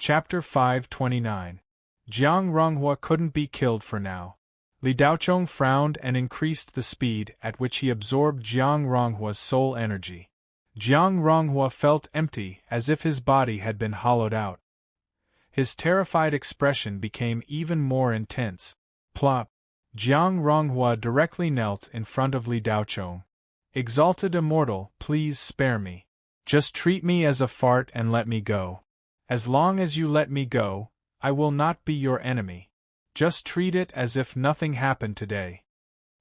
Chapter 529. Jiang Ronghua couldn't be killed for now. Li Daochong frowned and increased the speed at which he absorbed Jiang Ronghua's soul energy. Jiang Ronghua felt empty, as if his body had been hollowed out. His terrified expression became even more intense. Plop! Jiang Ronghua directly knelt in front of Li Daochong. "Exalted Immortal, please spare me. Just treat me as a fart and let me go. As long as you let me go, I will not be your enemy. Just treat it as if nothing happened today."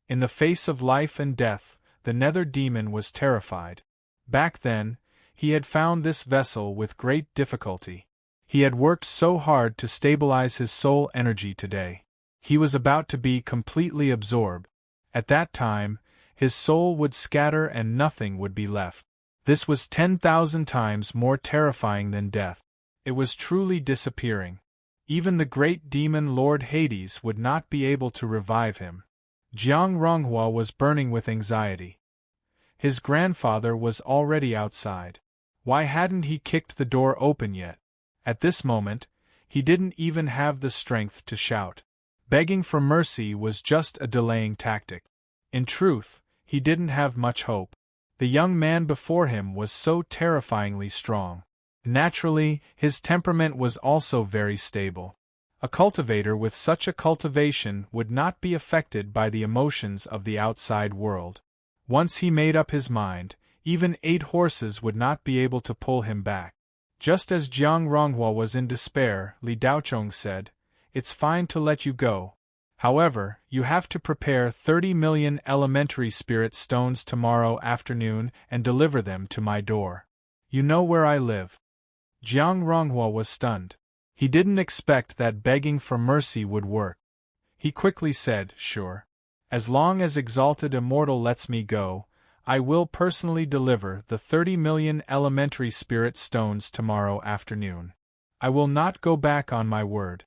In the face of life and death, the Nether Demon was terrified. Back then, he had found this vessel with great difficulty. He had worked so hard to stabilize his soul energy today. He was about to be completely absorbed. At that time, his soul would scatter and nothing would be left. This was 10,000 times more terrifying than death. It was truly disappearing. Even the great demon Lord Hades would not be able to revive him. Jiang Ronghua was burning with anxiety. His grandfather was already outside. Why hadn't he kicked the door open yet? At this moment, he didn't even have the strength to shout. Begging for mercy was just a delaying tactic. In truth, he didn't have much hope. The young man before him was so terrifyingly strong. Naturally, his temperament was also very stable. A cultivator with such a cultivation would not be affected by the emotions of the outside world. Once he made up his mind, even 8 horses would not be able to pull him back. Just as Jiang Ronghua was in despair, Li Daochong said, "It's fine to let you go. However, you have to prepare 30 million elementary spirit stones tomorrow afternoon and deliver them to my door. You know where I live." Jiang Ronghua was stunned. He didn't expect that begging for mercy would work. He quickly said, "Sure. As long as Exalted Immortal lets me go, I will personally deliver the 30 million elementary spirit stones tomorrow afternoon. I will not go back on my word."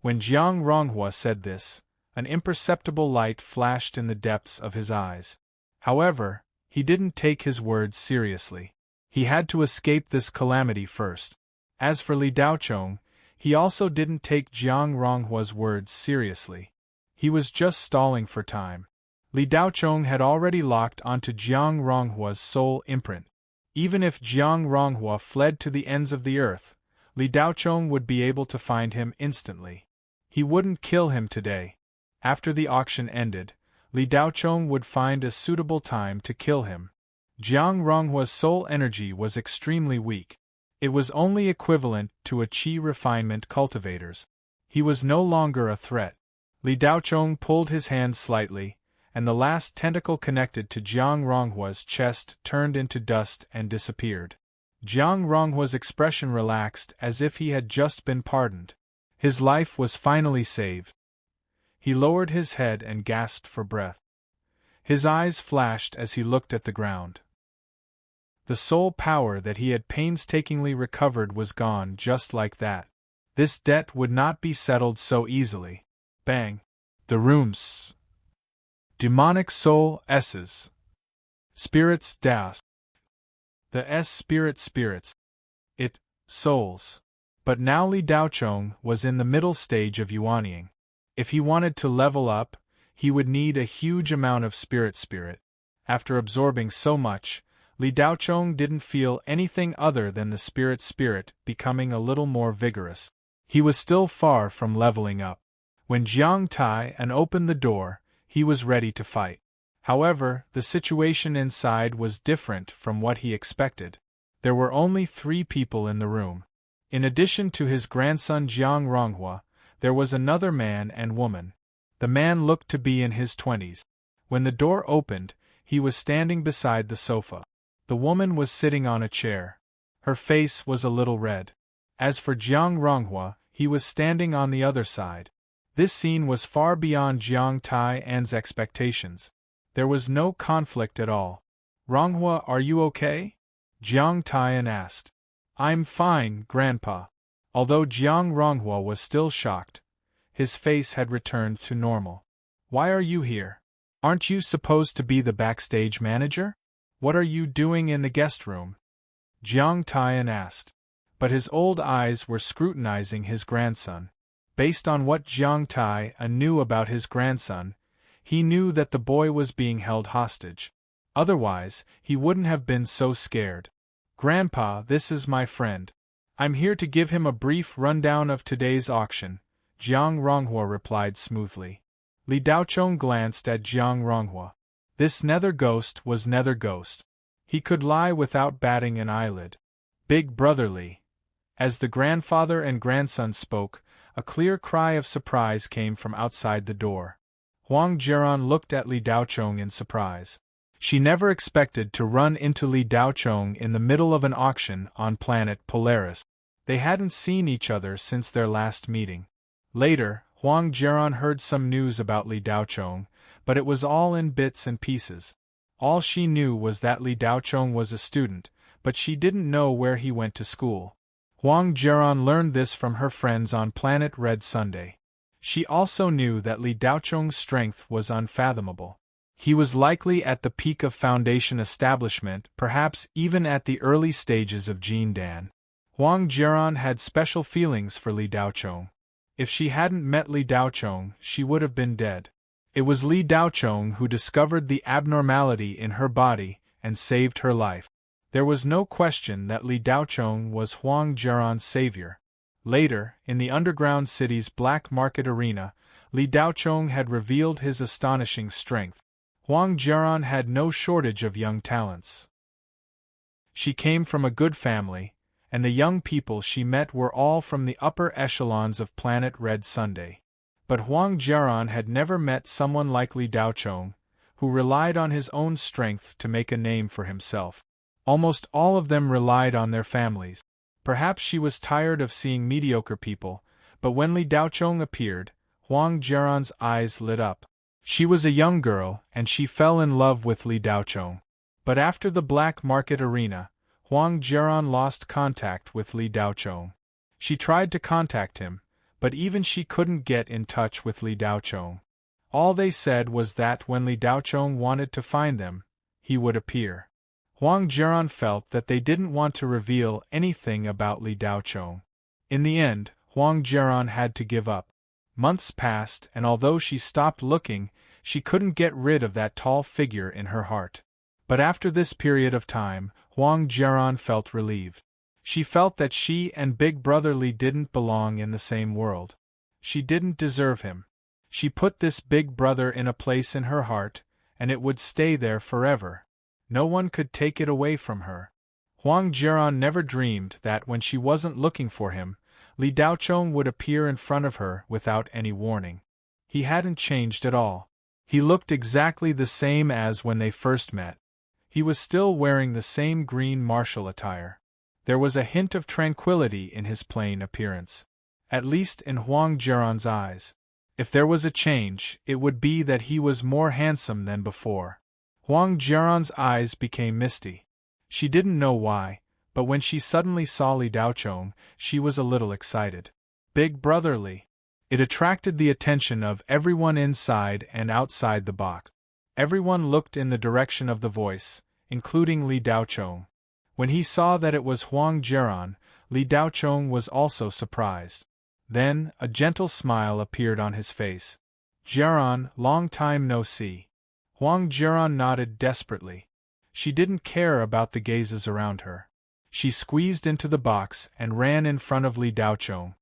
When Jiang Ronghua said this, an imperceptible light flashed in the depths of his eyes. However, he didn't take his words seriously. He had to escape this calamity first. As for Li Daochong, he also didn't take Jiang Ronghua's words seriously. He was just stalling for time. Li Daochong had already locked onto Jiang Ronghua's soul imprint. Even if Jiang Ronghua fled to the ends of the earth, Li Daochong would be able to find him instantly. He wouldn't kill him today. After the auction ended, Li Daochong would find a suitable time to kill him. Jiang Ronghua's soul energy was extremely weak. It was only equivalent to a qi refinement cultivator's. He was no longer a threat. Li Daochong pulled his hand slightly, and the last tentacle connected to Jiang Ronghua's chest turned into dust and disappeared. Jiang Ronghua's expression relaxed as if he had just been pardoned. His life was finally saved. He lowered his head and gasped for breath. His eyes flashed as he looked at the ground. The soul power that he had painstakingly recovered was gone just like that. This debt would not be settled so easily. Bang! The rooms. Demonic soul S's. Spirits das. The S spirits. It, souls. But now Li Daochong was in the middle stage of yuanying. If he wanted to level up, he would need a huge amount of spirit. After absorbing so much, Li Daochong didn't feel anything other than the spirit becoming a little more vigorous. He was still far from leveling up. When Jiang Taian opened the door, he was ready to fight. However, the situation inside was different from what he expected. There were only 3 people in the room. In addition to his grandson Jiang Ronghua, there was another man and woman. The man looked to be in his 20s. When the door opened, he was standing beside the sofa. The woman was sitting on a chair. Her face was a little red. As for Jiang Ronghua, he was standing on the other side. This scene was far beyond Jiang Taian's expectations. There was no conflict at all. "Ronghua, are you okay?" Jiang Taian asked. "I'm fine, Grandpa." Although Jiang Ronghua was still shocked, his face had returned to normal. "Why are you here? Aren't you supposed to be the backstage manager? What are you doing in the guest room?" Jiang Taian asked. but his old eyes were scrutinizing his grandson. Based on what Jiang Tai knew about his grandson, he knew that the boy was being held hostage. Otherwise, he wouldn't have been so scared. "Grandpa, this is my friend. I'm here to give him a brief rundown of today's auction," Jiang Ronghua replied smoothly. Li Daochong glanced at Jiang Ronghua. This nether ghost was nether ghost. He could lie without batting an eyelid. "Big brother Li." As the grandfather and grandson spoke, a clear cry of surprise came from outside the door. Huang Jiran looked at Li Daochong in surprise. She never expected to run into Li Daochong in the middle of an auction on planet Polaris. They hadn't seen each other since their last meeting. Later, Huang Jiran heard some news about Li Daochong, but it was all in bits and pieces. All she knew was that Li Daochong was a student, but she didn't know where he went to school. Huang Jiran learned this from her friends on Planet Red Sunday. She also knew that Li Daochong's strength was unfathomable. He was likely at the peak of Foundation establishment, perhaps even at the early stages of Jindan. Huang Jiran had special feelings for Li Daochong. If she hadn't met Li Daochong, she would have been dead. It was Li Daochong who discovered the abnormality in her body and saved her life. There was no question that Li Daochong was Huang Jiran's savior. Later, in the underground city's black market arena, Li Daochong had revealed his astonishing strength. Huang Jiran had no shortage of young talents. She came from a good family, and the young people she met were all from the upper echelons of Planet Red Sunday. But Huang Jiran had never met someone like Li Daochong, who relied on his own strength to make a name for himself. Almost all of them relied on their families. Perhaps she was tired of seeing mediocre people, but when Li Daochong appeared, Huang Jiran's eyes lit up. She was a young girl, and she fell in love with Li Daochong. But after the black market arena, Huang Jiran lost contact with Li Daochong. She tried to contact him, but even she couldn't get in touch with Li Daochong. All they said was that when Li Daochong wanted to find them, he would appear. Huang Jiran felt that they didn't want to reveal anything about Li Daochong. In the end, Huang Jiran had to give up. Months passed, and although she stopped looking, she couldn't get rid of that tall figure in her heart. But after this period of time, Huang Jiran felt relieved. She felt that she and Big Brother Li didn't belong in the same world. She didn't deserve him. She put this big brother in a place in her heart, and it would stay there forever. No one could take it away from her. Huang Jiran never dreamed that when she wasn't looking for him, Li Daochong would appear in front of her without any warning. He hadn't changed at all. He looked exactly the same as when they first met. He was still wearing the same green martial attire. There was a hint of tranquility in his plain appearance. At least in Huang Jiran's eyes. If there was a change, it would be that he was more handsome than before. Huang Jiran's eyes became misty. She didn't know why, but when she suddenly saw Li Daochong, she was a little excited. Big Brother Li. It attracted the attention of everyone inside and outside the box. Everyone looked in the direction of the voice, including Li Daochong. When he saw that it was Huang Jiran, Li Daochong was also surprised. Then, a gentle smile appeared on his face. "Jiran, long time no see." Huang Jiran nodded desperately. She didn't care about the gazes around her. She squeezed into the box and ran in front of Li Daochong.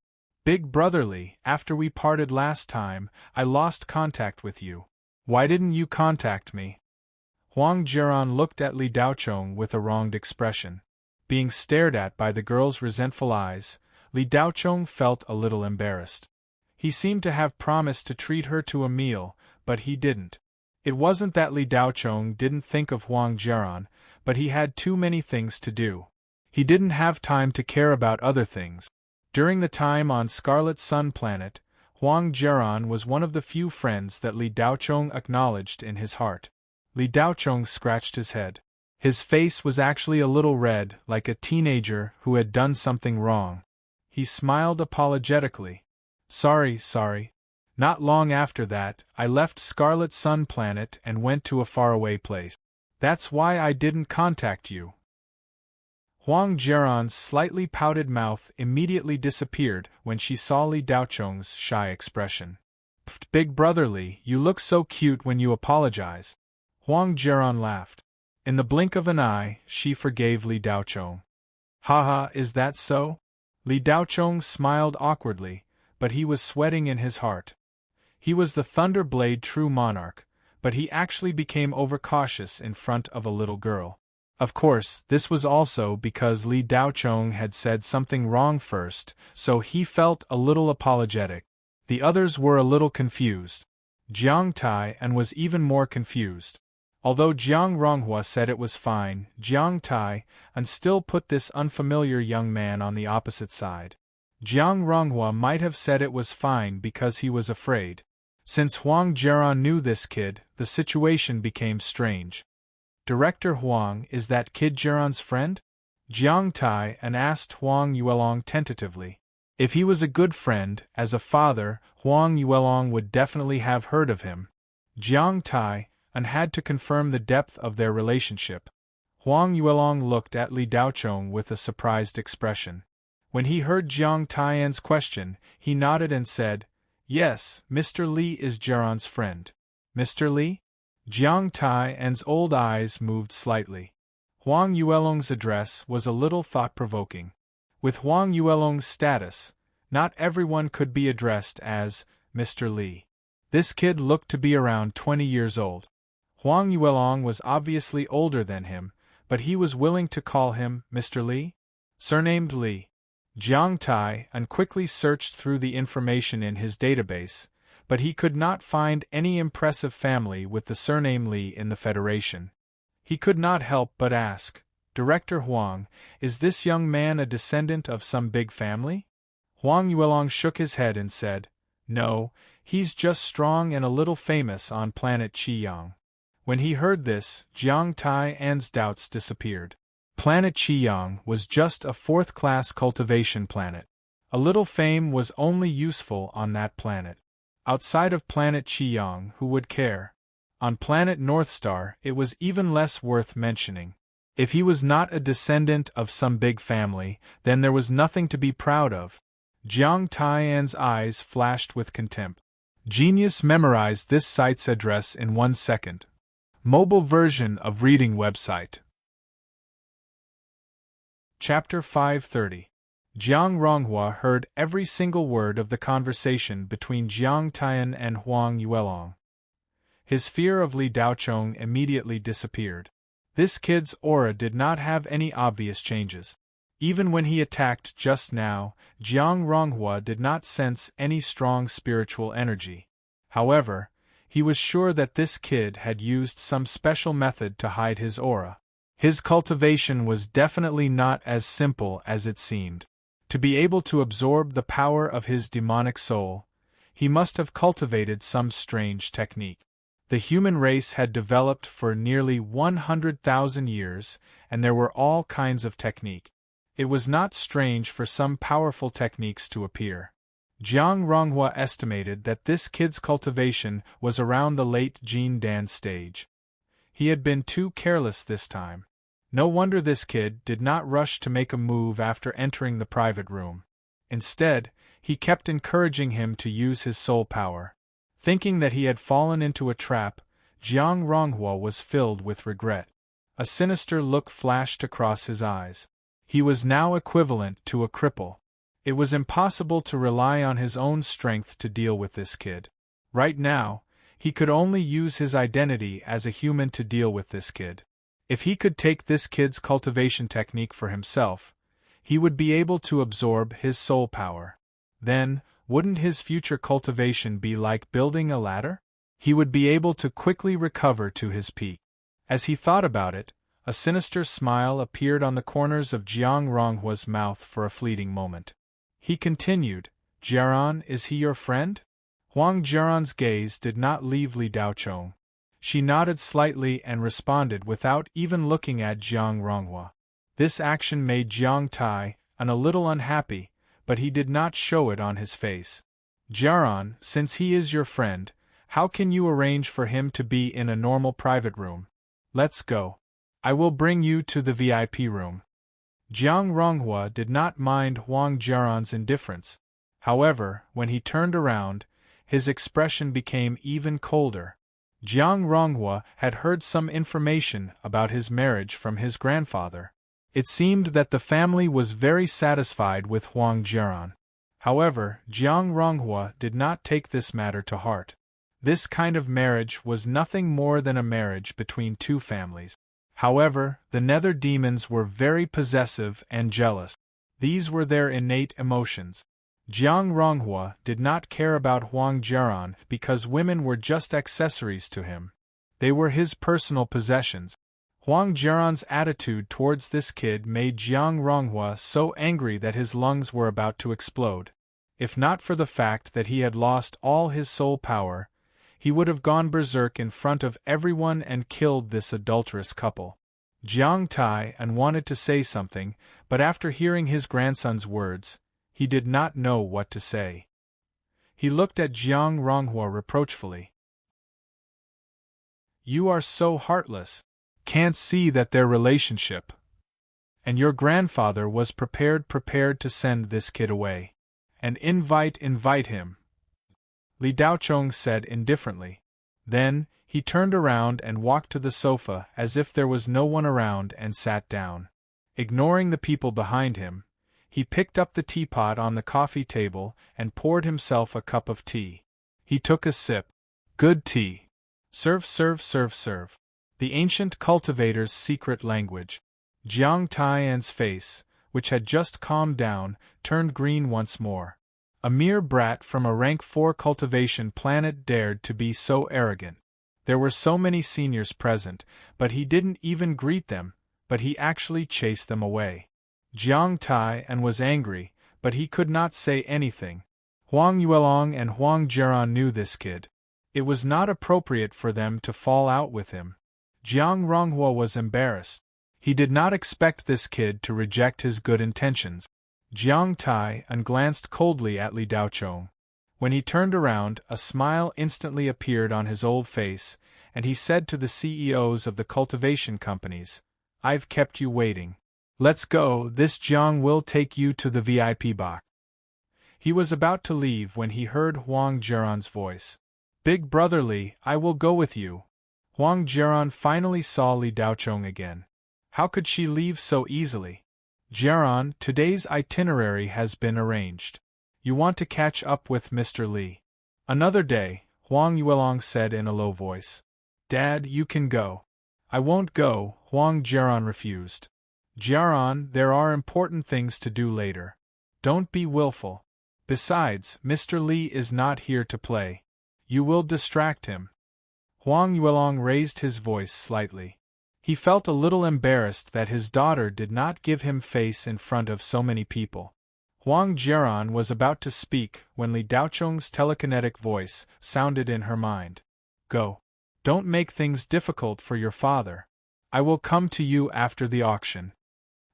"Big Brother Li, after we parted last time, I lost contact with you. Why didn't you contact me?" Huang Jiran looked at Li Daochong with a wronged expression. Being stared at by the girl's resentful eyes, Li Daochong felt a little embarrassed. He seemed to have promised to treat her to a meal, but he didn't. It wasn't that Li Daochong didn't think of Huang Jiran, but he had too many things to do. He didn't have time to care about other things. During the time on Scarlet Sun Planet, Huang Jiran was one of the few friends that Li Daochong acknowledged in his heart. Li Daochong scratched his head. His face was actually a little red, like a teenager who had done something wrong. He smiled apologetically. Sorry. Not long after that, I left Scarlet Sun Planet and went to a faraway place. That's why I didn't contact you." Huang Jiaran's slightly pouted mouth immediately disappeared when she saw Li Daocheng's shy expression. "Pfft, big brother Li, you look so cute when you apologize." Huang Jiaran laughed. In the blink of an eye, she forgave Li Daocheng. "Haha, is that so?" Li Daocheng smiled awkwardly, but he was sweating in his heart. He was the Thunderblade true monarch, but he actually became overcautious in front of a little girl. Of course, this was also because Li Daocheng had said something wrong first, so he felt a little apologetic. The others were a little confused. Jiang Tai and was even more confused. Although Jiang Ronghua said it was fine, Jiang Tai and still put this unfamiliar young man on the opposite side. Jiang Ronghua might have said it was fine because he was afraid. Since Huang Jiaran knew this kid, the situation became strange. "Director Huang, is that kid Jiaran's friend?" Jiang Tai and asked Huang Yuelong tentatively. If he was a good friend, as a father, Huang Yuelong would definitely have heard of him. Jiang Tai and had to confirm the depth of their relationship. Huang Yuelong looked at Li Daocheng with a surprised expression. When he heard Jiang Tai's question, he nodded and said, "Yes, Mr. Li is Jiaran's friend." "Mr. Li?" Jiang Tai's old eyes moved slightly. Huang Yuelong's address was a little thought-provoking. With Huang Yuelong's status, not everyone could be addressed as Mr. Li. This kid looked to be around 20 years old. Huang Yuelong was obviously older than him, but he was willing to call him Mr. Li? Surnamed Li. Jiang Tai and quickly searched through the information in his database, but he could not find any impressive family with the surname Li in the Federation. He could not help but ask, "Director Huang, is this young man a descendant of some big family?" Huang Yuelong shook his head and said, "No, he's just strong and a little famous on planet Qiyang." When he heard this, Jiang Tai's doubts disappeared. Planet Qiyang was just a fourth-class cultivation planet. A little fame was only useful on that planet. Outside of planet Qiyang, who would care? On planet Northstar, it was even less worth mentioning. If he was not a descendant of some big family, then there was nothing to be proud of. Jiang Tai's eyes flashed with contempt. Genius memorized this site's address in 1 second. Mobile version of reading website. Chapter 530. Jiang Ronghua heard every single word of the conversation between Jiang Taiyan and Huang Yuelong. His fear of Li Daocheng immediately disappeared. This kid's aura did not have any obvious changes. Even when he attacked just now, Jiang Ronghua did not sense any strong spiritual energy. However, he was sure that this kid had used some special method to hide his aura. His cultivation was definitely not as simple as it seemed. To be able to absorb the power of his demonic soul, he must have cultivated some strange technique. The human race had developed for nearly 100,000 years, and there were all kinds of technique. It was not strange for some powerful techniques to appear. Jiang Ronghua estimated that this kid's cultivation was around the late Jin Dan stage. He had been too careless this time. No wonder this kid did not rush to make a move after entering the private room. Instead, he kept encouraging him to use his soul power. Thinking that he had fallen into a trap, Jiang Ronghua was filled with regret. A sinister look flashed across his eyes. He was now equivalent to a cripple. It was impossible to rely on his own strength to deal with this kid. Right now, he could only use his identity as a human to deal with this kid. If he could take this kid's cultivation technique for himself, he would be able to absorb his soul power. Then, wouldn't his future cultivation be like building a ladder? He would be able to quickly recover to his peak. As he thought about it, a sinister smile appeared on the corners of Jiang Ronghua's mouth for a fleeting moment. He continued, "Jiaran, is he your friend?" Huang Jiaran's gaze did not leave Li Daocheng. She nodded slightly and responded without even looking at Jiang Ronghua. This action made Jiang Tai a little unhappy, but he did not show it on his face. "Jiaran, since he is your friend, how can you arrange for him to be in a normal private room? Let's go. I will bring you to the VIP room." Jiang Ronghua did not mind Huang Jiaran's indifference. However, when he turned around, his expression became even colder. Jiang Ronghua had heard some information about his marriage from his grandfather. It seemed that the family was very satisfied with Huang Jiaran. However, Jiang Ronghua did not take this matter to heart. This kind of marriage was nothing more than a marriage between two families. However, the nether demons were very possessive and jealous. These were their innate emotions. Jiang Ronghua did not care about Huang Jiaran because women were just accessories to him. They were his personal possessions. Huang Jiaran's attitude towards this kid made Jiang Ronghua so angry that his lungs were about to explode. If not for the fact that he had lost all his soul power, he would have gone berserk in front of everyone and killed this adulterous couple. Jiang Tai wanted to say something, but after hearing his grandson's words, he did not know what to say. He looked at Jiang Ronghua reproachfully. "You are so heartless. Can't see that their relationship. And your grandfather was prepared to send this kid away. And invite him," Li Daochong said indifferently. Then, he turned around and walked to the sofa as if there was no one around and sat down. Ignoring the people behind him, he picked up the teapot on the coffee table and poured himself a cup of tea. He took a sip. "Good tea. Serve, serve, serve, serve." The ancient cultivator's secret language. Jiang Taiyan's face, which had just calmed down, turned green once more. A mere brat from a rank 4 cultivation planet dared to be so arrogant. There were so many seniors present, but he didn't even greet them, but he actually chased them away. Jiang Taiyan was angry, but he could not say anything. Huang Yuelong and Huang Jiaran knew this kid. It was not appropriate for them to fall out with him. Jiang Ronghua was embarrassed. He did not expect this kid to reject his good intentions. Jiang Taiyan glanced coldly at Li Daochong. When he turned around, a smile instantly appeared on his old face, and he said to the CEOs of the cultivation companies, "I've kept you waiting. Let's go, this Jiang will take you to the VIP box." He was about to leave when he heard Huang Jiaran's voice. "Big brother Li, I will go with you." Huang Jiaran finally saw Li Daochong again. How could she leave so easily? "Jiaran, today's itinerary has been arranged. You want to catch up with Mr. Li." "Another day," Huang Yuelong said in a low voice. "Dad, you can go." "I won't go," Huang Jiaran refused. "Jiaran, there are important things to do later. Don't be willful. Besides, Mr. Li is not here to play. You will distract him." Huang Yuelong raised his voice slightly. He felt a little embarrassed that his daughter did not give him face in front of so many people. Huang Jiaran was about to speak when Li Daochong's telekinetic voice sounded in her mind. "Go. Don't make things difficult for your father. I will come to you after the auction."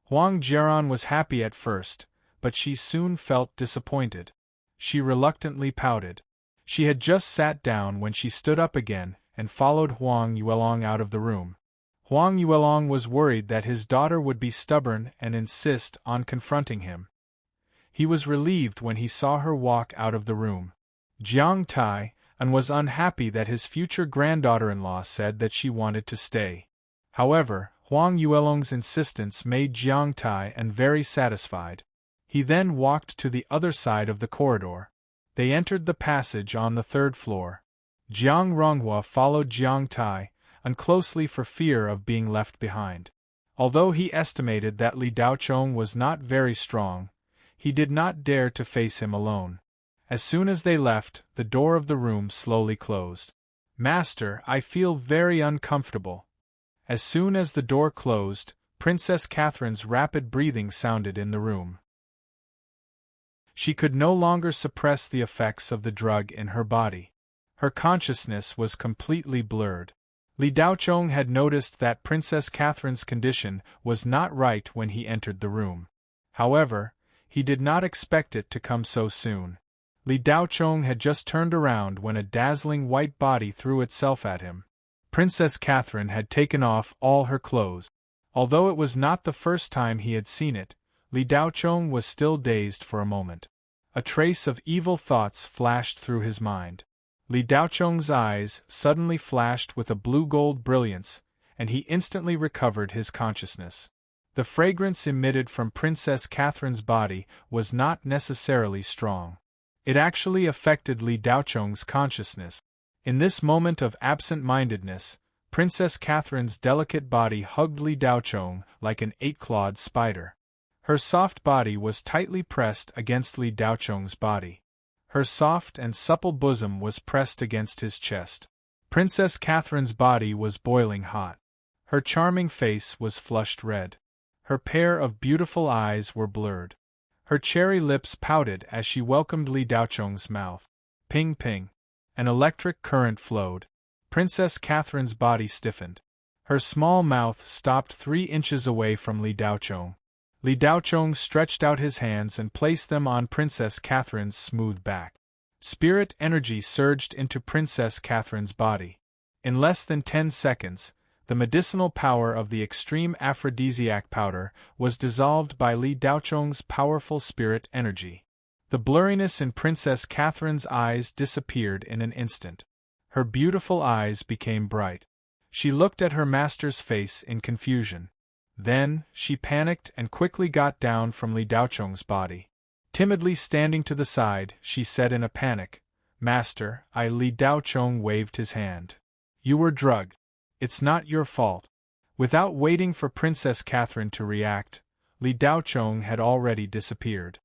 Huang Jiaran was happy at first, but she soon felt disappointed. She reluctantly pouted. She had just sat down when she stood up again and followed Huang Yuelong out of the room. Huang Yuelong was worried that his daughter would be stubborn and insist on confronting him. He was relieved when he saw her walk out of the room. Jiang Taiyan was unhappy that his future granddaughter-in-law said that she wanted to stay. However, Huang Yuelong's insistence made Jiang Taiyan very satisfied. He then walked to the other side of the corridor. They entered the passage on the 3rd floor. Jiang Ronghua followed Jiang Taiyan closely for fear of being left behind. Although he estimated that Li Daochong was not very strong, he did not dare to face him alone. As soon as they left, the door of the room slowly closed. "Master, I feel very uncomfortable." As soon as the door closed, Princess Catherine's rapid breathing sounded in the room. She could no longer suppress the effects of the drug in her body. Her consciousness was completely blurred. Li Daochong had noticed that Princess Catherine's condition was not right when he entered the room. However, he did not expect it to come so soon. Li Daochong had just turned around when a dazzling white body threw itself at him. Princess Catherine had taken off all her clothes. Although it was not the first time he had seen it, Li Daochong was still dazed for a moment. A trace of evil thoughts flashed through his mind. Li Daochong's eyes suddenly flashed with a blue-gold brilliance, and he instantly recovered his consciousness. The fragrance emitted from Princess Catherine's body was not necessarily strong. It actually affected Li Daochong's consciousness. In this moment of absent-mindedness, Princess Catherine's delicate body hugged Li Daochong like an 8-clawed spider. Her soft body was tightly pressed against Li Daochong's body. Her soft and supple bosom was pressed against his chest. Princess Catherine's body was boiling hot. Her charming face was flushed red. Her pair of beautiful eyes were blurred. Her cherry lips pouted as she welcomed Li Daochong's mouth. Ping ping. An electric current flowed. Princess Catherine's body stiffened. Her small mouth stopped 3 inches away from Li Daochong. Li Daochong stretched out his hands and placed them on Princess Catherine's smooth back. Spirit energy surged into Princess Catherine's body. In less than 10 seconds, the medicinal power of the extreme aphrodisiac powder was dissolved by Li Daochong's powerful spirit energy. The blurriness in Princess Catherine's eyes disappeared in an instant. Her beautiful eyes became bright. She looked at her master's face in confusion. Then, she panicked and quickly got down from Li Daochong's body. Timidly standing to the side, she said in a panic, "Master, Li Daochong waved his hand. "You were drugged. It's not your fault." Without waiting for Princess Catherine to react, Li Daochong had already disappeared.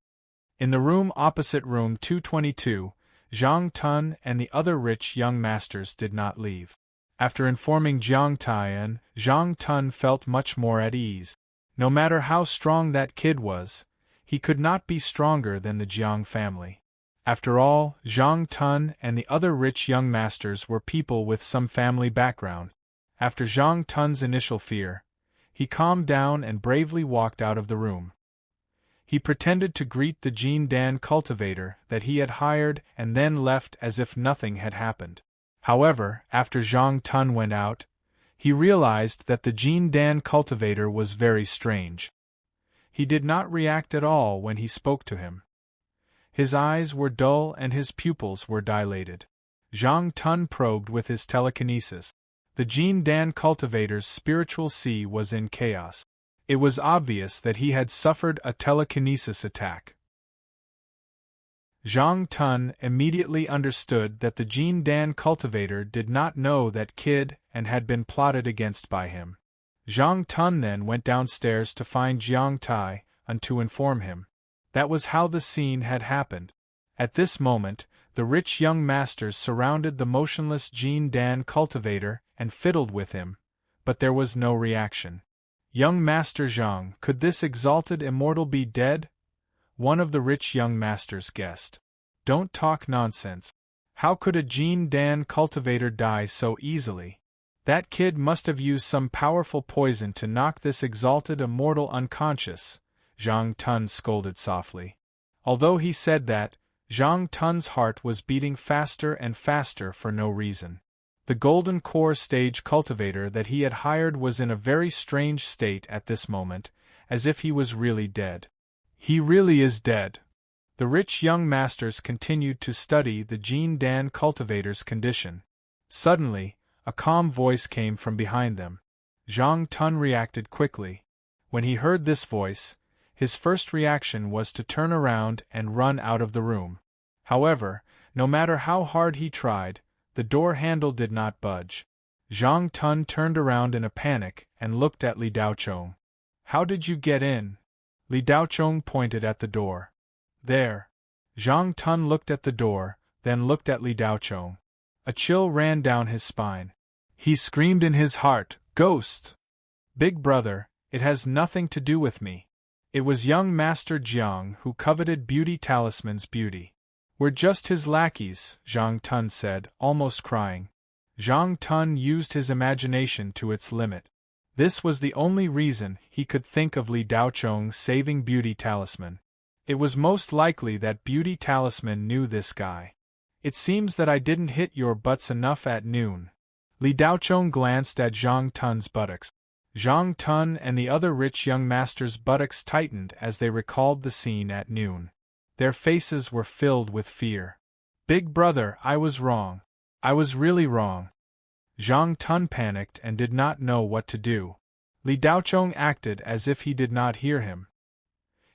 In the room opposite room 222, Zhang Tun and the other rich young masters did not leave. After informing Jiang Tian, Zhang Tun felt much more at ease. No matter how strong that kid was, he could not be stronger than the Jiang family. After all, Zhang Tun and the other rich young masters were people with some family background. After Zhang Tun's initial fear, he calmed down and bravely walked out of the room. He pretended to greet the Jin Dan cultivator that he had hired and then left as if nothing had happened. However, after Zhang Tun went out, he realized that the Jin Dan cultivator was very strange. He did not react at all when he spoke to him. His eyes were dull and his pupils were dilated. Zhang Tun probed with his telekinesis. The Jin Dan cultivator's spiritual sea was in chaos. It was obvious that he had suffered a telekinesis attack. Zhang Tun immediately understood that the Jin Dan cultivator did not know that kid and had been plotted against by him. Zhang Tun then went downstairs to find Jiang Tai and to inform him. That was how the scene had happened. At this moment, the rich young masters surrounded the motionless Jin Dan cultivator and fiddled with him, but there was no reaction. "Young Master Zhang, could this exalted immortal be dead?" One of the rich young masters guessed. "Don't talk nonsense. How could a Jin Dan cultivator die so easily? That kid must have used some powerful poison to knock this exalted immortal unconscious," Zhang Tun scolded softly. Although he said that, Zhang Tun's heart was beating faster and faster for no reason. The golden core stage cultivator that he had hired was in a very strange state at this moment, as if he was really dead. "He really is dead." The rich young masters continued to study the Jin Dan cultivator's condition. Suddenly, a calm voice came from behind them. Zhang Tun reacted quickly. When he heard this voice, his first reaction was to turn around and run out of the room. However, no matter how hard he tried, the door handle did not budge. Zhang Tun turned around in a panic and looked at Li Daochong. "How did you get in?" Li Daochong pointed at the door. "There." Zhang Tun looked at the door, then looked at Li Daochong. A chill ran down his spine. He screamed in his heart, "Ghosts! Big brother, it has nothing to do with me. It was young Master Jiang who coveted Beauty Talisman's beauty. We're just his lackeys," Zhang Tun said, almost crying. Zhang Tun used his imagination to its limit. This was the only reason he could think of Li Daochong saving Beauty Talisman. It was most likely that Beauty Talisman knew this guy. "It seems that I didn't hit your butts enough at noon." Li Daochong glanced at Zhang Tun's buttocks. Zhang Tun and the other rich young masters' buttocks tightened as they recalled the scene at noon. Their faces were filled with fear. "Big brother, I was wrong. I was really wrong." Zhang Tun panicked and did not know what to do. Li Daochong acted as if he did not hear him.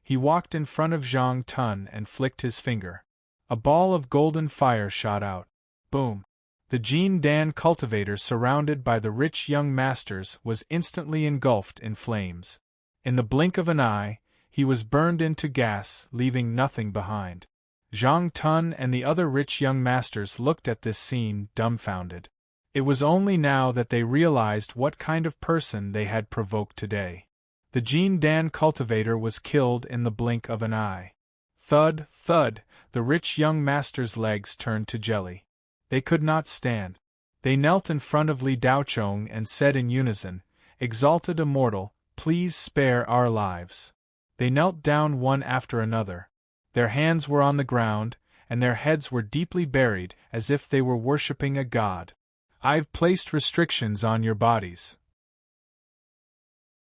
He walked in front of Zhang Tun and flicked his finger. A ball of golden fire shot out. Boom! The Jin Dan cultivator, surrounded by the rich young masters, was instantly engulfed in flames. In the blink of an eye, he was burned into gas, leaving nothing behind. Zhang Tun and the other rich young masters looked at this scene, dumbfounded. It was only now that they realized what kind of person they had provoked today. The Jin Dan cultivator was killed in the blink of an eye. Thud, thud, the rich young master's legs turned to jelly. They could not stand. They knelt in front of Li Daochong and said in unison, "Exalted Immortal, please spare our lives." They knelt down one after another. Their hands were on the ground, and their heads were deeply buried, as if they were worshipping a god. "I've placed restrictions on your bodies.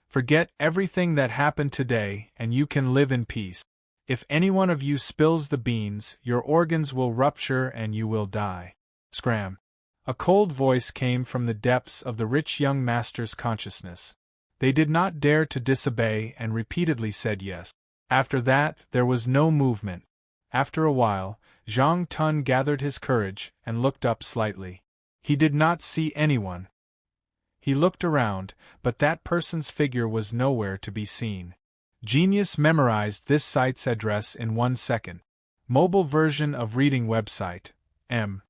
Forget everything that happened today, and you can live in peace. If any one of you spills the beans, your organs will rupture and you will die." Scram! A cold voice came from the depths of the rich young master's consciousness. They did not dare to disobey and repeatedly said yes. After that, there was no movement. After a while, Zhang Tun gathered his courage and looked up slightly. He did not see anyone. He looked around, but that person's figure was nowhere to be seen. Genius memorized this site's address in 1 second. Mobile version of reading website, M.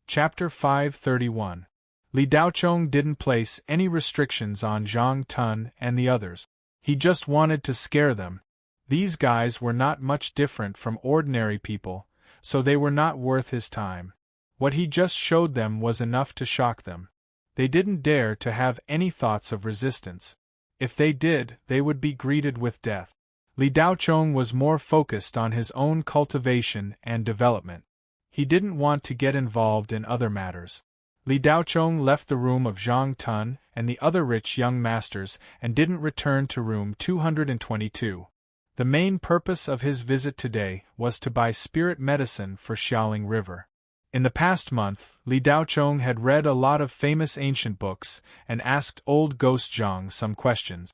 Chapter 531. Li Daochong didn't place any restrictions on Zhang Tun and the others. He just wanted to scare them. These guys were not much different from ordinary people, so they were not worth his time. What he just showed them was enough to shock them. They didn't dare to have any thoughts of resistance. If they did, they would be greeted with death. Li Daochong was more focused on his own cultivation and development. He didn't want to get involved in other matters. Li Daochong left the room of Zhang Tun and the other rich young masters and didn't return to room 222. The main purpose of his visit today was to buy spirit medicine for Xiaoling River. In the past month, Li Daochong had read a lot of famous ancient books and asked old Ghost Zhang some questions.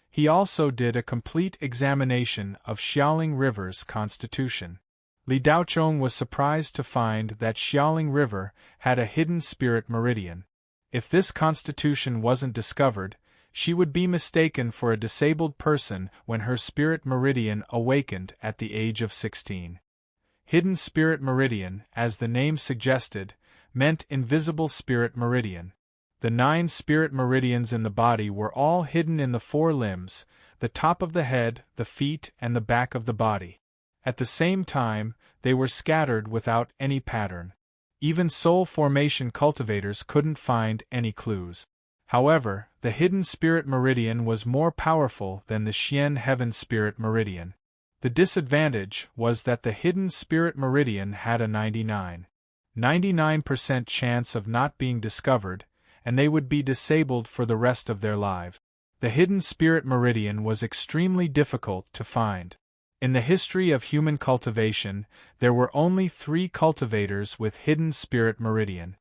He also did a complete examination of Xiaoling River's constitution. Li Daochong was surprised to find that Xiaoling River had a hidden spirit meridian. If this constitution wasn't discovered, she would be mistaken for a disabled person when her spirit meridian awakened at the age of 16. Hidden spirit meridian, as the name suggested, meant invisible spirit meridian. The 9 spirit meridians in the body were all hidden in the 4 limbs, the top of the head, the feet, and the back of the body. At the same time, they were scattered without any pattern. Even soul formation cultivators couldn't find any clues. However, the hidden spirit meridian was more powerful than the Xian heaven spirit meridian. The disadvantage was that the hidden spirit meridian had a 99% chance of not being discovered, and they would be disabled for the rest of their lives. The hidden spirit meridian was extremely difficult to find. In the history of human cultivation, there were only 3 cultivators with hidden spirit meridian.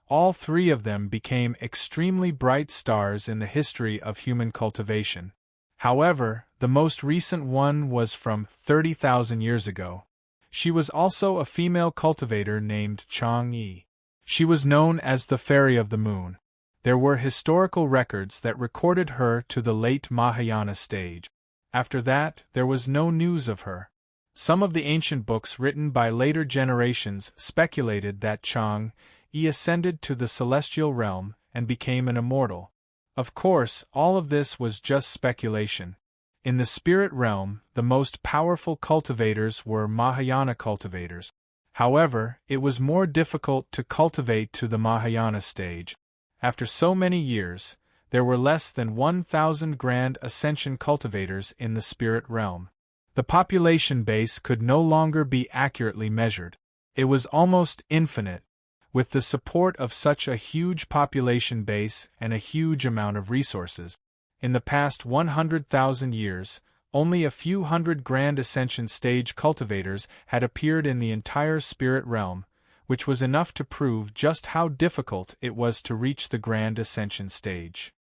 All 3 of them became extremely bright stars in the history of human cultivation. However, the most recent one was from 30,000 years ago. She was also a female cultivator named Chang Yi. She was known as the Fairy of the Moon. There were historical records that recorded her to the late Mahayana stage. After that, there was no news of her. Some of the ancient books written by later generations speculated that Chang Yi ascended to the celestial realm and became an immortal. Of course, all of this was just speculation. In the spirit realm, the most powerful cultivators were Mahayana cultivators. However, it was more difficult to cultivate to the Mahayana stage. After so many years, there were less than 1,000 grand ascension cultivators in the spirit realm. The population base could no longer be accurately measured. It was almost infinite. With the support of such a huge population base and a huge amount of resources, in the past 100,000 years, only a few hundred Grand Ascension Stage cultivators had appeared in the entire spirit realm, which was enough to prove just how difficult it was to reach the Grand Ascension Stage.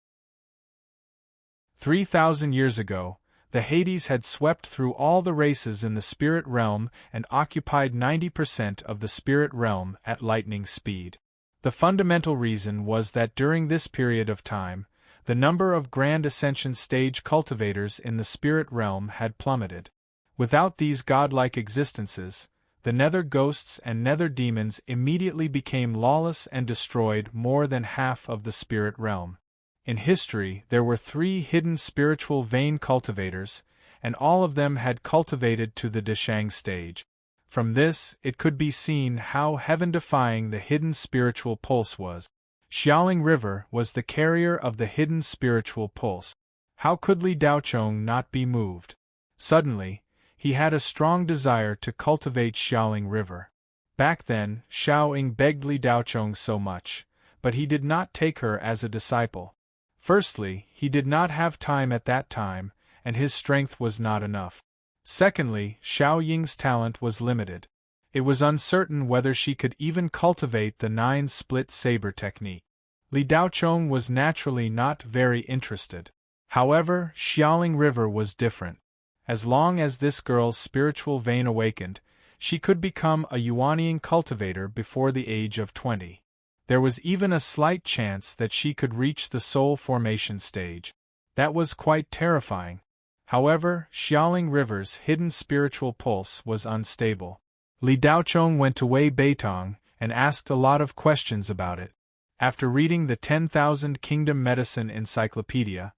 3,000 years ago, the Hades had swept through all the races in the spirit realm and occupied 90% of the spirit realm at lightning speed. The fundamental reason was that during this period of time, the number of Grand Ascension Stage cultivators in the spirit realm had plummeted. Without these godlike existences, the nether ghosts and nether demons immediately became lawless and destroyed more than half of the spirit realm. In history, there were 3 hidden spiritual vein cultivators, and all of them had cultivated to the Deshang stage. From this, it could be seen how heaven-defying the hidden spiritual pulse was. Xiaoling River was the carrier of the hidden spiritual pulse. How could Li Daochong not be moved? Suddenly, he had a strong desire to cultivate Xiaoling River. Back then, Xiao Ying begged Li Daochong so much, but he did not take her as a disciple. Firstly, he did not have time at that time, and his strength was not enough. Secondly, Xiao Ying's talent was limited. It was uncertain whether she could even cultivate the 9-split saber technique. Li Daochong was naturally not very interested. However, Xiaoling River was different. As long as this girl's spiritual vein awakened, she could become a Yuanying cultivator before the age of 20. There was even a slight chance that she could reach the soul formation stage. That was quite terrifying. However, Xiaoling River's hidden spiritual pulse was unstable. Li Daochong went to Wei Beitong and asked a lot of questions about it. After reading the 10,000 Kingdom Medicine Encyclopedia,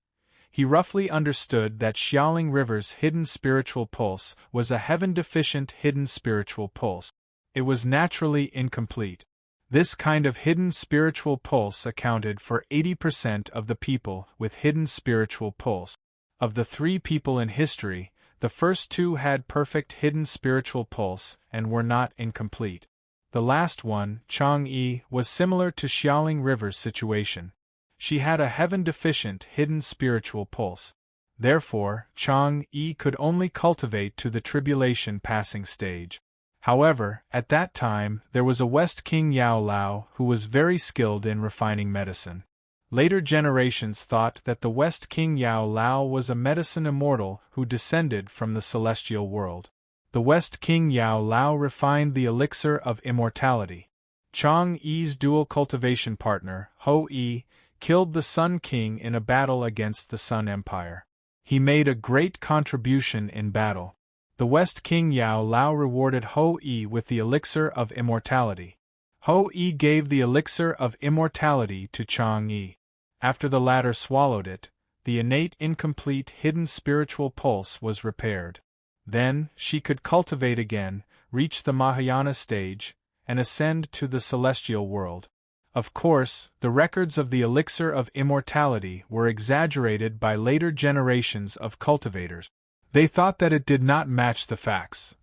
he roughly understood that Xiaoling River's hidden spiritual pulse was a heaven-deficient hidden spiritual pulse. It was naturally incomplete. This kind of hidden spiritual pulse accounted for 80% of the people with hidden spiritual pulse. Of the 3 people in history, the first 2 had perfect hidden spiritual pulse and were not incomplete. The last one, Chang Yi, was similar to Xiaoling River's situation. She had a heaven-deficient hidden spiritual pulse. Therefore, Chang Yi could only cultivate to the tribulation passing stage. However, at that time, there was a West King Yao Lao who was very skilled in refining medicine. Later generations thought that the West King Yao Lao was a medicine immortal who descended from the celestial world. The West King Yao Lao refined the elixir of immortality. Chang Yi's dual cultivation partner, Ho Yi, killed the Sun King in a battle against the Sun Empire. He made a great contribution in battle. The West King Yao Lao rewarded Ho Yi with the elixir of immortality. Ho Yi gave the elixir of immortality to Chang Yi. After the latter swallowed it, the innate incomplete hidden spiritual pulse was repaired. Then, she could cultivate again, reach the Mahayana stage, and ascend to the celestial world. Of course, the records of the elixir of immortality were exaggerated by later generations of cultivators. They thought that it did not match the facts.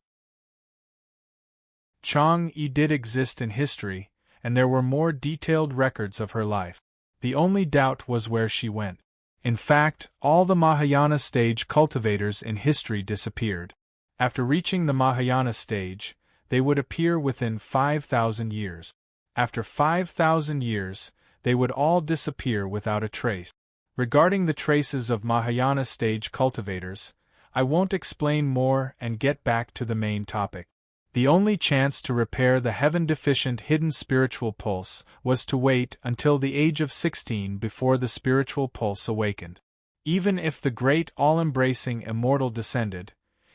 Chang Yi did exist in history, and there were more detailed records of her life. The only doubt was where she went. In fact, all the Mahayana stage cultivators in history disappeared. After reaching the Mahayana stage, they would appear within 5,000 years. After 5,000 years, they would all disappear without a trace. Regarding the traces of Mahayana stage cultivators, I won't explain more and get back to the main topic. The only chance to repair the heaven-deficient hidden spiritual pulse was to wait until the age of 16 before the spiritual pulse awakened. Even if the great all-embracing immortal descended,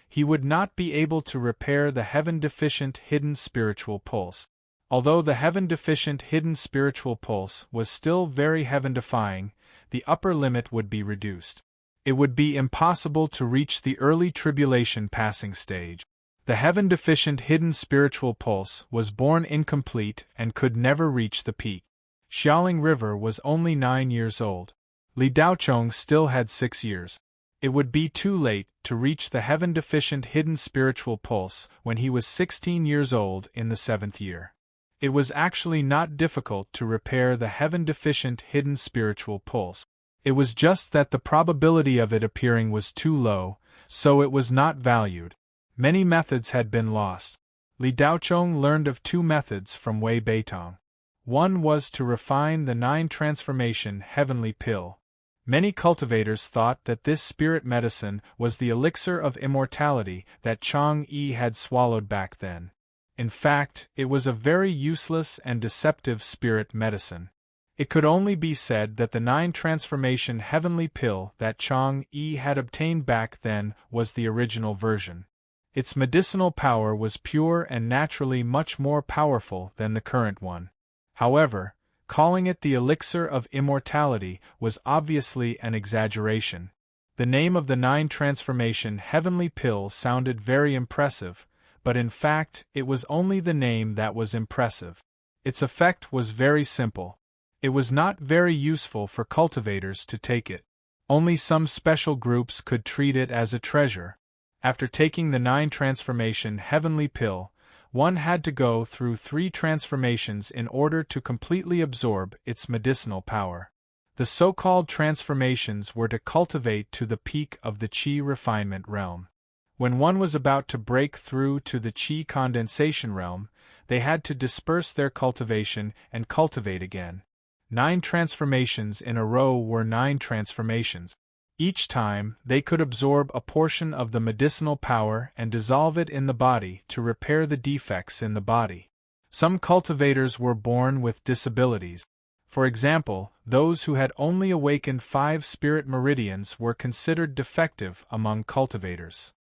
he would not be able to repair the heaven-deficient hidden spiritual pulse. Although the heaven-deficient hidden spiritual pulse was still very heaven-defying, the upper limit would be reduced. It would be impossible to reach the early tribulation passing stage. The heaven-deficient hidden spiritual pulse was born incomplete and could never reach the peak. Xiaoling River was only 9 years old. Li Daochong still had 6 years. It would be too late to reach the heaven-deficient hidden spiritual pulse when he was 16 years old in the 7th year. It was actually not difficult to repair the heaven-deficient hidden spiritual pulse. It was just that the probability of it appearing was too low, so it was not valued. Many methods had been lost. Li Daochong learned of 2 methods from Wei Beitong. One was to refine the 9-transformation heavenly pill. Many cultivators thought that this spirit medicine was the elixir of immortality that Chang Yi had swallowed back then. In fact, it was a very useless and deceptive spirit medicine. It could only be said that the 9-transformation heavenly pill that Chang Yi had obtained back then was the original version. Its medicinal power was pure and naturally much more powerful than the current one. However, calling it the elixir of immortality was obviously an exaggeration. The name of the 9-transformation heavenly pill sounded very impressive, but in fact it was only the name that was impressive. Its effect was very simple. It was not very useful for cultivators to take it. Only some special groups could treat it as a treasure. After taking the 9-transformation heavenly pill, one had to go through 3 transformations in order to completely absorb its medicinal power. The so-called transformations were to cultivate to the peak of the qi refinement realm. When one was about to break through to the qi condensation realm, they had to disperse their cultivation and cultivate again. 9 transformations in a row were 9 transformations. Each time, they could absorb a portion of the medicinal power and dissolve it in the body to repair the defects in the body. Some cultivators were born with disabilities. For example, those who had only awakened 5 spirit meridians were considered defective among cultivators.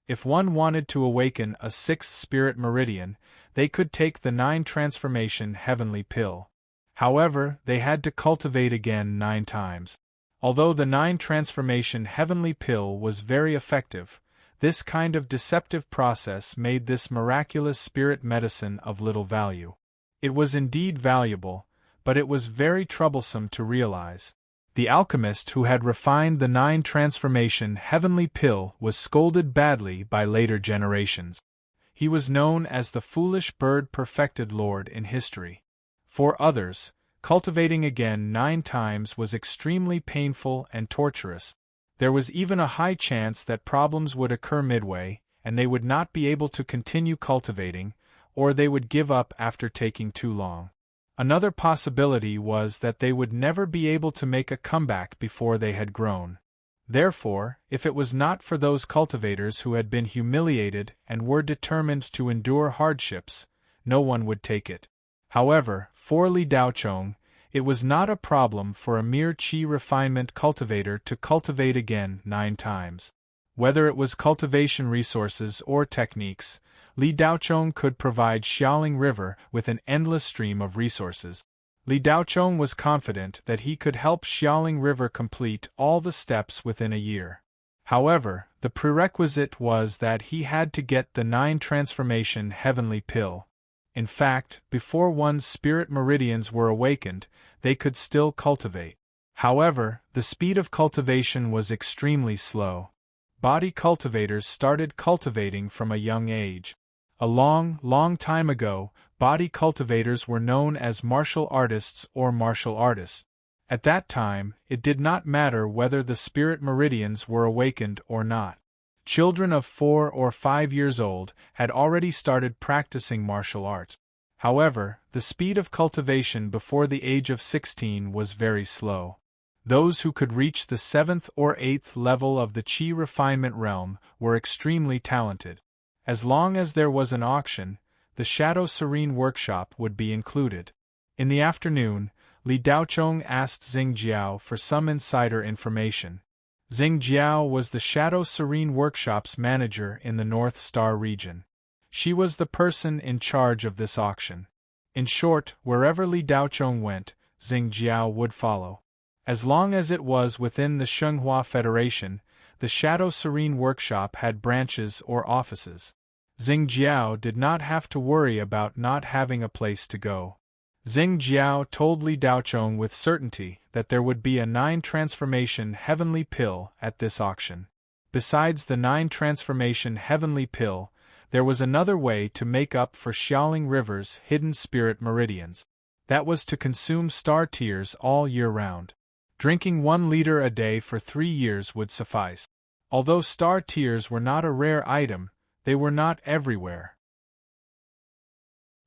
If one wanted to awaken a 6th spirit meridian, they could take the 9-transformation heavenly pill. However, they had to cultivate again 9 times. Although the 9-transformation heavenly pill was very effective, this kind of deceptive process made this miraculous spirit medicine of little value. It was indeed valuable, but it was very troublesome to realize. The alchemist who had refined the 9-transformation heavenly pill was scolded badly by later generations. He was known as the foolish bird perfected lord in history. For others, cultivating again 9 times was extremely painful and torturous. There was even a high chance that problems would occur midway, and they would not be able to continue cultivating, or they would give up after taking too long. Another possibility was that they would never be able to make a comeback before they had grown. Therefore, if it was not for those cultivators who had been humiliated and were determined to endure hardships, no one would take it. However, for Li Daochong, it was not a problem for a mere qi refinement cultivator to cultivate again 9 times. Whether it was cultivation resources or techniques, Li Daochong could provide Xiaoling River with an endless stream of resources. Li Daochong was confident that he could help Xiaoling River complete all the steps within a year. However, the prerequisite was that he had to get the 9-transformation heavenly pill. In fact, before one's spirit meridians were awakened, they could still cultivate. However, the speed of cultivation was extremely slow. Body cultivators started cultivating from a young age. A long time ago, body cultivators were known as martial artists or martial artists. At that time, it did not matter whether the spirit meridians were awakened or not. Children of 4 or 5 years old had already started practicing martial arts. However, the speed of cultivation before the age of 16 was very slow. Those who could reach the 7th or 8th level of the qi refinement realm were extremely talented. As long as there was an auction, the Shadow Serene workshop would be included. In the afternoon, Li Daochong asked Xing Jiao for some insider information. Xing Jiao was the Shadow Serene workshop's manager in the North Star region. She was the person in charge of this auction. In short, wherever Li Daochong went, Xing Jiao would follow. As long as it was within the Shenghua Federation, the Shadow Serene workshop had branches or offices. Xing Jiao did not have to worry about not having a place to go. Xing Jiao told Li Daochong with certainty that there would be a 9-transformation heavenly pill at this auction. Besides the 9-transformation heavenly pill, there was another way to make up for Xiaoling River's hidden spirit meridians. That was to consume star tears all year round. Drinking 1 liter a day for 3 years would suffice. Although star tears were not a rare item, they were not everywhere.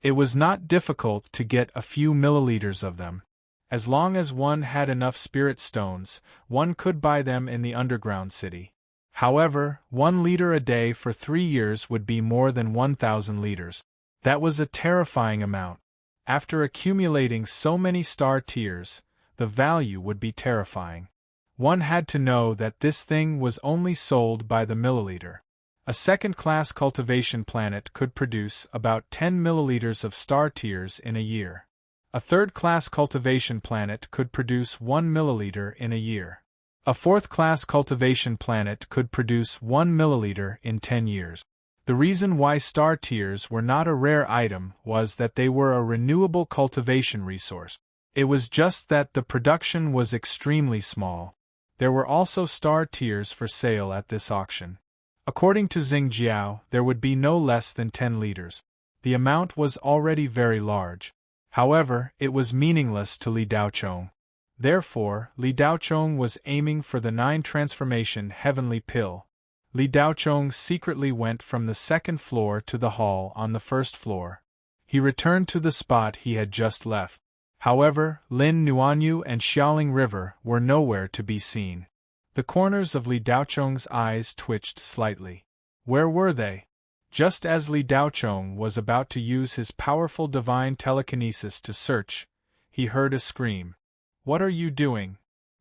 It was not difficult to get a few milliliters of them. As long as one had enough spirit stones, one could buy them in the underground city. However, 1 liter a day for 3 years would be more than 1,000 liters. That was a terrifying amount. After accumulating so many star tears, the value would be terrifying. One had to know that this thing was only sold by the milliliter. A second-class cultivation planet could produce about 10 milliliters of star tears in a year. A third-class cultivation planet could produce 1 milliliter in a year. A fourth-class cultivation planet could produce 1 milliliter in 10 years. The reason why star tears were not a rare item was that they were a renewable cultivation resource. It was just that the production was extremely small. There were also star tears for sale at this auction. According to Xing Jiao, there would be no less than 10 liters. The amount was already very large. However, it was meaningless to Li Daochong. Therefore, Li Daochong was aiming for the 9 transformation heavenly pill. Li Daochong secretly went from the 2nd floor to the hall on the 1st floor. He returned to the spot he had just left. However, Lin Nuanyu and Xiaoling River were nowhere to be seen. The corners of Li Daochong's eyes twitched slightly. Where were they? Just as Li Daochong was about to use his powerful divine telekinesis to search, he heard a scream. "What are you doing?"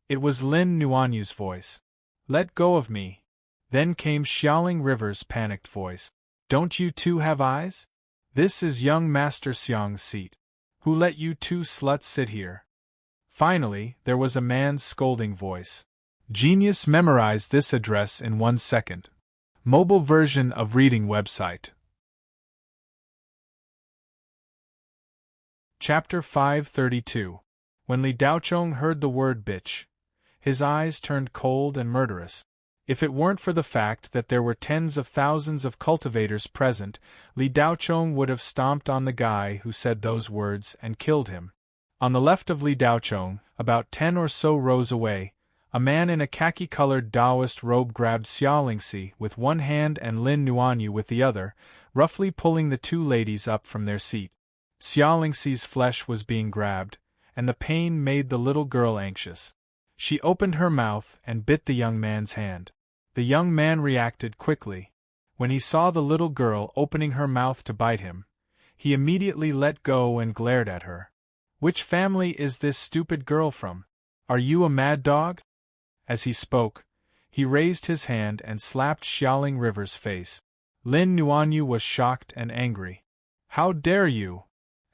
It was Lin Nuanyu's voice. "Let go of me." Then came Xiaoling River's panicked voice. "Don't you two have eyes? This is young Master Xiang's seat. Who let you two sluts sit here?" Finally, there was a man's scolding voice. Genius memorized this address in 1 second. Mobile version of reading website. Chapter 532. When Li Daochong heard the word bitch, his eyes turned cold and murderous. If it weren't for the fact that there were tens of thousands of cultivators present, Li Daochong would have stomped on the guy who said those words and killed him. On the left of Li Daochong, about 10 or so rows away, a man in a khaki-colored Taoist robe grabbed Xiaolingxi with one hand and Lin Nuanyu with the other, roughly pulling the 2 ladies up from their seat. Xiaolingxi's flesh was being grabbed, and the pain made the little girl anxious. She opened her mouth and bit the young man's hand. The young man reacted quickly. When he saw the little girl opening her mouth to bite him, he immediately let go and glared at her. "Which family is this stupid girl from? Are you a mad dog?" As he spoke, he raised his hand and slapped Xiaoling River's face. Lin Nuanyu was shocked and angry. "How dare you!"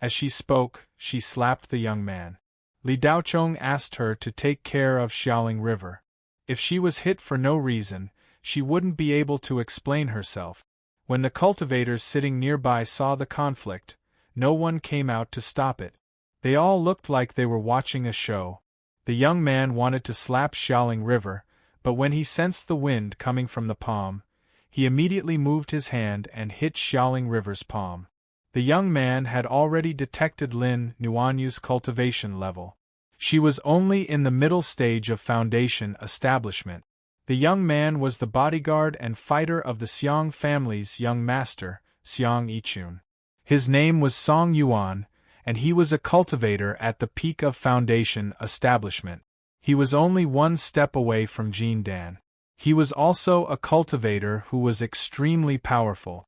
As she spoke, she slapped the young man. Li Daochong asked her to take care of Xiaoling River. If she was hit for no reason, she wouldn't be able to explain herself. When the cultivators sitting nearby saw the conflict, no one came out to stop it. They all looked like they were watching a show. The young man wanted to slap Xiaoling River, but when he sensed the wind coming from the palm, he immediately moved his hand and hit Xiaoling River's palm. The young man had already detected Lin Nuanyu's cultivation level. She was only in the middle stage of foundation establishment. The young man was the bodyguard and fighter of the Xiang family's young master, Xiang Yichun. His name was Song Yuan, and he was a cultivator at the peak of foundation establishment. He was only 1 step away from Jin Dan. He was also a cultivator who was extremely powerful.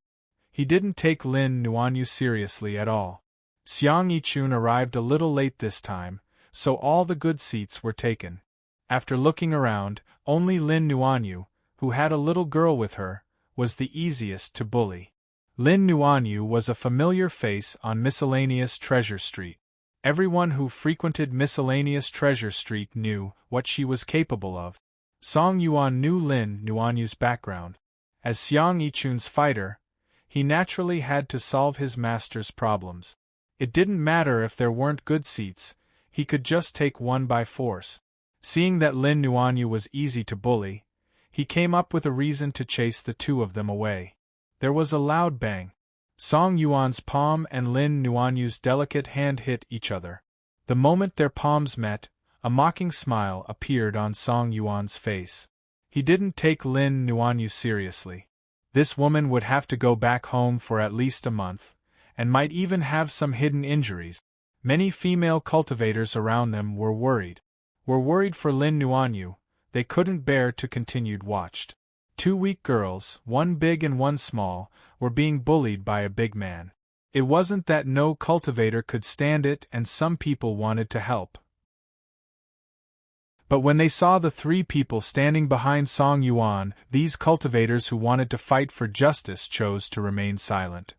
He didn't take Lin Nuanyu seriously at all. Xiang Yichun arrived a little late this time, so all the good seats were taken. After looking around, only Lin Nuanyu, who had a little girl with her, was the easiest to bully. Lin Nuanyu was a familiar face on Miscellaneous Treasure Street. Everyone who frequented Miscellaneous Treasure Street knew what she was capable of. Song Yuan knew Lin Nuanyu's background. As Xiang Yichun's fighter, he naturally had to solve his master's problems. It didn't matter if there weren't good seats, he could just take one by force. Seeing that Lin Nuanyu was easy to bully, he came up with a reason to chase the 2 of them away. There was a loud bang. Song Yuan's palm and Lin Nuanyu's delicate hand hit each other. The moment their palms met, a mocking smile appeared on Song Yuan's face. He didn't take Lin Nuanyu seriously. This woman would have to go back home for at least a month, and might even have some hidden injuries. Many female cultivators around them were worried. For Lin Nuanyu. They couldn't bear to continued watched. 2 weak girls, one big and one small, were being bullied by a big man. It wasn't that no cultivator could stand it and some people wanted to help. But when they saw the 3 people standing behind Song Yuan, these cultivators who wanted to fight for justice chose to remain silent.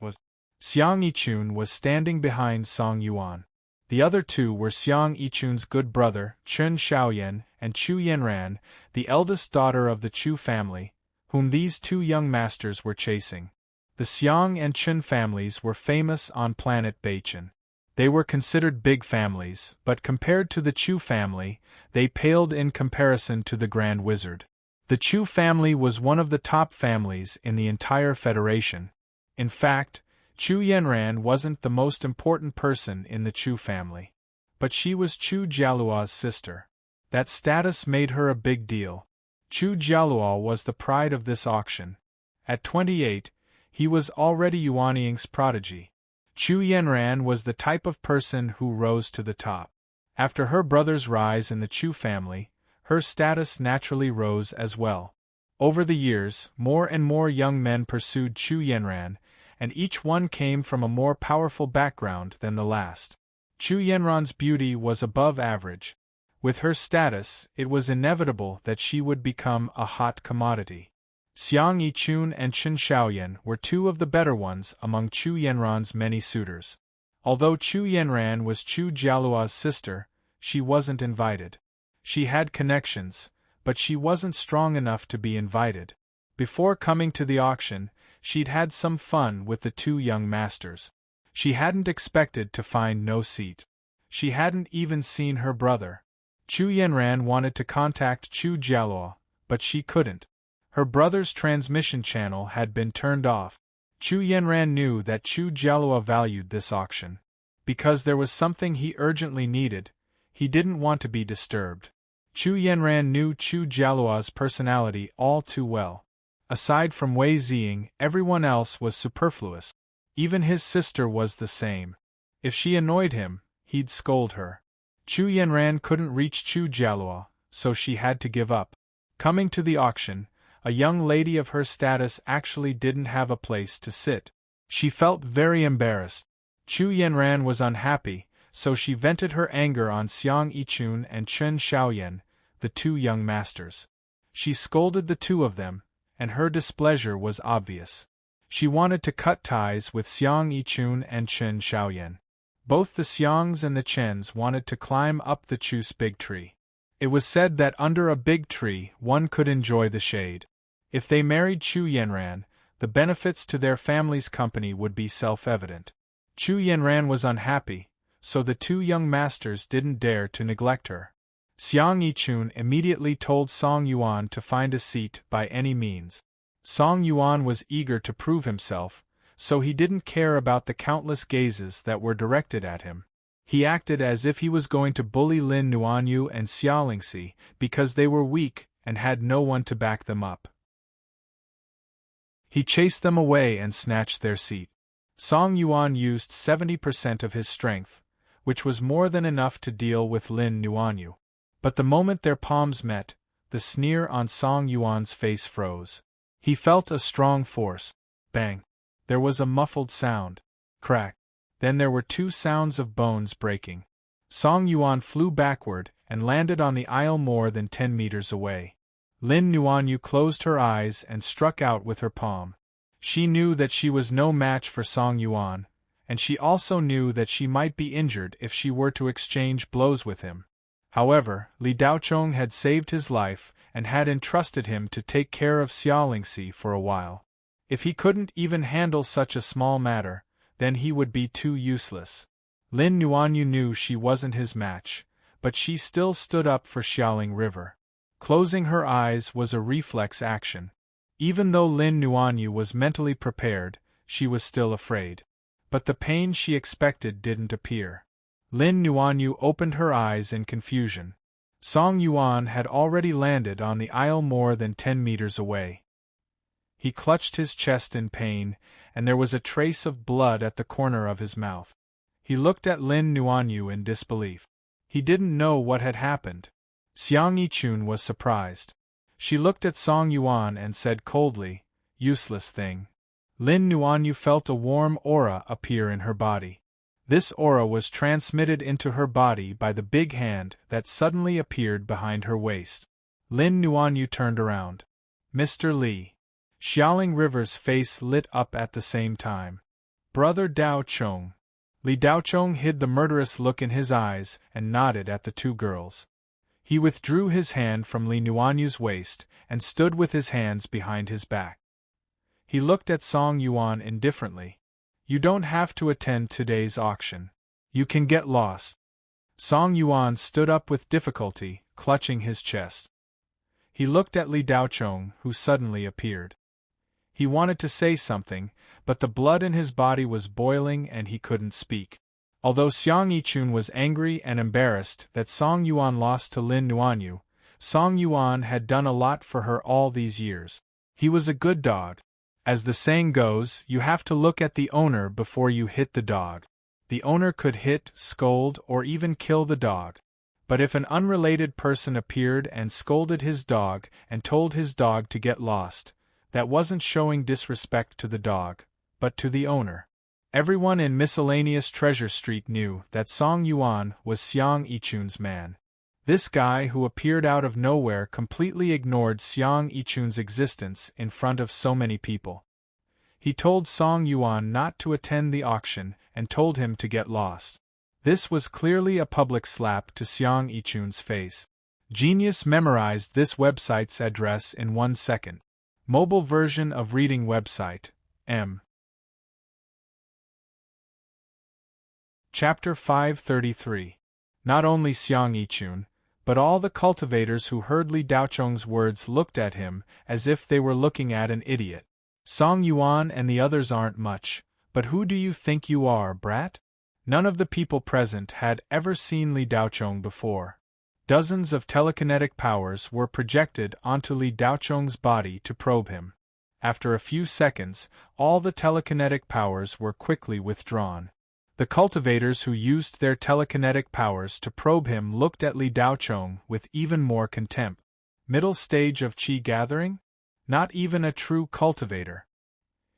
Xiang Yichun was standing behind Song Yuan. The other 2 were Xiang Yichun's good brother, Chen Xiaoyan, and Chu Yanran, the eldest daughter of the Chu family, whom these 2 young masters were chasing. The Xiang and Chen families were famous on planet Beichen. They were considered big families, but compared to the Chu family, they paled in comparison to the Grand Wizard. The Chu family was one of the top families in the entire Federation. In fact, Chu Yanran wasn't the most important person in the Chu family. But she was Chu Jialuo's sister. That status made her a big deal. Chu Jialuo was the pride of this auction. At 28, he was already Yuan Ying's prodigy. Chu Yanran was the type of person who rose to the top. After her brother's rise in the Chu family, her status naturally rose as well. Over the years, more and more young men pursued Chu Yanran, and each one came from a more powerful background than the last. Chu Yanran's beauty was above average. With her status, it was inevitable that she would become a hot commodity. Xiang Yichun and Chen Xiaoyan were 2 of the better ones among Chu Yanran's many suitors. Although Chu Yanran was Chu Jialuo's sister, she wasn't invited. She had connections, but she wasn't strong enough to be invited. Before coming to the auction, she'd had some fun with the 2 young masters. She hadn't expected to find no seat. She hadn't even seen her brother. Chu Yanran wanted to contact Chu Jialuo, but she couldn't. Her brother's transmission channel had been turned off. Chu Yanran knew that Chu Jialuo valued this auction. Because there was something he urgently needed, he didn't want to be disturbed. Chu Yanran knew Chu Jialuo's personality all too well. Aside from Wei Ziying, everyone else was superfluous. Even his sister was the same. If she annoyed him, he'd scold her. Chu Yanran couldn't reach Chu Jialuo, so she had to give up. Coming to the auction, a young lady of her status actually didn't have a place to sit. She felt very embarrassed. Chu Yanran was unhappy, so she vented her anger on Xiang Yichun and Chen Xiaoyan, the 2 young masters. She scolded the 2 of them, and her displeasure was obvious. She wanted to cut ties with Xiang Yichun and Chen Xiaoyan. Both the Xiangs and the Chens wanted to climb up the Chu's big tree. It was said that under a big tree one could enjoy the shade. If they married Chu Yanran, the benefits to their family's company would be self-evident. Chu Yanran was unhappy, so the 2 young masters didn't dare to neglect her. Xiang Yichun immediately told Song Yuan to find a seat by any means. Song Yuan was eager to prove himself, so he didn't care about the countless gazes that were directed at him. He acted as if he was going to bully Lin Nuanyu and Xiaolingxi because they were weak and had no one to back them up. He chased them away and snatched their seat. Song Yuan used 70% of his strength, which was more than enough to deal with Lin Nuanyu. But the moment their palms met, the sneer on Song Yuan's face froze. He felt a strong force. Bang! There was a muffled sound. Crack! Then there were 2 sounds of bones breaking. Song Yuan flew backward and landed on the aisle more than 10 meters away. Lin Nuanyu closed her eyes and struck out with her palm. She knew that she was no match for Song Yuan, and she also knew that she might be injured if she were to exchange blows with him. However, Li Daochong had saved his life and had entrusted him to take care of Xiaolingxi for a while. If he couldn't even handle such a small matter, then he would be too useless. Lin Nuanyu knew she wasn't his match, but she still stood up for Xiaoling River. Closing her eyes was a reflex action. Even though Lin Nuanyu was mentally prepared, she was still afraid. But the pain she expected didn't appear. Lin Nuanyu opened her eyes in confusion. Song Yuan had already landed on the aisle more than 10 meters away. He clutched his chest in pain, and there was a trace of blood at the corner of his mouth. He looked at Lin Nuanyu in disbelief. He didn't know what had happened. Xiang Yichun was surprised. She looked at Song Yuan and said coldly, "Useless thing." Lin Nuanyu felt a warm aura appear in her body. This aura was transmitted into her body by the big hand that suddenly appeared behind her waist. Lin Nuanyu turned around. "Mr. Li." Xiaoling River's face lit up at the same time. "Brother Dao Chong." Li Daochong hid the murderous look in his eyes and nodded at the two girls. He withdrew his hand from Li Nuanyu's waist and stood with his hands behind his back. He looked at Song Yuan indifferently. "You don't have to attend today's auction. You can get lost." Song Yuan stood up with difficulty, clutching his chest. He looked at Li Daochong, who suddenly appeared. He wanted to say something, but the blood in his body was boiling and he couldn't speak. Although Xiang Yichun was angry and embarrassed that Song Yuan lost to Lin Nuanyu, Song Yuan had done a lot for her all these years. He was a good dog. As the saying goes, you have to look at the owner before you hit the dog. The owner could hit, scold, or even kill the dog. But if an unrelated person appeared and scolded his dog and told his dog to get lost, that wasn't showing disrespect to the dog, but to the owner. Everyone in Miscellaneous Treasure Street knew that Song Yuan was Xiang Yichun's man. This guy who appeared out of nowhere completely ignored Xiang Yichun's existence in front of so many people. He told Song Yuan not to attend the auction and told him to get lost. This was clearly a public slap to Xiang Yichun's face. Genius memorized this website's address in 1 second. Mobile version of reading website, M. Chapter 533. Not only Xiang Yichun, but all the cultivators who heard Li Daochong's words looked at him as if they were looking at an idiot. Song Yuan and the others aren't much, but who do you think you are, brat? None of the people present had ever seen Li Daochong before. Dozens of telekinetic powers were projected onto Li Daochong's body to probe him. After a few seconds, all the telekinetic powers were quickly withdrawn. The cultivators who used their telekinetic powers to probe him looked at Li Daochong with even more contempt. Middle stage of qi gathering? Not even a true cultivator.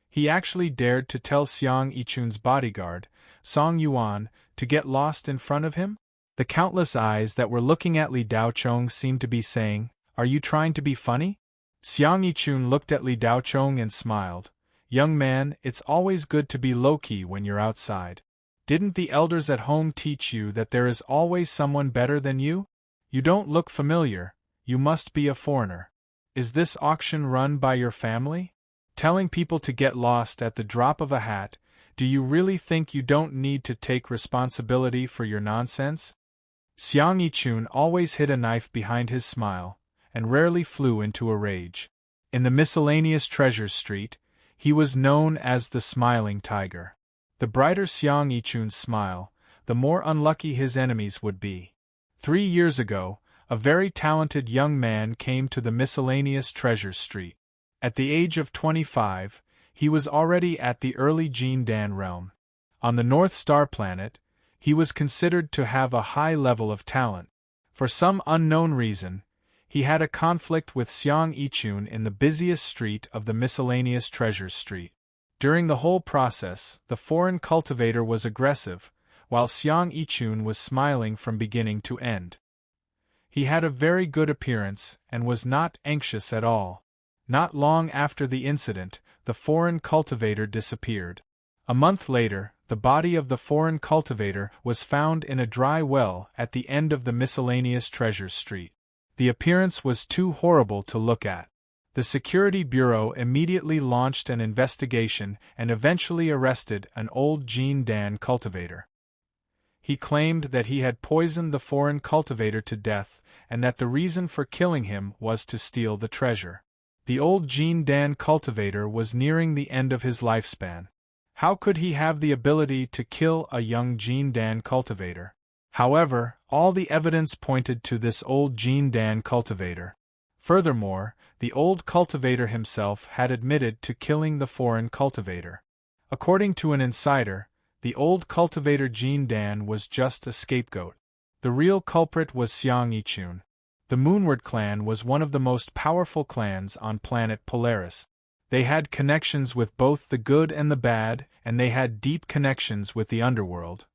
He actually dared to tell Xiang Yichun's bodyguard, Song Yuan, to get lost in front of him? The countless eyes that were looking at Li Daochong seemed to be saying, "Are you trying to be funny?" Xiang Yichun looked at Li Daochong and smiled. "Young man, it's always good to be low-key when you're outside. Didn't the elders at home teach you that there is always someone better than you? You don't look familiar, you must be a foreigner. Is this auction run by your family? Telling people to get lost at the drop of a hat, do you really think you don't need to take responsibility for your nonsense?" Xiang Yichun always hid a knife behind his smile, and rarely flew into a rage. In the Miscellaneous Treasure Street, he was known as the Smiling Tiger. The brighter Xiang Yichun's smile, the more unlucky his enemies would be. 3 years ago, a very talented young man came to the Miscellaneous Treasure Street. At the age of 25, he was already at the early Jin Dan realm. On the North Star planet, he was considered to have a high level of talent. For some unknown reason, he had a conflict with Xiang Yichun in the busiest street of the Miscellaneous Treasure Street. During the whole process, the foreign cultivator was aggressive, while Xiang Yichun was smiling from beginning to end. He had a very good appearance and was not anxious at all. Not long after the incident, the foreign cultivator disappeared. A month later, the body of the foreign cultivator was found in a dry well at the end of the Miscellaneous Treasure Street. The appearance was too horrible to look at. The Security Bureau immediately launched an investigation and eventually arrested an old Jin Dan cultivator. He claimed that he had poisoned the foreign cultivator to death and that the reason for killing him was to steal the treasure. The old Jin Dan cultivator was nearing the end of his lifespan. How could he have the ability to kill a young Jin Dan cultivator? However, all the evidence pointed to this old Jin Dan cultivator. Furthermore, the old cultivator himself had admitted to killing the foreign cultivator. According to an insider, the old cultivator Jin Dan was just a scapegoat. The real culprit was Xiang Yichun. The Moonward clan was one of the most powerful clans on planet Polaris. They had connections with both the good and the bad, and they had deep connections with the underworld.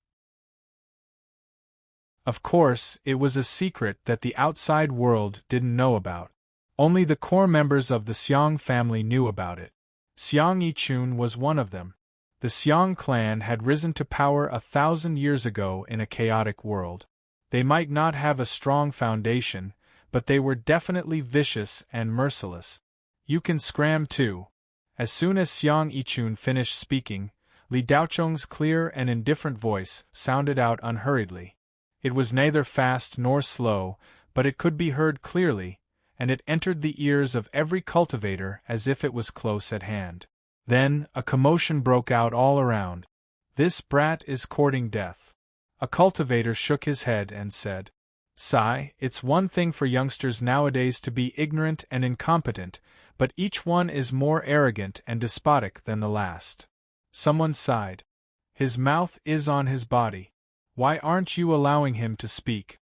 Of course, it was a secret that the outside world didn't know about. Only the core members of the Xiang family knew about it. Xiang Yichun was one of them. The Xiang clan had risen to power 1,000 years ago in a chaotic world. They might not have a strong foundation, but they were definitely vicious and merciless. You can scram too. As soon as Xiang Yichun finished speaking, Li Daochong's clear and indifferent voice sounded out unhurriedly. It was neither fast nor slow, but it could be heard clearly, and it entered the ears of every cultivator as if it was close at hand. Then, a commotion broke out all around. "This brat is courting death." A cultivator shook his head and said, "Sigh, it's one thing for youngsters nowadays to be ignorant and incompetent, but each one is more arrogant and despotic than the last." Someone sighed. "His mouth is on his body. Why aren't you allowing him to speak?"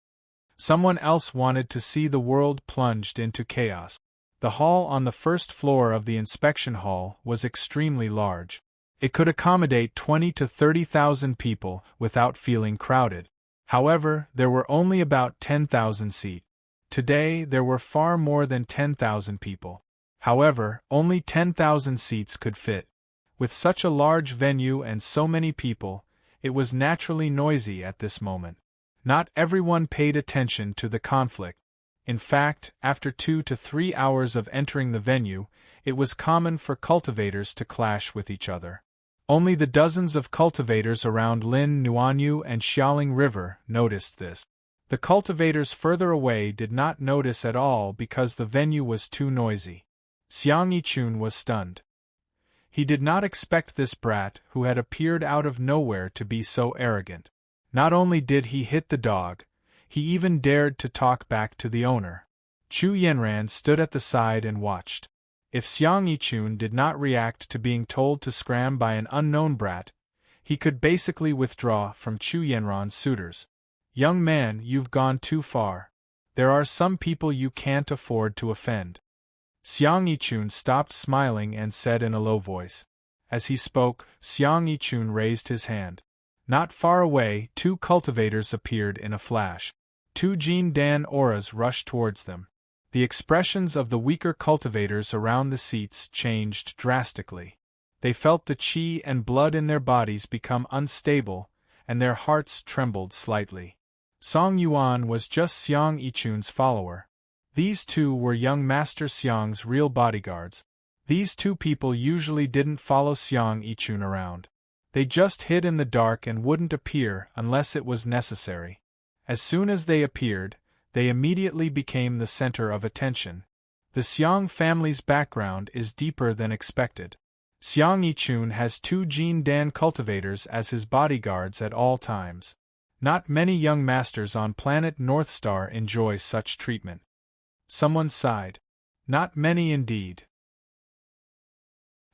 Someone else wanted to see the world plunged into chaos. The hall on the first floor of the inspection hall was extremely large. It could accommodate 20 to 30,000 people without feeling crowded. However, there were only about 10,000 seats. Today there were far more than 10,000 people. However, only 10,000 seats could fit. With such a large venue and so many people, it was naturally noisy at this moment. Not everyone paid attention to the conflict. In fact, after 2 to 3 hours of entering the venue, it was common for cultivators to clash with each other. Only the dozens of cultivators around Lin Nuanyu and Xiaoling River noticed this. The cultivators further away did not notice at all because the venue was too noisy. Xiang Yichun was stunned. He did not expect this brat who had appeared out of nowhere to be so arrogant. Not only did he hit the dog, he even dared to talk back to the owner. Chu Yanran stood at the side and watched. If Xiang Yichun did not react to being told to scram by an unknown brat, he could basically withdraw from Chu Yanran's suitors. "Young man, you've gone too far. There are some people you can't afford to offend." Xiang Yichun stopped smiling and said in a low voice. As he spoke, Xiang Yichun raised his hand. Not far away, 2 cultivators appeared in a flash. 2 Jin Dan auras rushed towards them. The expressions of the weaker cultivators around the seats changed drastically. They felt the qi and blood in their bodies become unstable, and their hearts trembled slightly. Song Yuan was just Xiang Yichun's follower. These 2 were young Master Xiang's real bodyguards. These 2 people usually didn't follow Xiang Yichun around. They just hid in the dark and wouldn't appear unless it was necessary. As soon as they appeared, they immediately became the center of attention. The Xiang family's background is deeper than expected. Xiang Yichun has 2 Jin Dan cultivators as his bodyguards at all times. Not many young masters on planet Northstar enjoy such treatment. Someone sighed. Not many indeed.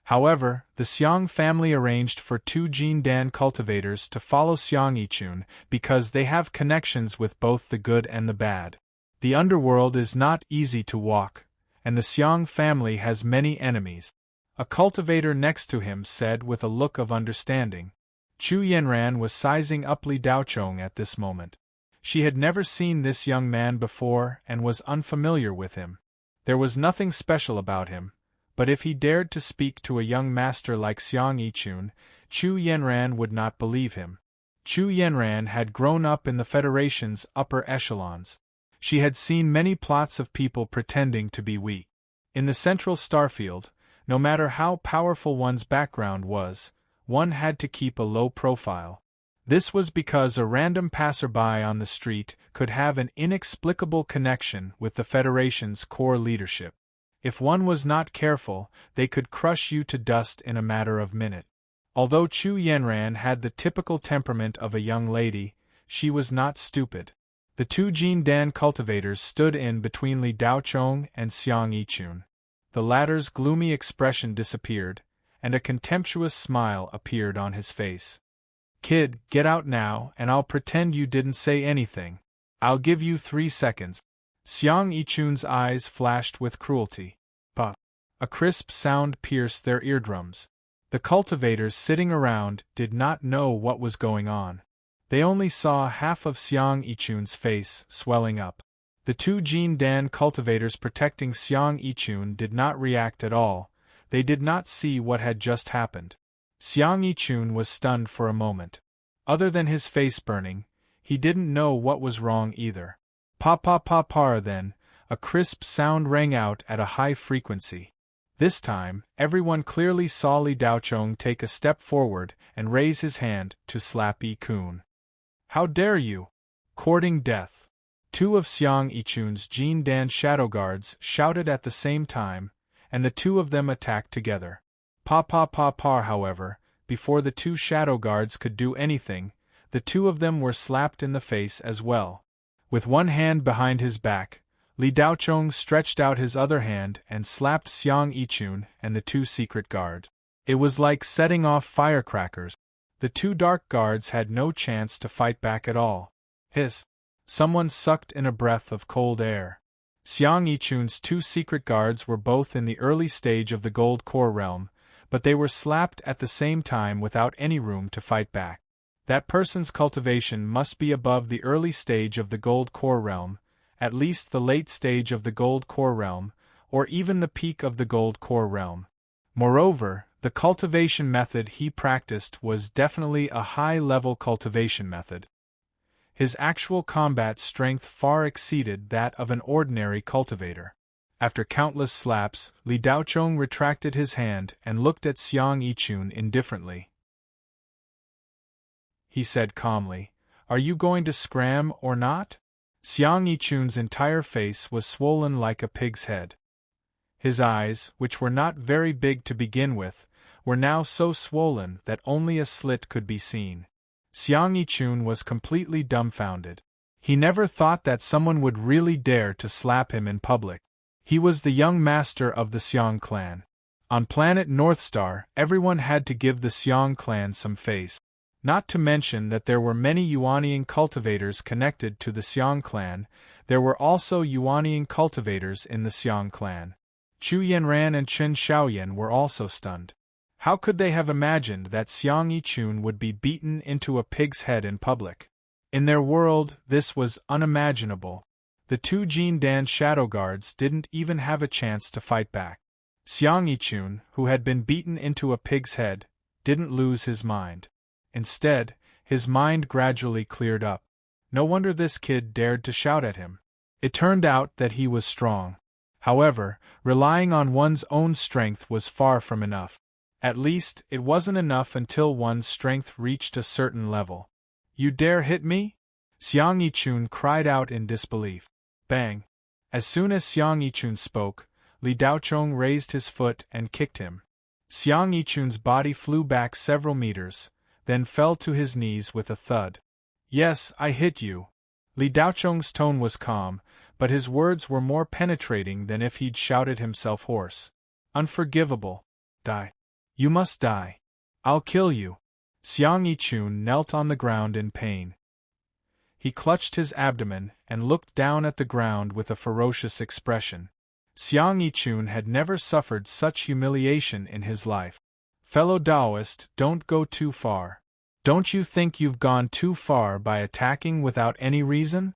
However, the Xiang family arranged for 2 Jin Dan cultivators to follow Xiang Yichun because they have connections with both the good and the bad. The underworld is not easy to walk, and the Xiang family has many enemies. A cultivator next to him said with a look of understanding. Chu Yanran was sizing up Li Daochong at this moment. She had never seen this young man before and was unfamiliar with him. There was nothing special about him, but if he dared to speak to a young master like Xiang Yichun, Chu Yanran would not believe him. Chu Yanran had grown up in the Federation's upper echelons. She had seen many plots of people pretending to be weak. In the central starfield, no matter how powerful one's background was, one had to keep a low profile. This was because a random passerby on the street could have an inexplicable connection with the Federation's core leadership. If one was not careful, they could crush you to dust in a matter of minutes. Although Chu Yanran had the typical temperament of a young lady, she was not stupid. The two Jin Dan cultivators stood in between Li Daochong and Xiang Yichun. The latter's gloomy expression disappeared, and a contemptuous smile appeared on his face. "Kid, get out now and I'll pretend you didn't say anything. I'll give you 3 seconds. Xiang Yichun's eyes flashed with cruelty. Pa! A crisp sound pierced their eardrums. The cultivators sitting around did not know what was going on. They only saw half of Xiang Yichun's face swelling up. The two Jin Dan cultivators protecting Xiang Yichun did not react at all. They did not see what had just happened. Xiang Yichun was stunned for a moment. Other than his face burning, he didn't know what was wrong either. Pa, then, a crisp sound rang out at a high frequency. This time, everyone clearly saw Li Daochong take a step forward and raise his hand to slap Yi Kun. "How dare you! Courting death!" Two of Xiang Yichun's Jin Dan shadow guards shouted at the same time, and the two of them attacked together. However, before the two shadow guards could do anything, the two of them were slapped in the face as well. With one hand behind his back, Li Daochong stretched out his other hand and slapped Xiang Yichun and the two secret guards. It was like setting off firecrackers. The two dark guards had no chance to fight back at all. Hiss! Someone sucked in a breath of cold air. Xiang Yichun's two secret guards were both in the early stage of the gold core realm, but they were slapped at the same time without any room to fight back. That person's cultivation must be above the early stage of the gold core realm, at least the late stage of the gold core realm, or even the peak of the gold core realm. Moreover, the cultivation method he practiced was definitely a high-level cultivation method. His actual combat strength far exceeded that of an ordinary cultivator. After countless slaps, Li Daochong retracted his hand and looked at Xiang Yichun indifferently. He said calmly, "Are you going to scram or not?" Xiang Yichun's entire face was swollen like a pig's head. His eyes, which were not very big to begin with, were now so swollen that only a slit could be seen. Xiang Yichun was completely dumbfounded. He never thought that someone would really dare to slap him in public. He was the young master of the Xiang clan. On planet Northstar, everyone had to give the Xiang clan some face. Not to mention that there were many Yuanian cultivators connected to the Xiang clan. There were also Yuanian cultivators in the Xiang clan. Chu Yanran and Chen Xiaoyan were also stunned. How could they have imagined that Xiang Yichun would be beaten into a pig's head in public? In their world, this was unimaginable. The two Jin Dan shadow guards didn't even have a chance to fight back. Xiang Yichun, who had been beaten into a pig's head, didn't lose his mind. Instead, his mind gradually cleared up. No wonder this kid dared to shout at him. It turned out that he was strong. However, relying on one's own strength was far from enough. At least, it wasn't enough until one's strength reached a certain level. "You dare hit me?" Xiang Yichun cried out in disbelief. Bang! As soon as Xiang Yichun spoke, Li Daochong raised his foot and kicked him. Xiang Yichun's body flew back several meters, then fell to his knees with a thud. "Yes, I hit you." Li Daochong's tone was calm, but his words were more penetrating than if he'd shouted himself hoarse. "Unforgivable. Die. You must die. I'll kill you." Xiang Yichun knelt on the ground in pain. He clutched his abdomen and looked down at the ground with a ferocious expression. Xiang Yichun had never suffered such humiliation in his life. "Fellow Taoist, don't go too far. Don't you think you've gone too far by attacking without any reason?"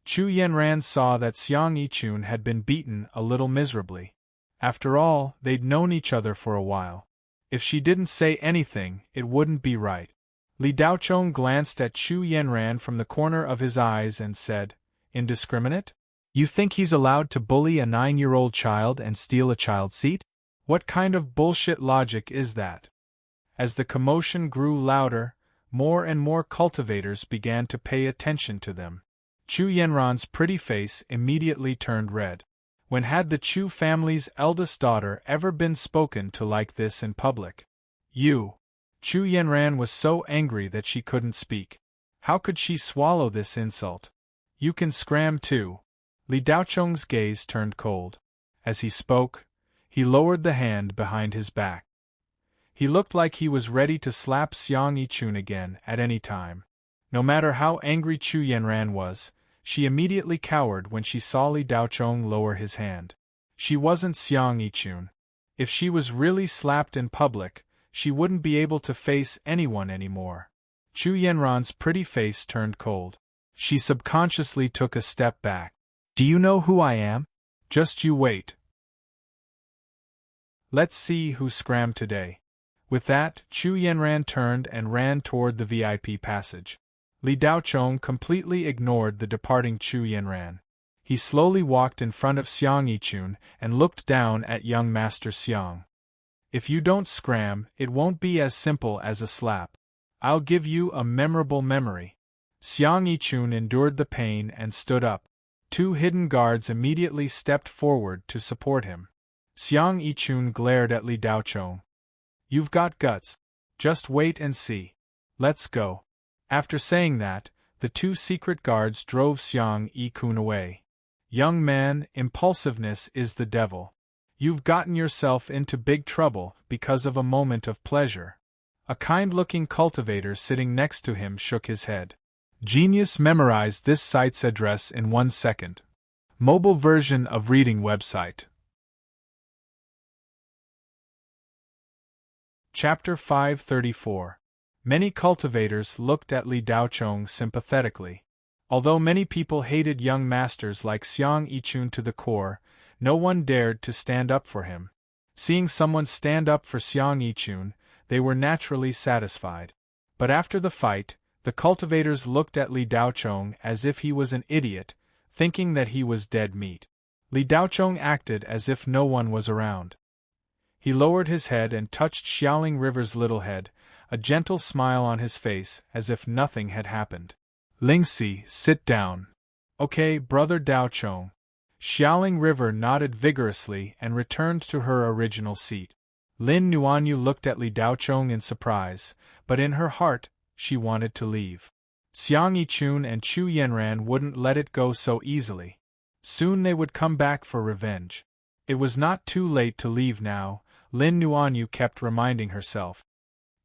Chu Yanran saw that Xiang Yichun had been beaten a little miserably. After all, they'd known each other for a while. If she didn't say anything, it wouldn't be right. Li Daochong glanced at Chu Yanran from the corner of his eyes and said, "Indiscriminate? You think he's allowed to bully a 9-year-old child and steal a child's seat? What kind of bullshit logic is that?" As the commotion grew louder, more and more cultivators began to pay attention to them. Chu Yanran's pretty face immediately turned red. When had the Chu family's eldest daughter ever been spoken to like this in public? You! Chu Yanran was so angry that she couldn't speak. How could she swallow this insult? You can scram too. Li Daochong's gaze turned cold. As he spoke, he lowered the hand behind his back. He looked like he was ready to slap Xiang Yichun again at any time. No matter how angry Chu Yanran was, she immediately cowered when she saw Li Daochong lower his hand. She wasn't Xiang Yichun. If she was really slapped in public, she wouldn't be able to face anyone anymore. Chu Yanran's pretty face turned cold. She subconsciously took a step back. Do you know who I am? Just you wait. Let's see who scrammed today. With that, Chu Yanran turned and ran toward the VIP passage. Li Daochong completely ignored the departing Chu Yanran. He slowly walked in front of Xiang Yichun and looked down at young Master Xiang. If you don't scram, it won't be as simple as a slap. I'll give you a memorable memory. Xiang Yichun endured the pain and stood up. Two hidden guards immediately stepped forward to support him. Xiang Yichun glared at Li Daochong. You've got guts. Just wait and see. Let's go. After saying that, the two secret guards drove Xiang Yichun away. Young man, impulsiveness is the devil. You've gotten yourself into big trouble because of a moment of pleasure. A kind-looking cultivator sitting next to him shook his head. Genius memorized this site's address in 1 second. Mobile version of reading website. Chapter 534. Many cultivators looked at Li Daochong sympathetically. Although many people hated young masters like Xiang Yichun to the core, no one dared to stand up for him. Seeing someone stand up for Xiang Yichun, they were naturally satisfied. But after the fight, the cultivators looked at Li Daochong as if he was an idiot, thinking that he was dead meat. Li Daochong acted as if no one was around. He lowered his head and touched Xiaoling River's little head, a gentle smile on his face as if nothing had happened. Lingxi, sit down. Okay, brother Daochong. Xiaoling River nodded vigorously and returned to her original seat. Lin Nuanyu looked at Li Daochong in surprise, but in her heart, she wanted to leave. Xiang Yichun and Chu Yanran wouldn't let it go so easily. Soon they would come back for revenge. It was not too late to leave now, Lin Nuanyu kept reminding herself.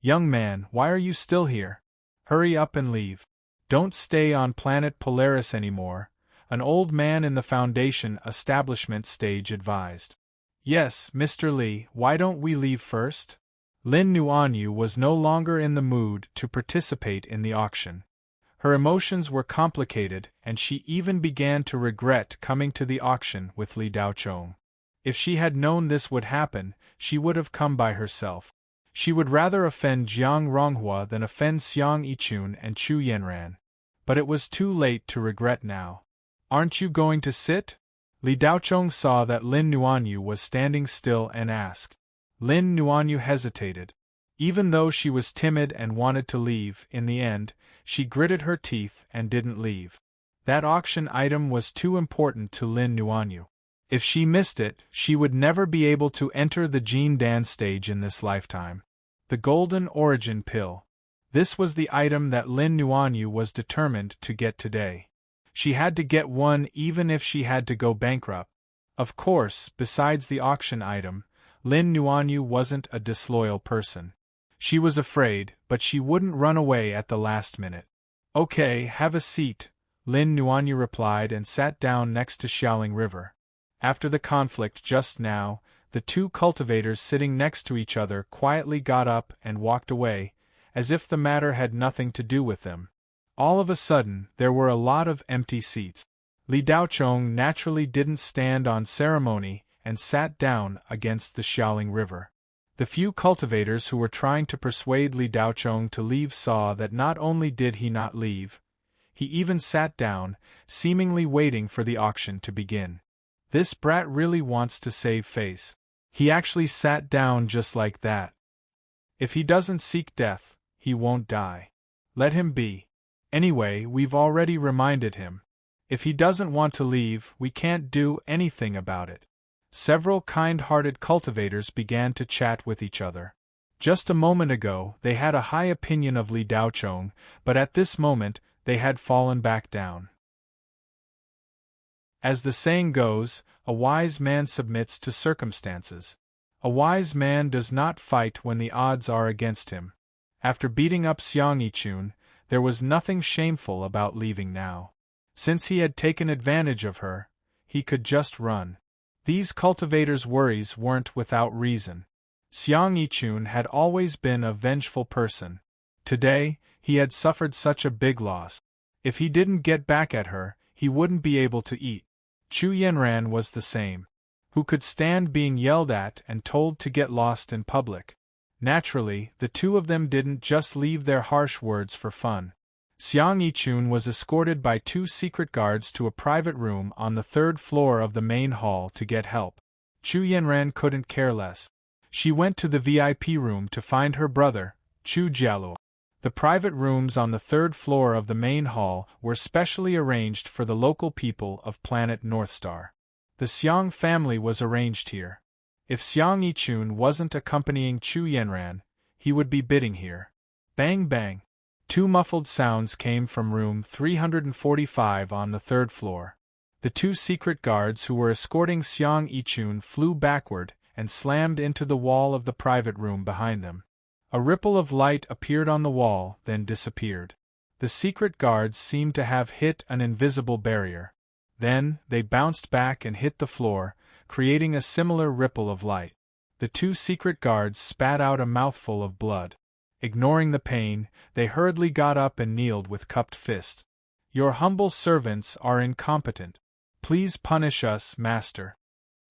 Young man, why are you still here? Hurry up and leave. Don't stay on planet Polaris anymore, an old man in the Foundation establishment stage advised. Yes, Mr. Li, why don't we leave first? Lin Nuanyu was no longer in the mood to participate in the auction. Her emotions were complicated and she even began to regret coming to the auction with Li Daochong. If she had known this would happen, she would have come by herself. She would rather offend Jiang Ronghua than offend Xiang Yichun and Chu Yanran. But it was too late to regret now. Aren't you going to sit? Li Daochong saw that Lin Nuanyu was standing still and asked. Lin Nuanyu hesitated. Even though she was timid and wanted to leave, in the end, she gritted her teeth and didn't leave. That auction item was too important to Lin Nuanyu. If she missed it, she would never be able to enter the Jin Dan stage in this lifetime. The Golden Origin Pill. This was the item that Lin Nuanyu was determined to get today. She had to get one even if she had to go bankrupt. Of course, besides the auction item, Lin Nuanyu wasn't a disloyal person. She was afraid, but she wouldn't run away at the last minute. Okay, have a seat, Lin Nuanyu replied and sat down next to Xiaoling River. After the conflict just now, the two cultivators sitting next to each other quietly got up and walked away, as if the matter had nothing to do with them. All of a sudden, there were a lot of empty seats. Li Daochong naturally didn't stand on ceremony and sat down against the Xiaoling River. The few cultivators who were trying to persuade Li Daochong to leave saw that not only did he not leave, he even sat down, seemingly waiting for the auction to begin. This brat really wants to save face. He actually sat down just like that. If he doesn't seek death, he won't die. Let him be. Anyway, we've already reminded him. If he doesn't want to leave, we can't do anything about it. Several kind-hearted cultivators began to chat with each other. Just a moment ago, they had a high opinion of Li Daochong, but at this moment, they had fallen back down. As the saying goes, a wise man submits to circumstances. A wise man does not fight when the odds are against him. After beating up Xiang Yichun, there was nothing shameful about leaving now. Since he had taken advantage of her, he could just run. These cultivators' worries weren't without reason. Xiang Yichun had always been a vengeful person. Today, he had suffered such a big loss. If he didn't get back at her, he wouldn't be able to eat. Chu Yanran was the same. Who could stand being yelled at and told to get lost in public? Naturally, the two of them didn't just leave their harsh words for fun. Xiang Yichun was escorted by 2 secret guards to a private room on the 3rd floor of the main hall to get help. Chu Yanran couldn't care less. She went to the VIP room to find her brother, Chu Jialuo. The private rooms on the 3rd floor of the main hall were specially arranged for the local people of planet Northstar. The Xiang family was arranged here. If Xiang Yichun wasn't accompanying Chu Yanran, he would be bidding here. Bang bang! 2 muffled sounds came from room 345 on the 3rd floor. The 2 secret guards who were escorting Xiang Yichun flew backward and slammed into the wall of the private room behind them. A ripple of light appeared on the wall, then disappeared. The secret guards seemed to have hit an invisible barrier. Then, they bounced back and hit the floor, creating a similar ripple of light. The 2 secret guards spat out a mouthful of blood. Ignoring the pain, they hurriedly got up and kneeled with cupped fists. Your humble servants are incompetent. Please punish us, master.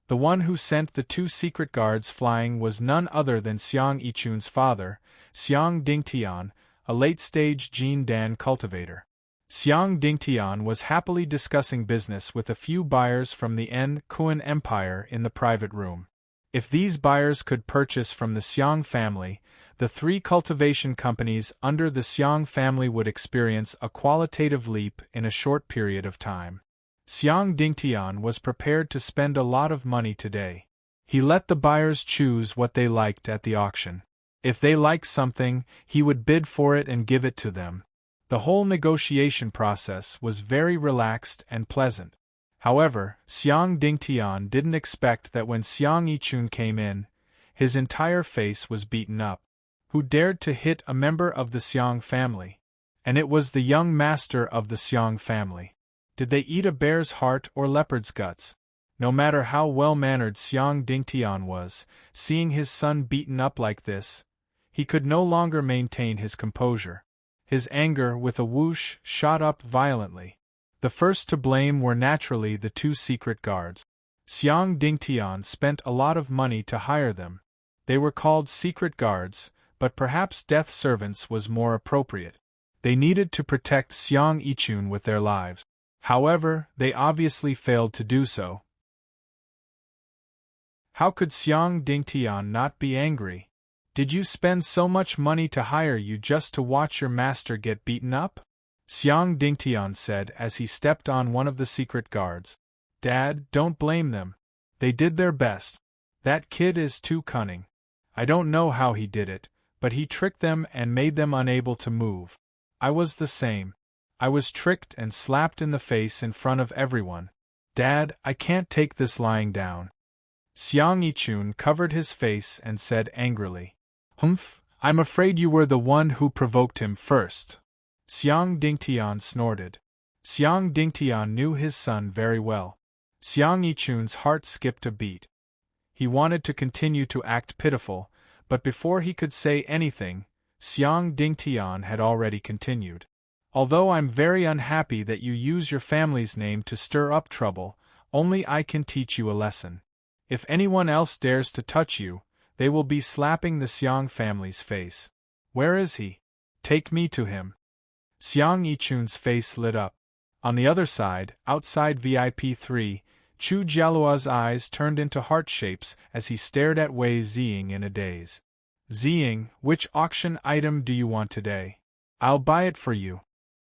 The one who sent the 2 secret guards flying was none other than Xiang Yichun's father, Xiang Dingtian, a late-stage Jin Dan cultivator. Xiang Dingtian was happily discussing business with a few buyers from the Kuan Empire in the private room. If these buyers could purchase from the Xiang family, the 3 cultivation companies under the Xiang family would experience a qualitative leap in a short period of time. Xiang Dingtian was prepared to spend a lot of money today. He let the buyers choose what they liked at the auction. If they liked something, he would bid for it and give it to them. The whole negotiation process was very relaxed and pleasant. However, Xiang Dingtian didn't expect that when Xiang Yichun came in, his entire face was beaten up. Who dared to hit a member of the Xiang family? And it was the young master of the Xiang family. Did they eat a bear's heart or leopard's guts? No matter how well-mannered Xiang Dingtian was, seeing his son beaten up like this, he could no longer maintain his composure. His anger, with a whoosh, shot up violently. The first to blame were naturally the 2 secret guards. Xiang Dingtian spent a lot of money to hire them. They were called secret guards, but perhaps death servants was more appropriate. They needed to protect Xiang Yichun with their lives. However, they obviously failed to do so. How could Xiang Dingtian not be angry? Did you spend so much money to hire you just to watch your master get beaten up? Xiang Dingtian said as he stepped on one of the secret guards. Dad, don't blame them. They did their best. That kid is too cunning. I don't know how he did it, but he tricked them and made them unable to move. I was the same. I was tricked and slapped in the face in front of everyone. Dad, I can't take this lying down. Xiang Yichun covered his face and said angrily. Humph, I'm afraid you were the one who provoked him first. Xiang Dingtian snorted. Xiang Dingtian knew his son very well. Xiang Yichun's heart skipped a beat. He wanted to continue to act pitiful, but before he could say anything, Xiang Dingtian had already continued. Although I'm very unhappy that you use your family's name to stir up trouble, only I can teach you a lesson. If anyone else dares to touch you, they will be slapping the Xiang family's face. Where is he? Take me to him. Xiang Yichun's face lit up. On the other side, outside VIP 3, Chu Jialuo's eyes turned into heart shapes as he stared at Wei Ziying in a daze. Ziying, which auction item do you want today? I'll buy it for you.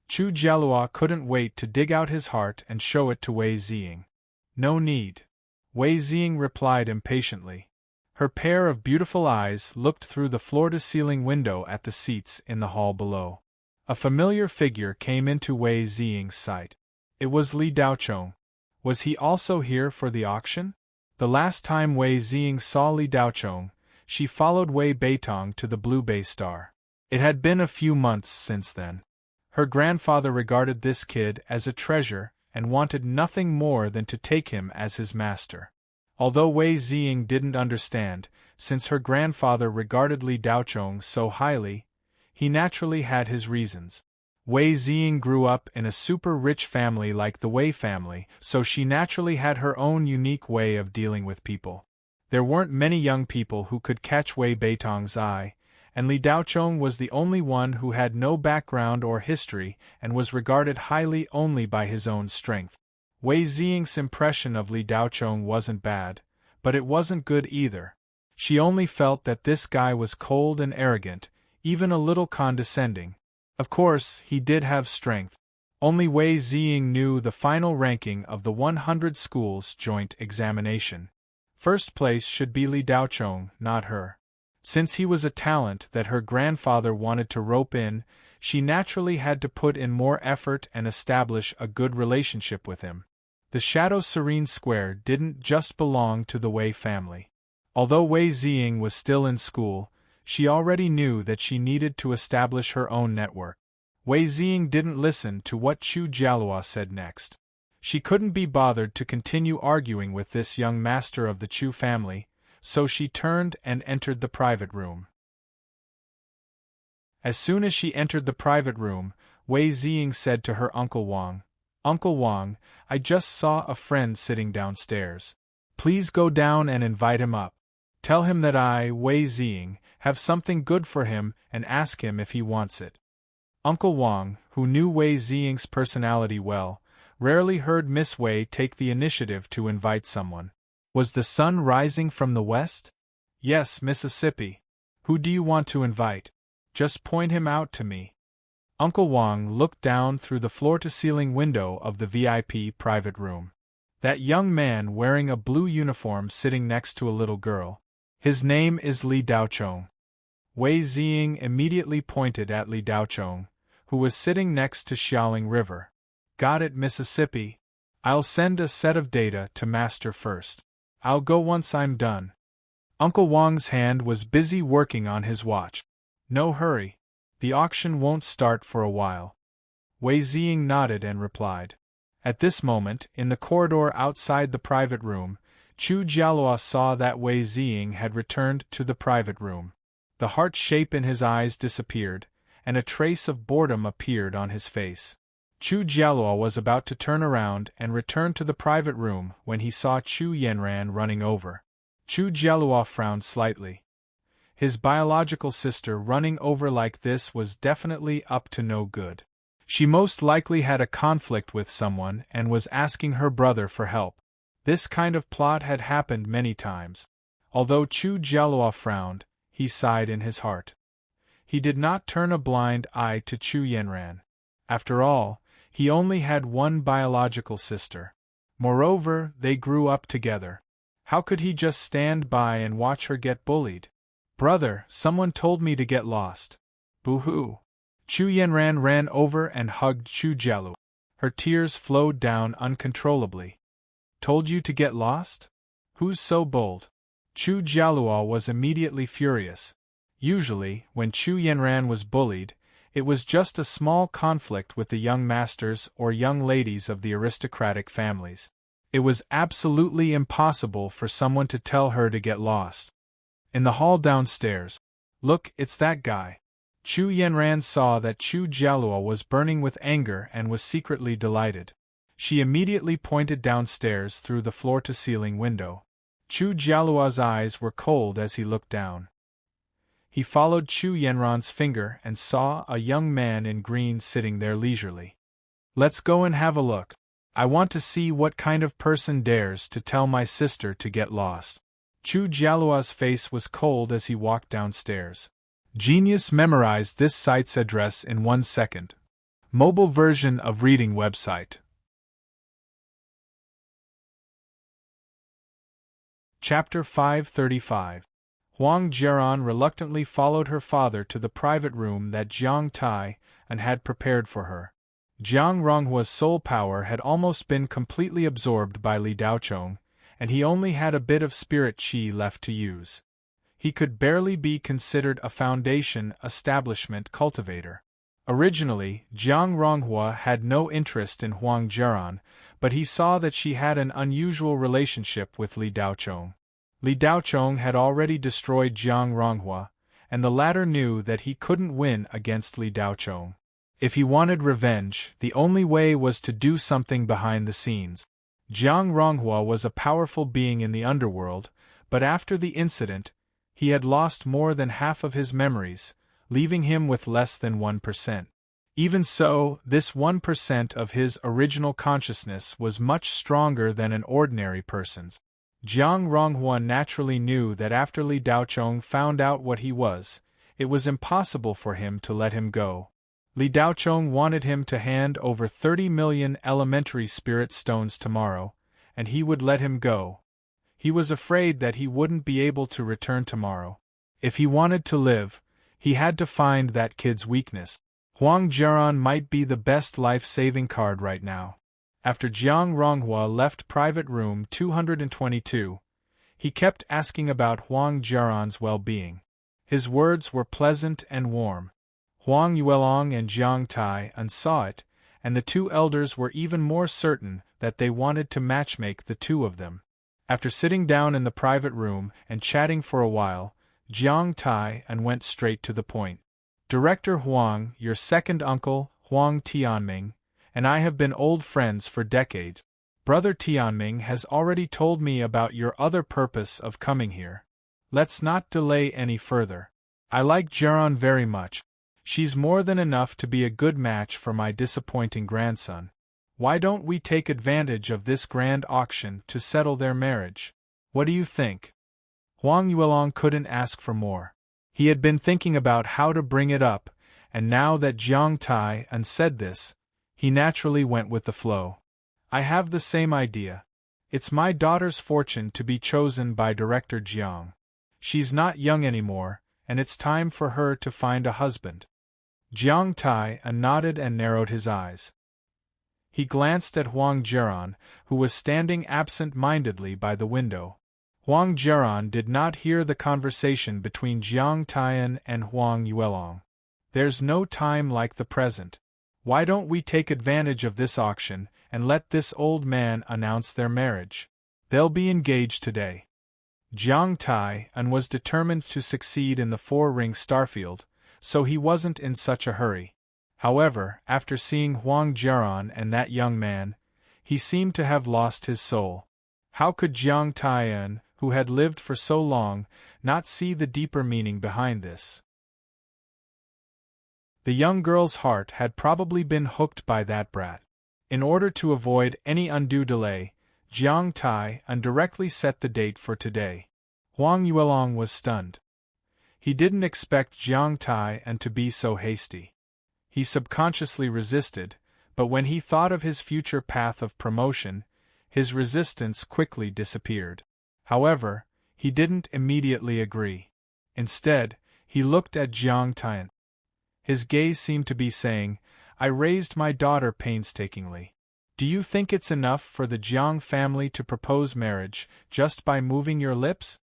Chu Jialua couldn't wait to dig out his heart and show it to Wei Ziying. No need. Wei Ziying replied impatiently. Her pair of beautiful eyes looked through the floor-to-ceiling window at the seats in the hall below. A familiar figure came into Wei Ziying's sight. It was Li Daochong. Was he also here for the auction? The last time Wei Ziying saw Li Daochong, she followed Wei Beitong to the Blue Bay Star. It had been a few months since then. Her grandfather regarded this kid as a treasure and wanted nothing more than to take him as his master. Although Wei Ziying didn't understand, since her grandfather regarded Li Daochong so highly, he naturally had his reasons. Wei Ziying grew up in a super-rich family like the Wei family, so she naturally had her own unique way of dealing with people. There weren't many young people who could catch Wei Beitong's eye, and Li Daochong was the only one who had no background or history and was regarded highly only by his own strength. Wei Ziying's impression of Li Daochong wasn't bad, but it wasn't good either. She only felt that this guy was cold and arrogant, even a little condescending. Of course, he did have strength. Only Wei Ziying knew the final ranking of the 100 schools joint examination. First place should be Li Daochong, not her. Since he was a talent that her grandfather wanted to rope in, she naturally had to put in more effort and establish a good relationship with him. The Shadow Serene Square didn't just belong to the Wei family. Although Wei Ziying was still in school, she already knew that she needed to establish her own network. Wei Ziying didn't listen to what Chu Jialua said next. She couldn't be bothered to continue arguing with this young master of the Chu family, so she turned and entered the private room. As soon as she entered the private room, Wei Ziying said to her Uncle Wang, "Uncle Wang, I just saw a friend sitting downstairs. Please go down and invite him up. Tell him that I, Wei Ziying, have something good for him and ask him if he wants it." Uncle Wang, who knew Wei Ziying's personality well, rarely heard Miss Wei take the initiative to invite someone. Was the sun rising from the west? Yes, Mississippi. Who do you want to invite? Just point him out to me. Uncle Wang looked down through the floor-to-ceiling window of the VIP private room. That young man wearing a blue uniform sitting next to a little girl. His name is Li Daochong. Wei Ziying immediately pointed at Li Daochong, who was sitting next to Xiaoling River. Got it, Mississippi. I'll send a set of data to Master first. I'll go once I'm done. Uncle Wang's hand was busy working on his watch. No hurry. The auction won't start for a while. Wei Ziying nodded and replied. At this moment, in the corridor outside the private room, Chu Jialua saw that Wei Ziying had returned to the private room. The heart shape in his eyes disappeared, and a trace of boredom appeared on his face. Chu Jialua was about to turn around and return to the private room when he saw Chu Yanran running over. Chu Jialua frowned slightly. His biological sister running over like this was definitely up to no good. She most likely had a conflict with someone and was asking her brother for help. This kind of plot had happened many times. Although Chu Jialua frowned, he sighed in his heart. He did not turn a blind eye to Chu Yanran. After all, he only had one biological sister. Moreover, they grew up together. How could he just stand by and watch her get bullied? Brother, someone told me to get lost. Boo-hoo. Chu Yanran ran over and hugged Chu Jialua. Her tears flowed down uncontrollably. Told you to get lost? Who's so bold? Chu Jialua was immediately furious. Usually, when Chu Yanran was bullied, it was just a small conflict with the young masters or young ladies of the aristocratic families. It was absolutely impossible for someone to tell her to get lost. In the hall downstairs, "Look, it's that guy." Chu Yanran saw that Chu Jialua was burning with anger and was secretly delighted. She immediately pointed downstairs through the floor-to-ceiling window. Chu Jialua's eyes were cold as he looked down. He followed Chu Yanran's finger and saw a young man in green sitting there leisurely. "Let's go and have a look. I want to see what kind of person dares to tell my sister to get lost." Chu Jialua's face was cold as he walked downstairs. Genius memorized this site's address in 1 second. Mobile version of reading website. Chapter 535. Huang Jian reluctantly followed her father to the private room that Jiang Tai and had prepared for her. Jiang Ronghua's soul power had almost been completely absorbed by Li Daochong, and he only had a bit of spirit qi left to use. He could barely be considered a foundation establishment cultivator. Originally, Jiang Ronghua had no interest in Huang Jian, but he saw that she had an unusual relationship with Li Daochong. Li Daochong had already destroyed Jiang Ronghua, and the latter knew that he couldn't win against Li Daochong. If he wanted revenge, the only way was to do something behind the scenes. Jiang Ronghua was a powerful being in the underworld, but after the incident, he had lost more than half of his memories, leaving him with less than 1%. Even so, this 1% of his original consciousness was much stronger than an ordinary person's. Jiang Ronghua naturally knew that after Li Daochong found out what he was, it was impossible for him to let him go. Li Daochong wanted him to hand over 30 million elementary spirit stones tomorrow, and he would let him go. He was afraid that he wouldn't be able to return tomorrow. If he wanted to live, he had to find that kid's weakness. Huang Jian might be the best life-saving card right now. After Jiang Ronghua left private room 222, he kept asking about Huang Jian's well-being. His words were pleasant and warm. Huang Yuelong and Jiang Tai saw it, and the two elders were even more certain that they wanted to matchmake the two of them. After sitting down in the private room and chatting for a while, Jiang Tai went straight to the point. Director Huang, your second uncle, Huang Tianming, and I have been old friends for decades. Brother Tianming has already told me about your other purpose of coming here. Let's not delay any further. I like Jian very much. She's more than enough to be a good match for my disappointing grandson. Why don't we take advantage of this grand auction to settle their marriage? What do you think? Huang Yuelong couldn't ask for more. He had been thinking about how to bring it up, and now that Jiang Tai said this, he naturally went with the flow. I have the same idea. It's my daughter's fortune to be chosen by Director Jiang. She's not young anymore, and it's time for her to find a husband. Jiang Tai nodded and narrowed his eyes. He glanced at Huang Jian, who was standing absent-mindedly by the window. Huang Jian did not hear the conversation between Jiang Tai and Huang Yuelong. There's no time like the present. Why don't we take advantage of this auction and let this old man announce their marriage? They'll be engaged today. Jiang Tai was determined to succeed in the four-ring starfield, so he wasn't in such a hurry. However, after seeing Huang Jian and that young man, he seemed to have lost his soul. How could Jiang Tai, who had lived for so long, not see the deeper meaning behind this? The young girl's heart had probably been hooked by that brat. In order to avoid any undue delay, Jiang Tai directly set the date for today. Huang Yuelong was stunned. He didn't expect Jiang Tai to be so hasty. He subconsciously resisted, but when he thought of his future path of promotion, his resistance quickly disappeared. However, he didn't immediately agree. Instead, he looked at Jiang Tai. His gaze seemed to be saying, I raised my daughter painstakingly. Do you think it's enough for the Jiang family to propose marriage just by moving your lips?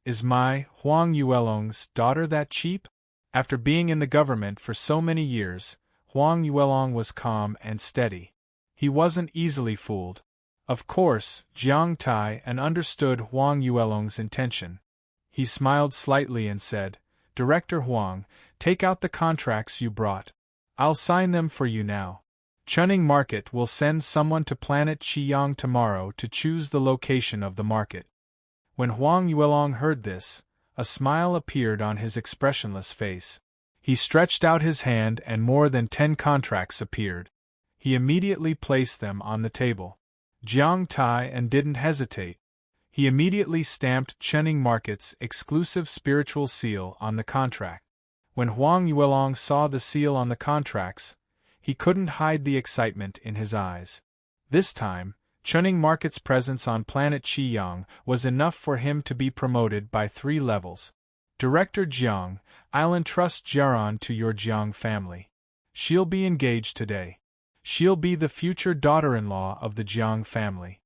Is my, Huang Yuelong's, daughter that cheap? After being in the government for so many years, Huang Yuelong was calm and steady. He wasn't easily fooled. Of course, Jiang Tai understood Huang Yuelong's intention. He smiled slightly and said, Director Huang, take out the contracts you brought. I'll sign them for you now. Chunning Market will send someone to planet Qiyang tomorrow to choose the location of the market. When Huang Yuelong heard this, a smile appeared on his expressionless face. He stretched out his hand and more than 10 contracts appeared. He immediately placed them on the table. Jiang Tai didn't hesitate. He immediately stamped Chunning Market's exclusive spiritual seal on the contract. When Huang Yuelong saw the seal on the contracts, he couldn't hide the excitement in his eyes. This time, Chunning Market's presence on planet Qiyang was enough for him to be promoted by 3 levels. Director Jiang, I'll entrust Jiaran to your Jiang family. She'll be engaged today. She'll be the future daughter-in-law of the Jiang family.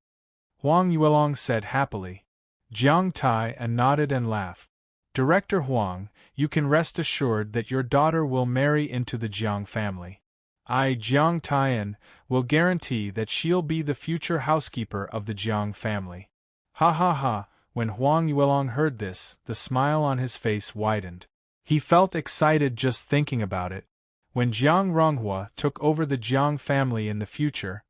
Huang Yuelong said happily. Jiang Tai nodded and laughed. Director Huang, you can rest assured that your daughter will marry into the Jiang family. I, Jiang Taiyan, will guarantee that she'll be the future housekeeper of the Jiang family. Ha ha ha. When Huang Yuelong heard this, the smile on his face widened. He felt excited just thinking about it. When Jiang Ronghua took over the Jiang family in the future,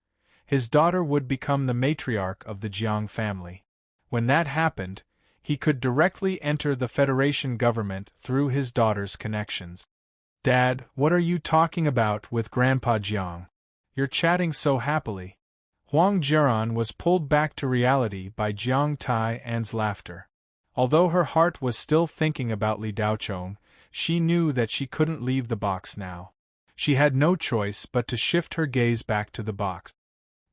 his daughter would become the matriarch of the Jiang family. When that happened, he could directly enter the Federation government through his daughter's connections. Dad, what are you talking about with Grandpa Jiang? You're chatting so happily. Huang Jiaran was pulled back to reality by Jiang Taiyan's laughter. Although her heart was still thinking about Li Daochong, she knew that she couldn't leave the box now. She had no choice but to shift her gaze back to the box.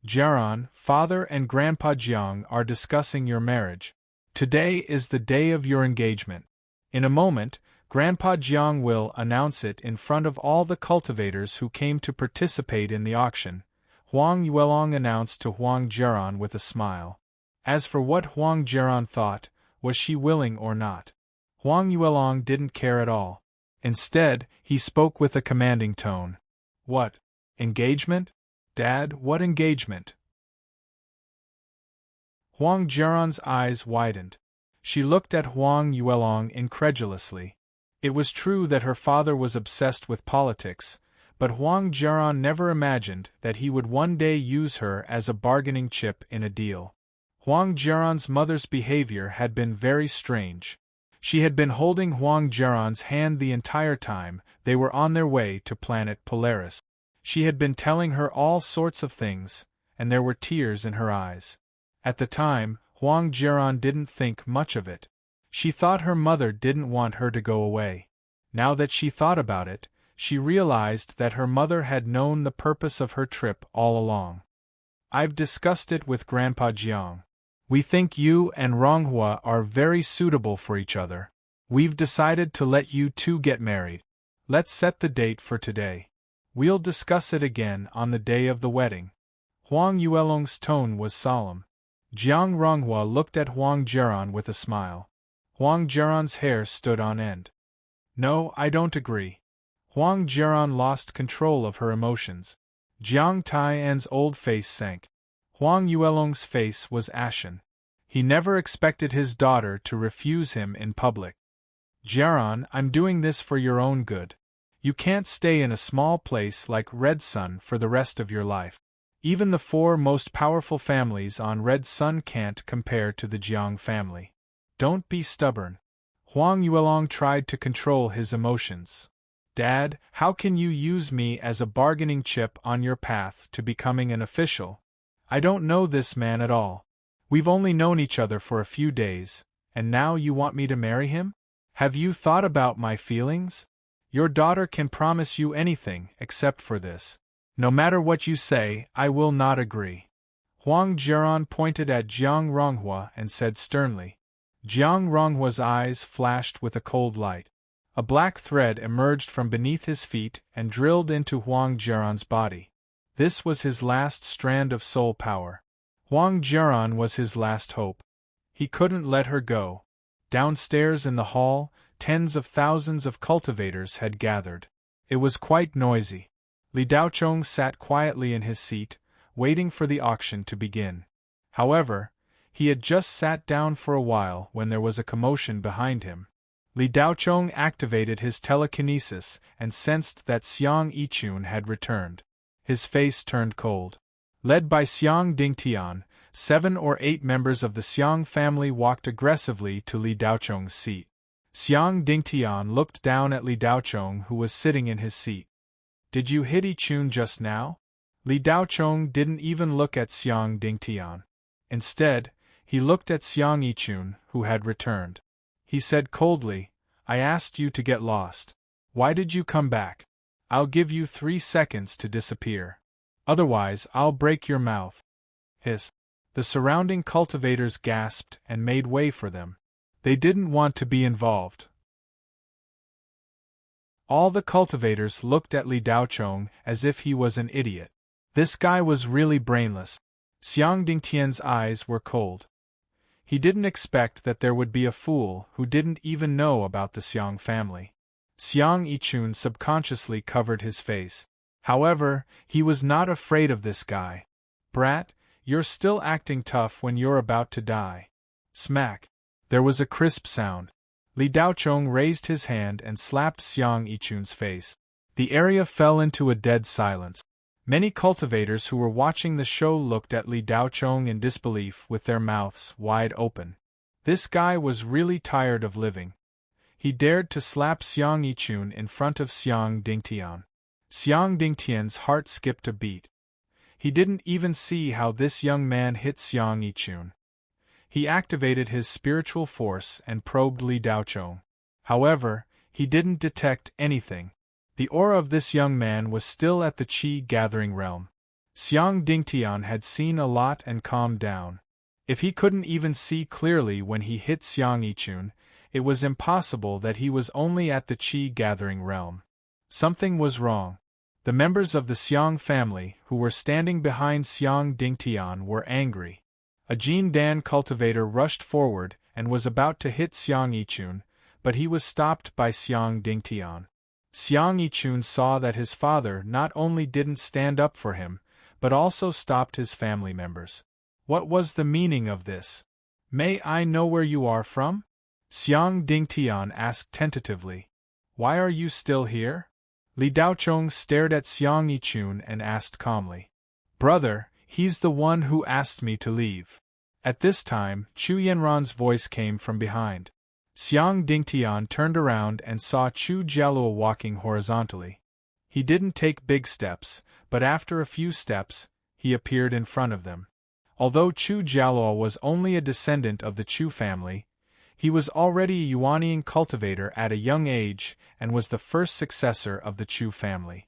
Jiaran, Father and Grandpa Jiang are discussing your marriage. Today is the day of your engagement. In a moment, Grandpa Jiang will announce it in front of all the cultivators who came to participate in the auction, Huang Yuelong announced to Huang Jiaran with a smile. As for what Huang Jiaran thought, was she willing or not? Huang Yuelong didn't care at all. Instead, he spoke with a commanding tone. What? Engagement? Dad, what engagement? Huang Jiaran's eyes widened. She looked at Huang Yuelong incredulously. It was true that her father was obsessed with politics, but Huang Jiaran never imagined that he would one day use her as a bargaining chip in a deal. Huang Jiaran's mother's behavior had been very strange. She had been holding Huang Jiaran's hand the entire time they were on their way to planet Polaris. She had been telling her all sorts of things, and there were tears in her eyes. At the time, Huang Jiaran didn't think much of it. She thought her mother didn't want her to go away. Now that she thought about it, she realized that her mother had known the purpose of her trip all along. I've discussed it with Grandpa Jiang. We think you and Ronghua are very suitable for each other. We've decided to let you two get married. Let's set the date for today. We'll discuss it again on the day of the wedding. Huang Yuelong's tone was solemn. Jiang Ronghua looked at Huang Jiaran with a smile. Huang Jiaran's hair stood on end. No, I don't agree. Huang Jiaran lost control of her emotions. Jiang Taiyan's old face sank. Huang Yuelong's face was ashen. He never expected his daughter to refuse him in public. Jiaran, I'm doing this for your own good. You can't stay in a small place like Red Sun for the rest of your life. Even the 4 most powerful families on Red Sun can't compare to the Jiang family. Don't be stubborn. Huang Yuelong tried to control his emotions. Dad, how can you use me as a bargaining chip on your path to becoming an official? I don't know this man at all. We've only known each other for a few days, and now you want me to marry him? Have you thought about my feelings? Your daughter can promise you anything except for this. No matter what you say, I will not agree. Huang Jiaran pointed at Jiang Ronghua and said sternly. Jiang Ronghua's eyes flashed with a cold light. A black thread emerged from beneath his feet and drilled into Huang Jiaran's body. This was his last strand of soul power. Huang Jiaran was his last hope. He couldn't let her go. Downstairs in the hall, tens of thousands of cultivators had gathered. It was quite noisy. Li Daochong sat quietly in his seat, waiting for the auction to begin. However, he had just sat down for a while when there was a commotion behind him. Li Daochong activated his telekinesis and sensed that Xiang Yichun had returned. His face turned cold. Led by Xiang Dingtian, 7 or 8 members of the Xiang family walked aggressively to Li Daochong's seat. Xiang Dingtian looked down at Li Daochong, who was sitting in his seat. Did you hit Yichun just now? Li Daochong didn't even look at Xiang Dingtian. Instead, he looked at Xiang Yichun, who had returned. He said coldly, I asked you to get lost. Why did you come back? I'll give you 3 seconds to disappear. Otherwise, I'll break your mouth. Hiss. The surrounding cultivators gasped and made way for them. They didn't want to be involved. All the cultivators looked at Li Daochong as if he was an idiot. This guy was really brainless. Xiang Dingtian's eyes were cold. He didn't expect that there would be a fool who didn't even know about the Xiang family. Xiang Yichun subconsciously covered his face. However, he was not afraid of this guy. Brat, you're still acting tough when you're about to die. Smack. There was a crisp sound. Li Daochong raised his hand and slapped Xiang Yichun's face. The area fell into a dead silence. Many cultivators who were watching the show looked at Li Daochong in disbelief with their mouths wide open. This guy was really tired of living. He dared to slap Xiang Yichun in front of Xiang Dingtian. Xiang Dingtian's heart skipped a beat. He didn't even see how this young man hit Xiang Yichun. He activated his spiritual force and probed Li Daochong. However, he didn't detect anything. The aura of this young man was still at the Qi-gathering realm. Xiang Dingtian had seen a lot and calmed down. If he couldn't even see clearly when he hit Xiang Yichun, it was impossible that he was only at the Qi-gathering realm. Something was wrong. The members of the Xiang family who were standing behind Xiang Dingtian were angry. A Jin Dan cultivator rushed forward and was about to hit Xiang Yichun, but he was stopped by Xiang Dingtian. Xiang Yichun saw that his father not only didn't stand up for him, but also stopped his family members. What was the meaning of this? May I know where you are from? Xiang Dingtian asked tentatively. Why are you still here? Li Daochong stared at Xiang Yichun and asked calmly. Brother, he's the one who asked me to leave. At this time, Chu Yanran's voice came from behind. Xiang Dingtian turned around and saw Chu Jialuo walking horizontally. He didn't take big steps, but after a few steps, he appeared in front of them. Although Chu Jialuo was only a descendant of the Chu family, he was already a Yuanying cultivator at a young age and was the first successor of the Chu family.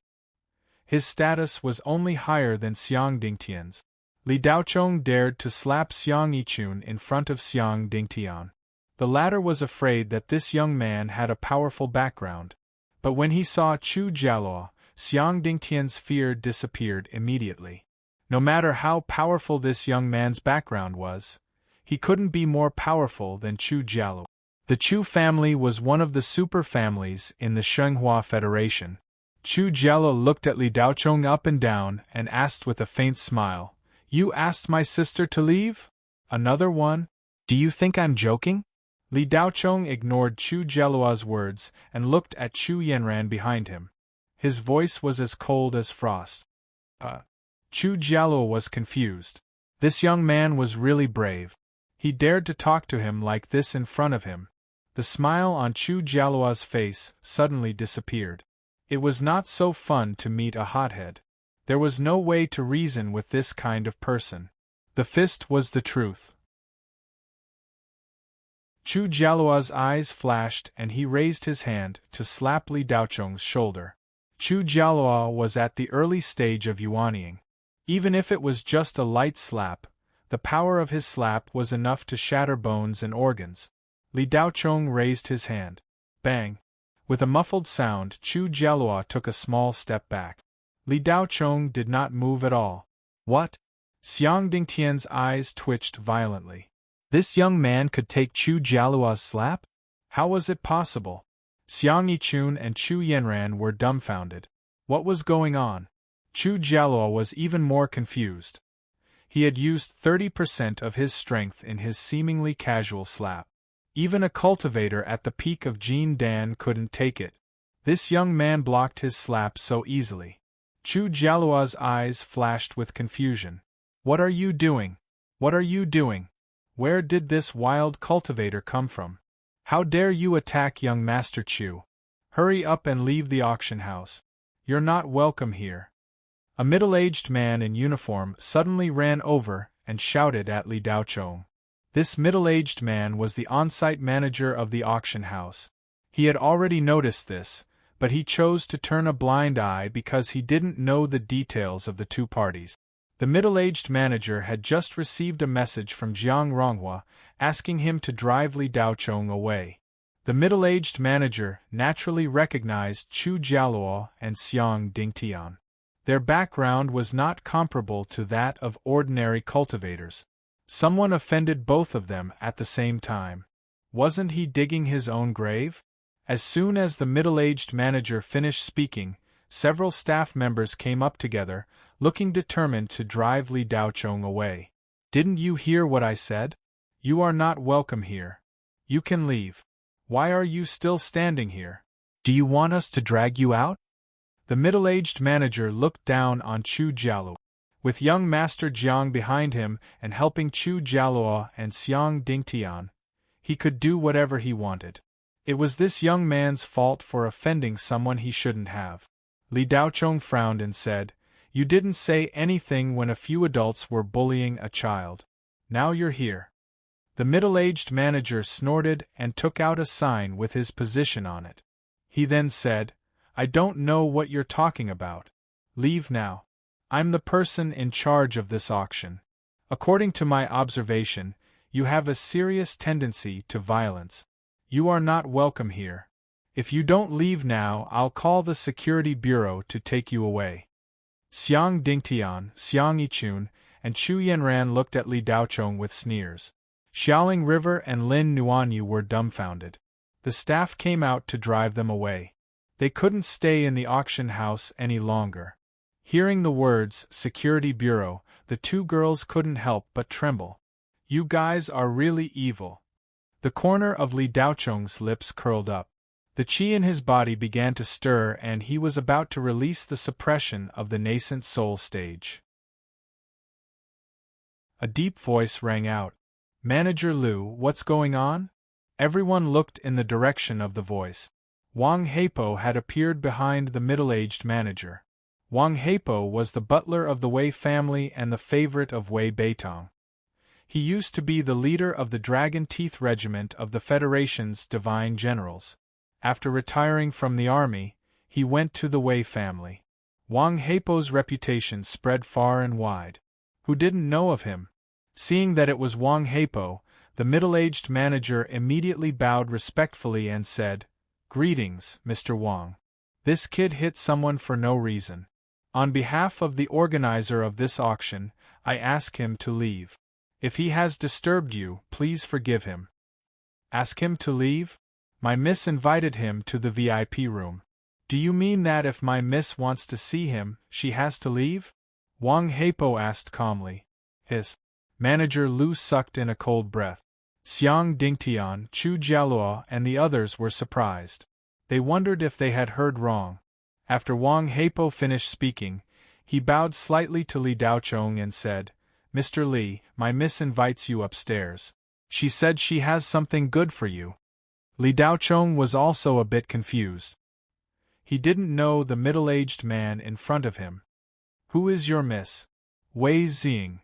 His status was only higher than Xiang Dingtian's. Li Daochong dared to slap Xiang Yichun in front of Xiang Dingtian. The latter was afraid that this young man had a powerful background. But when he saw Chu Jialuo, Xiang Dingtian's fear disappeared immediately. No matter how powerful this young man's background was, he couldn't be more powerful than Chu Jialuo. The Chu family was one of the super families in the Shenghua Federation. Chu Jialuo looked at Li Daochong up and down and asked with a faint smile, You asked my sister to leave? Another one? Do you think I'm joking? Li Daochong ignored Chu Jialuo's words and looked at Chu Yanran behind him. His voice was as cold as frost. Chu Jialuo was confused. This young man was really brave. He dared to talk to him like this in front of him. The smile on Chu Jialuo's face suddenly disappeared. It was not so fun to meet a hothead. There was no way to reason with this kind of person. The fist was the truth. Chu Jialuo's eyes flashed and he raised his hand to slap Li Daochong's shoulder. Chu Jialuo was at the early stage of Yuanying. Even if it was just a light slap, the power of his slap was enough to shatter bones and organs. Li Daochong raised his hand. Bang! With a muffled sound, Chu Jialuo took a small step back. Li Daochong did not move at all. What? Xiang Dingtian's eyes twitched violently. This young man could take Chu Jialuo's slap? How was it possible? Xiang Yichun and Chu Yanran were dumbfounded. What was going on? Chu Jialuo was even more confused. He had used 30% of his strength in his seemingly casual slap. Even a cultivator at the peak of Jin Dan couldn't take it. This young man blocked his slap so easily. Chu Jialuo's eyes flashed with confusion. What are you doing? What are you doing? Where did this wild cultivator come from? How dare you attack young Master Chu? Hurry up and leave the auction house. You're not welcome here. A middle-aged man in uniform suddenly ran over and shouted at Li Daochong. This middle-aged man was the on-site manager of the auction house. He had already noticed this, but he chose to turn a blind eye because he didn't know the details of the two parties. The middle-aged manager had just received a message from Jiang Ronghua asking him to drive Li Daochong away. The middle-aged manager naturally recognized Chu Jialuo and Xiang Dingtian. Their background was not comparable to that of ordinary cultivators. Someone offended both of them at the same time. Wasn't he digging his own grave? As soon as the middle-aged manager finished speaking, several staff members came up together, looking determined to drive Li Daochong away. "Didn't you hear what I said? You are not welcome here. You can leave. Why are you still standing here? Do you want us to drag you out?" The middle-aged manager looked down on Chu Jialuo. With young Master Jiang behind him and helping Chu Jialuo and Xiang Dingtian, he could do whatever he wanted. It was this young man's fault for offending someone he shouldn't have. Li Daochong frowned and said, "You didn't say anything when a few adults were bullying a child. Now you're here." The middle-aged manager snorted and took out a sign with his position on it. He then said, "I don't know what you're talking about. Leave now. I'm the person in charge of this auction. According to my observation, you have a serious tendency to violence. You are not welcome here. If you don't leave now, I'll call the security bureau to take you away." Xiang Dingtian, Xiang Yichun, and Chu Yanran looked at Li Daochong with sneers. Xiaoling River and Lin Nuanyu were dumbfounded. The staff came out to drive them away. They couldn't stay in the auction house any longer. Hearing the words, "Security Bureau," the two girls couldn't help but tremble. "You guys are really evil." The corner of Li Daochong's lips curled up. The qi in his body began to stir and he was about to release the suppression of the nascent soul stage. A deep voice rang out. "Manager Liu, what's going on?" Everyone looked in the direction of the voice. Wang Heipo had appeared behind the middle-aged manager. Wang Heipo was the butler of the Wei family and the favorite of Wei Beitong. He used to be the leader of the Dragon Teeth Regiment of the Federation's Divine Generals. After retiring from the army, he went to the Wei family. Wang Heipo's reputation spread far and wide. Who didn't know of him? Seeing that it was Wang Heipo, the middle-aged manager immediately bowed respectfully and said, "Greetings, Mr. Wang. This kid hit someone for no reason. On behalf of the organizer of this auction, I ask him to leave. If he has disturbed you, please forgive him." "Ask him to leave? My miss invited him to the VIP room. Do you mean that if my miss wants to see him, she has to leave?" Wang Heipo asked calmly. His Manager Liu sucked in a cold breath. Xiang Dingtian, Chu Jialuo, and the others were surprised. They wondered if they had heard wrong. After Wang Heipo finished speaking, he bowed slightly to Li Daochong and said, "Mr. Li, my miss invites you upstairs. She said she has something good for you." Li Daochong was also a bit confused. He didn't know the middle-aged man in front of him. "Who is your miss?" "Wei Xing."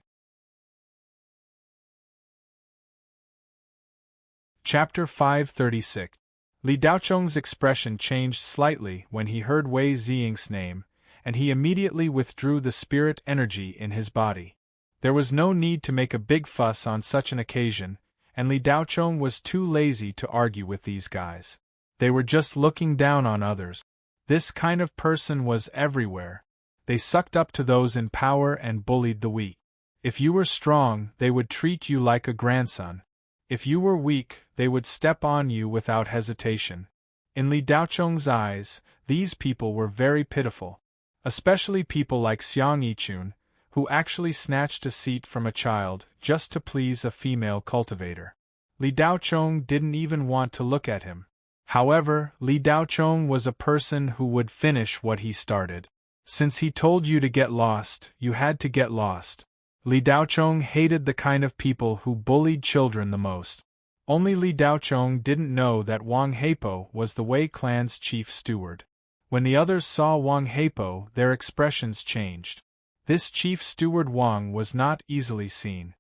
Chapter 536. Li Daochong's expression changed slightly when he heard Wei Xing's name, and he immediately withdrew the spirit energy in his body. There was no need to make a big fuss on such an occasion, and Li Daochong was too lazy to argue with these guys. They were just looking down on others. This kind of person was everywhere. They sucked up to those in power and bullied the weak. If you were strong, they would treat you like a grandson. If you were weak, they would step on you without hesitation. In Li Daochong's eyes, these people were very pitiful. Especially people like Xiang Yichun, who actually snatched a seat from a child just to please a female cultivator. Li Daochong didn't even want to look at him. However, Li Daochong was a person who would finish what he started. Since he told you to get lost, you had to get lost. Li Daochong hated the kind of people who bullied children the most. Only Li Daochong didn't know that Wang Heipo was the Wei clan's chief steward. When the others saw Wang Heipo, their expressions changed. This chief steward Wang was not easily seen.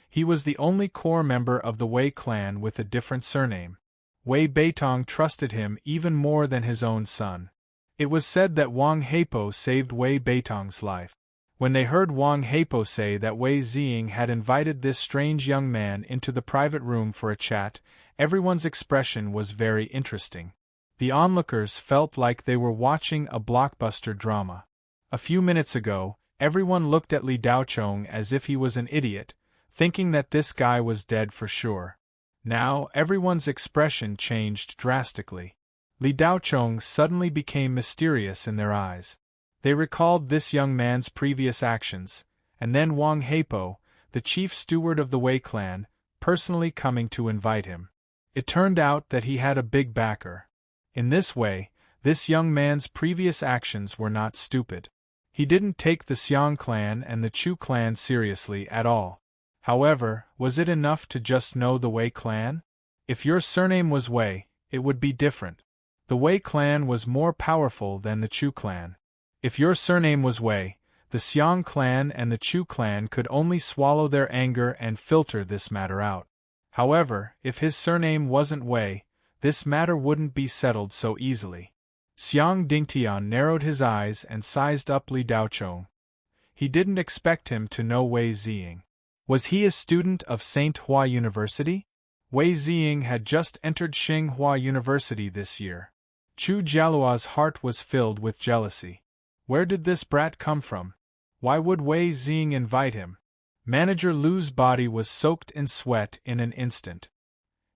He was the only core member of the Wei clan with a different surname. Wei Beitong trusted him even more than his own son. It was said that Wang Heipo saved Wei Beitong's life. When they heard Wang Heipo say that Wei Ziying had invited this strange young man into the private room for a chat, everyone's expression was very interesting. The onlookers felt like they were watching a blockbuster drama. A few minutes ago, everyone looked at Li Daochong as if he was an idiot, thinking that this guy was dead for sure. Now, everyone's expression changed drastically. Li Daochong suddenly became mysterious in their eyes. They recalled this young man's previous actions, and then Wang Heipo, the chief steward of the Wei clan, personally coming to invite him. It turned out that he had a big backer. In this way, this young man's previous actions were not stupid. He didn't take the Xiang clan and the Chu clan seriously at all. However, was it enough to just know the Wei clan? If your surname was Wei, it would be different. The Wei clan was more powerful than the Chu clan. If your surname was Wei, the Xiang clan and the Chu clan could only swallow their anger and filter this matter out. However, if his surname wasn't Wei, this matter wouldn't be settled so easily. Xiang Dingtian narrowed his eyes and sized up Li Daochong. He didn't expect him to know Wei Ziying. Was he a student of St. Hua University? Wei Ziying had just entered Tsinghua University this year. Chu Jialuo's heart was filled with jealousy. Where did this brat come from? Why would Wei Ziying invite him? Manager Lu's body was soaked in sweat in an instant.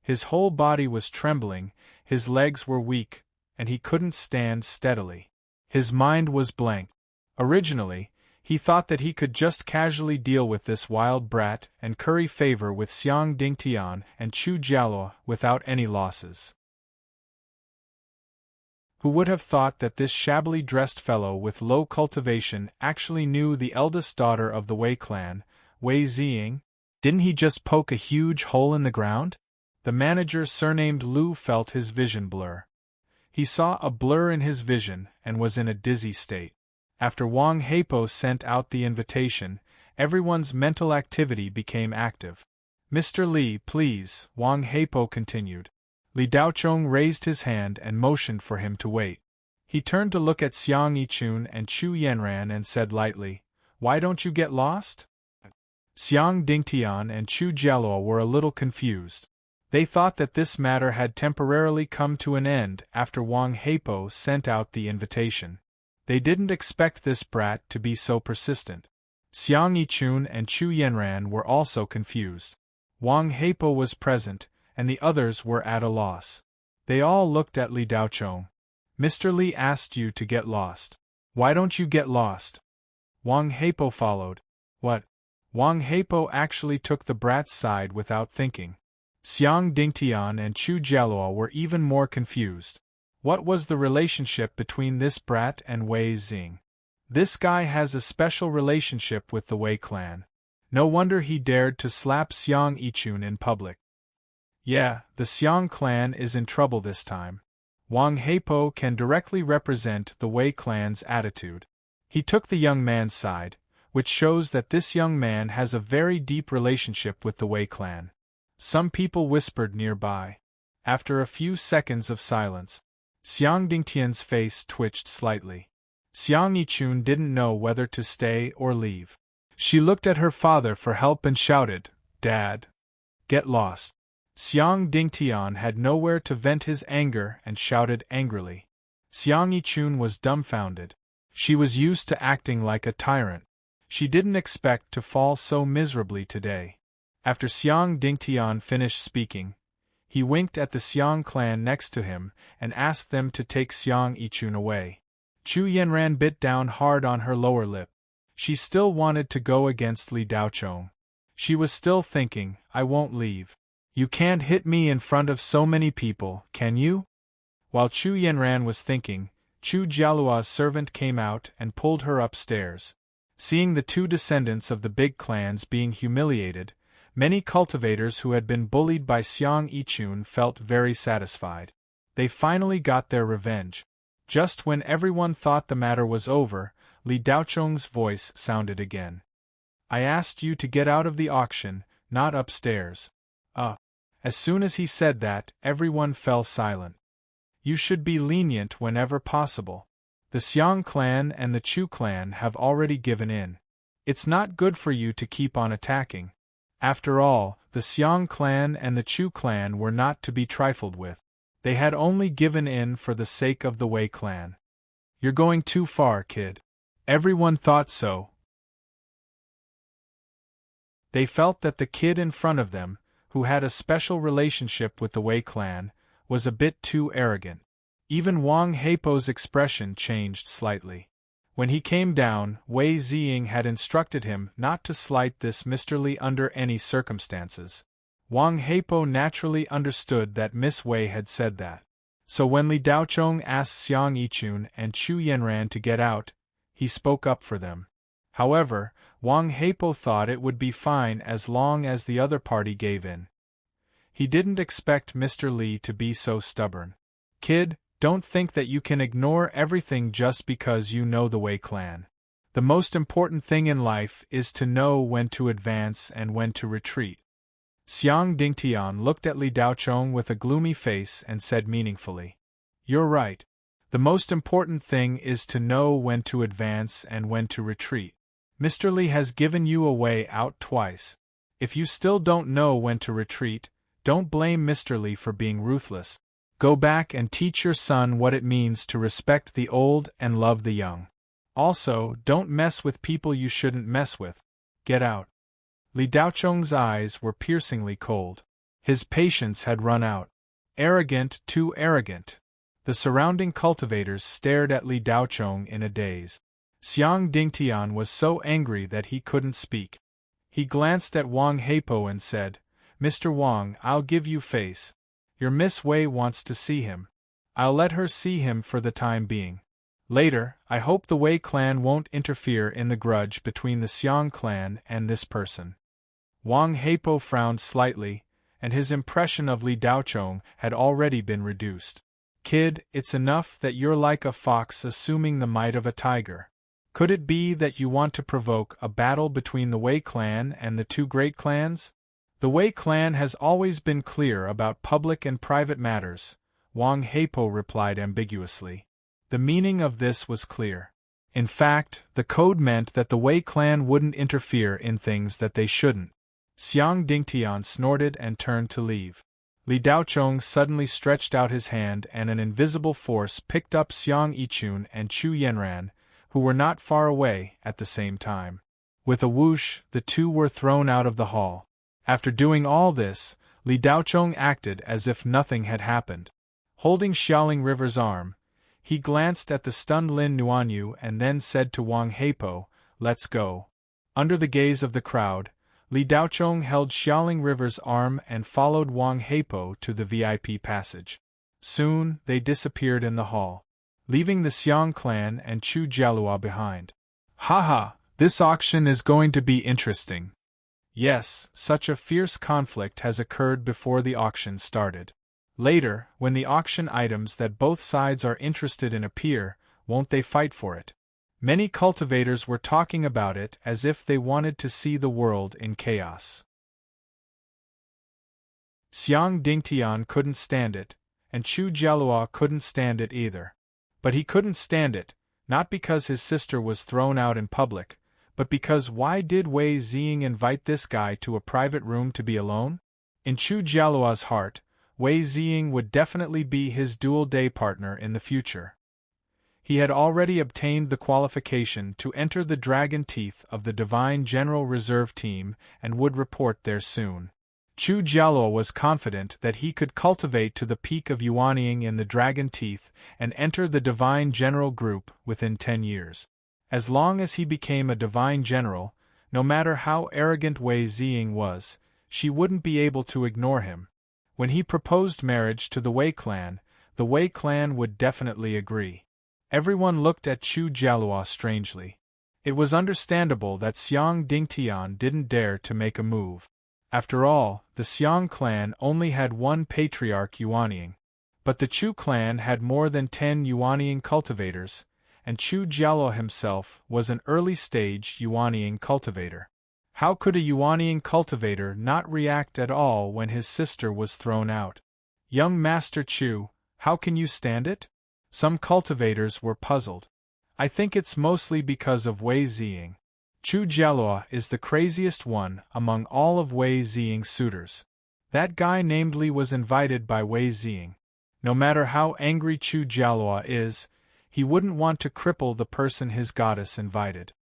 His whole body was trembling, his legs were weak, and he couldn't stand steadily. His mind was blank. Originally, he thought that he could just casually deal with this wild brat and curry favor with Xiang Dingtian and Chu Jialuo without any losses. Who would have thought that this shabbily dressed fellow with low cultivation actually knew the eldest daughter of the Wei clan, Wei Ziying? Didn't he just poke a huge hole in the ground? The manager surnamed Lu felt his vision blur. He saw a blur in his vision and was in a dizzy state. After Wang Heipo sent out the invitation, everyone's mental activity became active. Mr. Li, please, Wang Heipo continued. Li Daochong raised his hand and motioned for him to wait. He turned to look at Xiang Yichun and Chu Yanran and said lightly, "Why don't you get lost?" Xiang Dingtian and Chu Jialuo were a little confused. They thought that this matter had temporarily come to an end after Wang Heipo sent out the invitation. They didn't expect this brat to be so persistent. Xiang Yichun and Chu Yanran were also confused. Wang Heipo was present, and the others were at a loss. They all looked at Li Daochong. "Mr. Li asked you to get lost. Why don't you get lost?" Wang Heipo followed. "What?" Wang Heipo actually took the brat's side without thinking. Xiang Dingtian and Chu Jialuo were even more confused. What was the relationship between this brat and Wei Ziying? This guy has a special relationship with the Wei clan. No wonder he dared to slap Xiang Yichun in public. Yeah, the Xiang clan is in trouble this time. Wang Heipo can directly represent the Wei clan's attitude. He took the young man's side, which shows that this young man has a very deep relationship with the Wei clan. Some people whispered nearby. After a few seconds of silence, Xiang Dingtian's face twitched slightly. Xiang Yichun didn't know whether to stay or leave. She looked at her father for help and shouted, "Dad! Get lost!" Xiang Dingtian had nowhere to vent his anger and shouted angrily. Xiang Yichun was dumbfounded. She was used to acting like a tyrant. She didn't expect to fall so miserably today. After Xiang Dingtian finished speaking, he winked at the Xiang clan next to him and asked them to take Xiang Yichun away. Chu Yanran bit down hard on her lower lip. She still wanted to go against Li Daochong. She was still thinking, "I won't leave. You can't hit me in front of so many people, can you?" While Chu Yanran was thinking, Chu Jialuo's servant came out and pulled her upstairs. Seeing the two descendants of the big clans being humiliated, many cultivators who had been bullied by Xiang Yichun felt very satisfied. They finally got their revenge. Just when everyone thought the matter was over, Li Daochong's voice sounded again. "I asked you to get out of the auction, not upstairs." As soon as he said that, everyone fell silent. You should be lenient whenever possible. The Xiang clan and the Chu clan have already given in. It's not good for you to keep on attacking. After all, the Xiang clan and the Chu clan were not to be trifled with. They had only given in for the sake of the Wei clan. You're going too far, kid. Everyone thought so. They felt that the kid in front of them, who had a special relationship with the Wei clan, was a bit too arrogant. Even Wang Heipo's expression changed slightly. When he came down, Wei Ziying had instructed him not to slight this Mr. Li under any circumstances. Wang Heipo naturally understood that Miss Wei had said that. So when Li Daochong asked Xiang Yichun and Chu Yanran to get out, he spoke up for them. However, Wang Heipo thought it would be fine as long as the other party gave in. He didn't expect Mr. Li to be so stubborn. Kid, don't think that you can ignore everything just because you know the Wei clan. The most important thing in life is to know when to advance and when to retreat. Xiang Dingtian looked at Li Daochong with a gloomy face and said meaningfully, "You're right. The most important thing is to know when to advance and when to retreat. Mr. Li has given you a way out twice. If you still don't know when to retreat, don't blame Mr. Li for being ruthless. Go back and teach your son what it means to respect the old and love the young. Also, don't mess with people you shouldn't mess with. Get out." Li Daochong's eyes were piercingly cold. His patience had run out. Arrogant, too arrogant. The surrounding cultivators stared at Li Daochong in a daze. Xiang Dingtian was so angry that he couldn't speak. He glanced at Wang Heipo and said, "Mr. Wang, I'll give you face. Your Miss Wei wants to see him. I'll let her see him for the time being. Later, I hope the Wei clan won't interfere in the grudge between the Xiang clan and this person." Wang Heipo frowned slightly, and his impression of Li Daochong had already been reduced. "Kid, it's enough that you're like a fox assuming the might of a tiger. Could it be that you want to provoke a battle between the Wei clan and the two great clans? The Wei clan has always been clear about public and private matters," Wang Heipo replied ambiguously. The meaning of this was clear. In fact, the code meant that the Wei clan wouldn't interfere in things that they shouldn't. Xiang Dingtian snorted and turned to leave. Li Daochong suddenly stretched out his hand and an invisible force picked up Xiang Yichun and Chu Yanran, who were not far away, at the same time. With a whoosh, the two were thrown out of the hall. After doing all this, Li Daochong acted as if nothing had happened. Holding Xiaoling River's arm, he glanced at the stunned Lin Nuanyu and then said to Wang Heipo, "Let's go." Under the gaze of the crowd, Li Daochong held Xiaoling River's arm and followed Wang Heipo to the VIP passage. Soon, they disappeared in the hall, leaving the Xiang clan and Chu Jialua behind. "Haha, this auction is going to be interesting." Yes, such a fierce conflict has occurred before the auction started. Later, when the auction items that both sides are interested in appear, won't they fight for it? Many cultivators were talking about it as if they wanted to see the world in chaos. Xiang Dingtian couldn't stand it, and Chu Jialua couldn't stand it either. But he couldn't stand it, not because his sister was thrown out in public, but because why did Wei Ziying invite this guy to a private room to be alone? In Chu Jialua's heart, Wei Ziying would definitely be his dual-day partner in the future. He had already obtained the qualification to enter the Dragon Teeth of the Divine General Reserve Team and would report there soon. Chu Jialua was confident that he could cultivate to the peak of Yuanying in the Dragon Teeth and enter the Divine General Group within 10 years. As long as he became a Divine General, no matter how arrogant Wei Ziying was, she wouldn't be able to ignore him. When he proposed marriage to the Wei clan would definitely agree. Everyone looked at Chu Jialua strangely. It was understandable that Xiang Dingtian didn't dare to make a move. After all, the Xiang clan only had one patriarch Yuanying. But the Chu clan had more than 10 Yuanying cultivators, and Chu Jialua himself was an early-stage Yuanying cultivator. How could a Yuanian cultivator not react at all when his sister was thrown out? Young Master Chu, how can you stand it? Some cultivators were puzzled. I think it's mostly because of Wei Ziying. Chu Jialua is the craziest one among all of Wei Ziying's suitors. That guy named Li was invited by Wei Ziying. No matter how angry Chu Jialua is, he wouldn't want to cripple the person his goddess invited.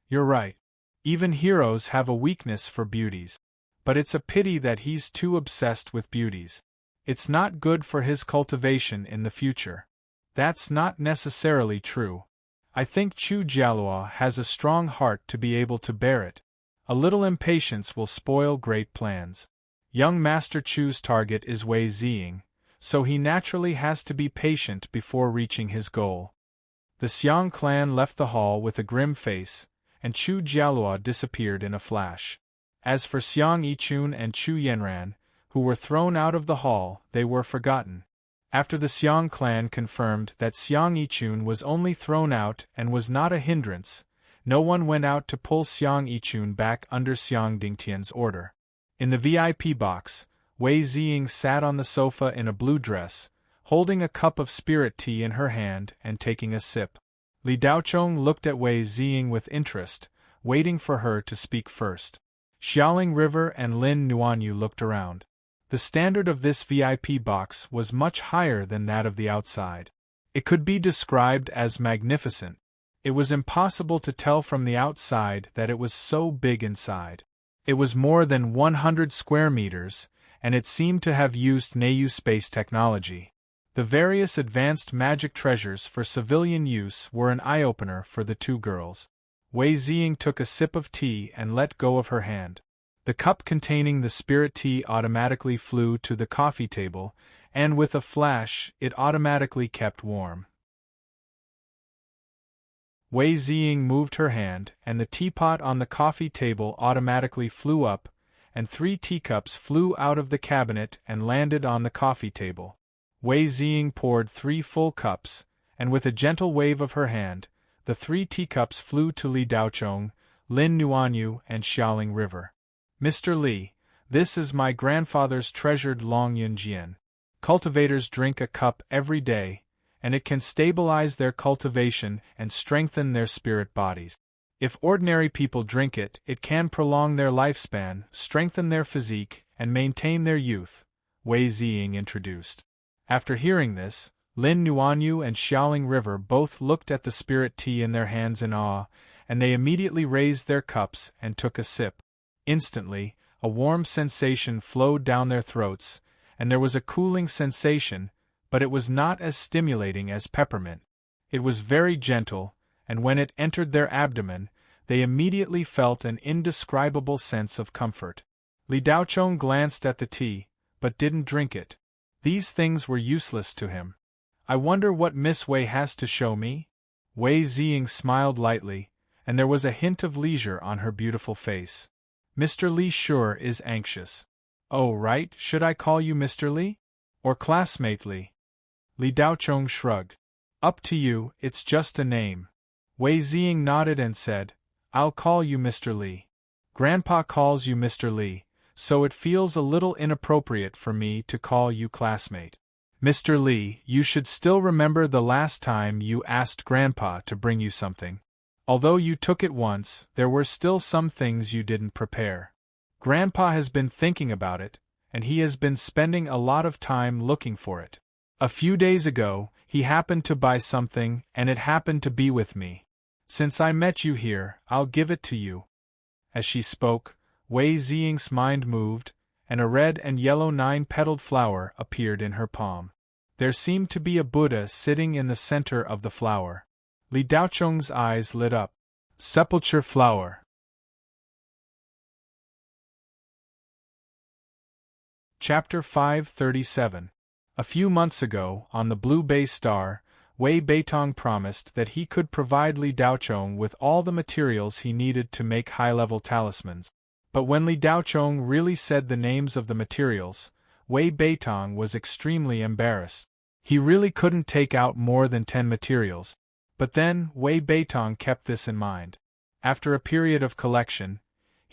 You're right. Even heroes have a weakness for beauties. But it's a pity that he's too obsessed with beauties. It's not good for his cultivation in the future. That's not necessarily true. I think Chu Jialua has a strong heart to be able to bear it. A little impatience will spoil great plans. Young Master Chu's target is Wei Ziying, so he naturally has to be patient before reaching his goal. The Xiang clan left the hall with a grim face, and Chu Jialua disappeared in a flash. As for Xiang Yichun and Chu Yanran, who were thrown out of the hall, they were forgotten. After the Xiang clan confirmed that Xiang Yichun was only thrown out and was not a hindrance, no one went out to pull Xiang Yichun back under Xiang Dingtian's order. In the VIP box, Wei Ziying sat on the sofa in a blue dress, holding a cup of spirit tea in her hand and taking a sip. Li Daochong looked at Wei Ziying with interest, waiting for her to speak first. Xiaoling River and Lin Nuanyu looked around. The standard of this VIP box was much higher than that of the outside. It could be described as magnificent. It was impossible to tell from the outside that it was so big inside. It was more than 100 square meters, and it seemed to have used Neiyu space technology. The various advanced magic treasures for civilian use were an eye-opener for the two girls. Wei Ziying took a sip of tea and let go of her hand. The cup containing the spirit tea automatically flew to the coffee table, and with a flash, it automatically kept warm. Wei Ziying moved her hand, and the teapot on the coffee table automatically flew up, and 3 teacups flew out of the cabinet and landed on the coffee table. Wei Ziying poured 3 full cups, and with a gentle wave of her hand, the 3 teacups flew to Li Daochong, Lin Nuanyu, and Xiaoling River. Mr. Li, this is my grandfather's treasured Longyun Jian. Cultivators drink a cup every day, and it can stabilize their cultivation and strengthen their spirit bodies. If ordinary people drink it, it can prolong their lifespan, strengthen their physique, and maintain their youth, Wei Ziying introduced. After hearing this, Lin Nuanyu and Xiaoling River both looked at the spirit tea in their hands in awe, and they immediately raised their cups and took a sip. Instantly, a warm sensation flowed down their throats, and there was a cooling sensation, but it was not as stimulating as peppermint. It was very gentle, and when it entered their abdomen, they immediately felt an indescribable sense of comfort. Li Daochong glanced at the tea, but didn't drink it. These things were useless to him. I wonder what Miss Wei has to show me? Wei Ziying smiled lightly, and there was a hint of leisure on her beautiful face. Mr. Li sure is anxious. Oh right, should I call you Mr. Li? Or classmate Li? Li Daochong shrugged. Up to you, it's just a name. Wei Ziying nodded and said, I'll call you Mr. Li. Grandpa calls you Mr. Li, so it feels a little inappropriate for me to call you classmate. Mr. Li, you should still remember the last time you asked Grandpa to bring you something. Although you took it once, there were still some things you didn't prepare. Grandpa has been thinking about it, and he has been spending a lot of time looking for it. A few days ago, he happened to buy something, and it happened to be with me. Since I met you here, I'll give it to you. As she spoke, Wei Ziying's mind moved, and a red and yellow 9-petaled flower appeared in her palm. There seemed to be a Buddha sitting in the center of the flower. Li Daochong's eyes lit up. Sepulchre flower. Chapter 537. A few months ago, on the Blue Bay Star, Wei Beitong promised that he could provide Li Daochong with all the materials he needed to make high-level talismans. But when Li Daochong really said the names of the materials, Wei Beitong was extremely embarrassed. He really couldn't take out more than 10 materials. But then, Wei Beitong kept this in mind. After a period of collection,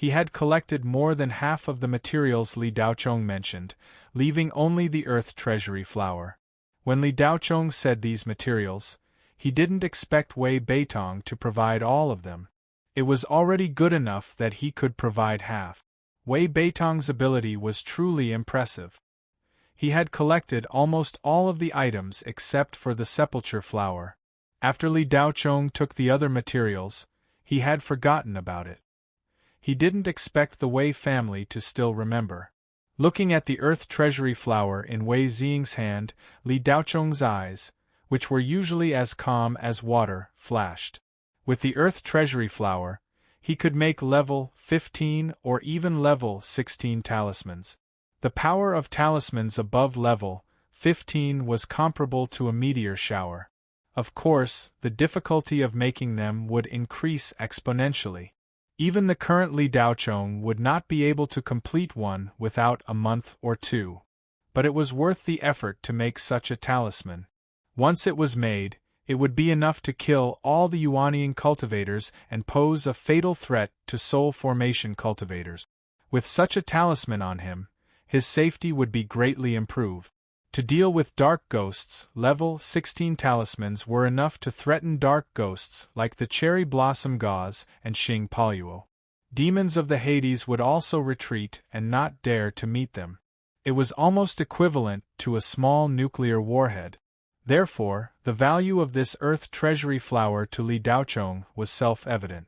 He had collected more than half of the materials Li Daochong mentioned, leaving only the earth treasury flower. When Li Daochong said these materials, he didn't expect Wei Beitong to provide all of them. It was already good enough that he could provide half. Wei Beitong's ability was truly impressive. He had collected almost all of the items except for the sepulchre flower. After Li Daochong took the other materials, he had forgotten about it. He didn't expect the Wei family to still remember. Looking at the earth treasury flower in Wei Xiying's hand, Li Daochong's eyes, which were usually as calm as water, flashed. With the earth treasury flower, he could make level 15 or even level 16 talismans. The power of talismans above level 15 was comparable to a meteor shower. Of course, the difficulty of making them would increase exponentially. Even the current Li Daochong would not be able to complete one without a month or two. But it was worth the effort to make such a talisman. Once it was made, it would be enough to kill all the Yuanian cultivators and pose a fatal threat to soul formation cultivators. With such a talisman on him, his safety would be greatly improved. To deal with dark ghosts, level 16 talismans were enough to threaten dark ghosts like the Cherry Blossom Gauze and Xing Poluo. Demons of the Hades would also retreat and not dare to meet them. It was almost equivalent to a small nuclear warhead. Therefore, the value of this earth treasury flower to Li Daochong was self-evident.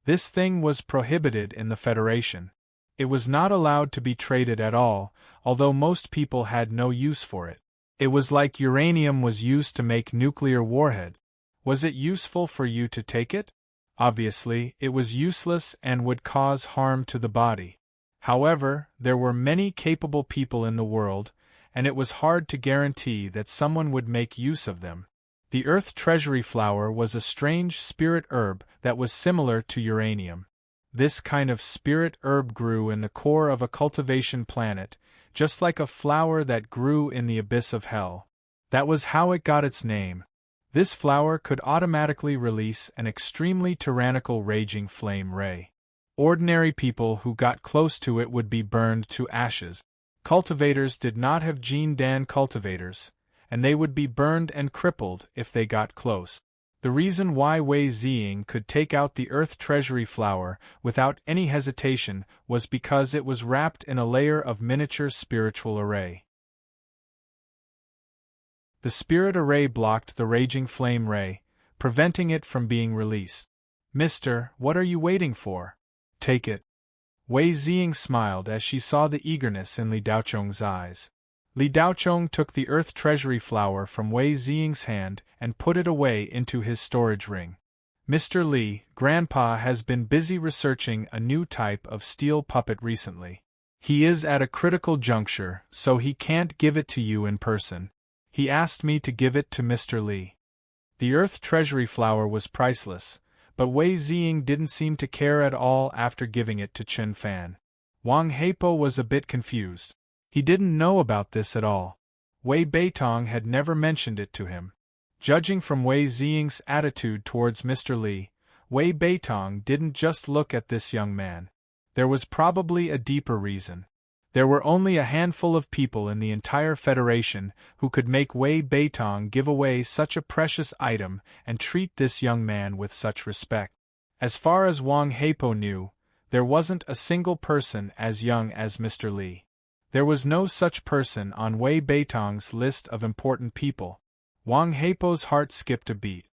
This thing was prohibited in the Federation. It was not allowed to be traded at all, although most people had no use for it. It was like uranium was used to make nuclear warhead. Was it useful for you to take it? Obviously, it was useless and would cause harm to the body. However, there were many capable people in the world, and it was hard to guarantee that someone would make use of them. The earth treasury flower was a strange spirit herb that was similar to uranium. This kind of spirit herb grew in the core of a cultivation planet, just like a flower that grew in the abyss of hell. That was how it got its name. This flower could automatically release an extremely tyrannical raging flame ray. Ordinary people who got close to it would be burned to ashes. Cultivators did not have Jin Dan cultivators, and they would be burned and crippled if they got close. The reason why Wei Xiying could take out the earth treasury flower without any hesitation was because it was wrapped in a layer of miniature spiritual array. The spirit array blocked the raging flame ray, preventing it from being released. "Mister, what are you waiting for? Take it." Wei Xiying smiled as she saw the eagerness in Li Daochong's eyes. Li Daochong took the earth treasury flower from Wei Xiying's hand and put it away into his storage ring. "Mr. Li, Grandpa has been busy researching a new type of steel puppet recently. He is at a critical juncture, so he can't give it to you in person. He asked me to give it to Mr. Li." The earth treasury flower was priceless, but Wei Xiying didn't seem to care at all after giving it to Chen Fan. Wang Heipo was a bit confused. He didn't know about this at all. Wei Beitong had never mentioned it to him. Judging from Wei Xiying's attitude towards Mr. Li, Wei Beitong didn't just look at this young man. There was probably a deeper reason. There were only a handful of people in the entire Federation who could make Wei Beitong give away such a precious item and treat this young man with such respect. As far as Wang Heipo knew, there wasn't a single person as young as Mr. Li. There was no such person on Wei Beitong's list of important people. Wang Heipo's heart skipped a beat.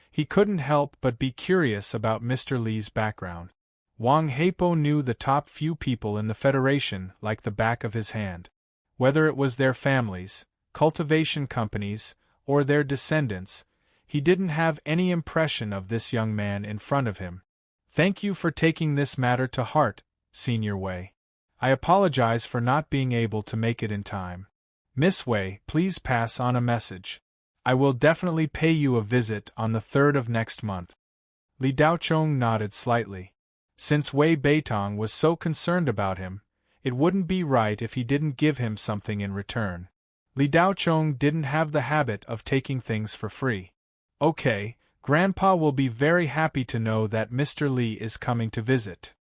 He couldn't help but be curious about Mr. Li's background. Wang Heipo knew the top few people in the Federation like the back of his hand. Whether it was their families, cultivation companies, or their descendants, he didn't have any impression of this young man in front of him. "Thank you for taking this matter to heart, Senior Wei. I apologize for not being able to make it in time. Miss Wei, please pass on a message. I will definitely pay you a visit on the 3rd of next month." Li Daochong nodded slightly. Since Wei Beitong was so concerned about him, it wouldn't be right if he didn't give him something in return. Li Daochong didn't have the habit of taking things for free. "Okay, Grandpa will be very happy to know that Mr. Li is coming to visit."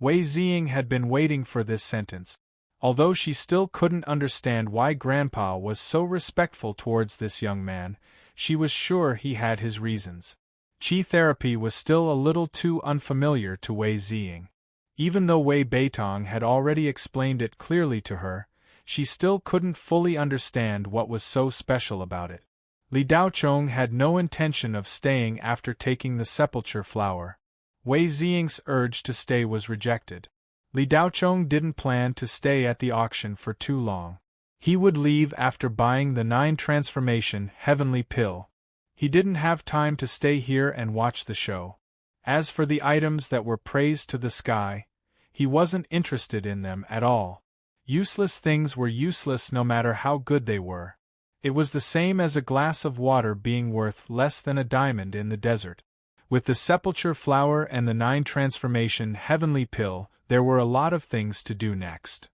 Wei Ziying had been waiting for this sentence. Although she still couldn't understand why Grandpa was so respectful towards this young man, she was sure he had his reasons. Qi therapy was still a little too unfamiliar to Wei Ziying. Even though Wei Beitong had already explained it clearly to her, she still couldn't fully understand what was so special about it. Li Daochong had no intention of staying after taking the sepulchre flower. Wei Ziying's urge to stay was rejected. Li Daochong didn't plan to stay at the auction for too long. He would leave after buying the 9 transformation heavenly pill. He didn't have time to stay here and watch the show. As for the items that were praised to the sky, he wasn't interested in them at all. Useless things were useless no matter how good they were. It was the same as a glass of water being worth less than a diamond in the desert. With the sepulchre flower and the 9 transformation heavenly pill, there were a lot of things to do next.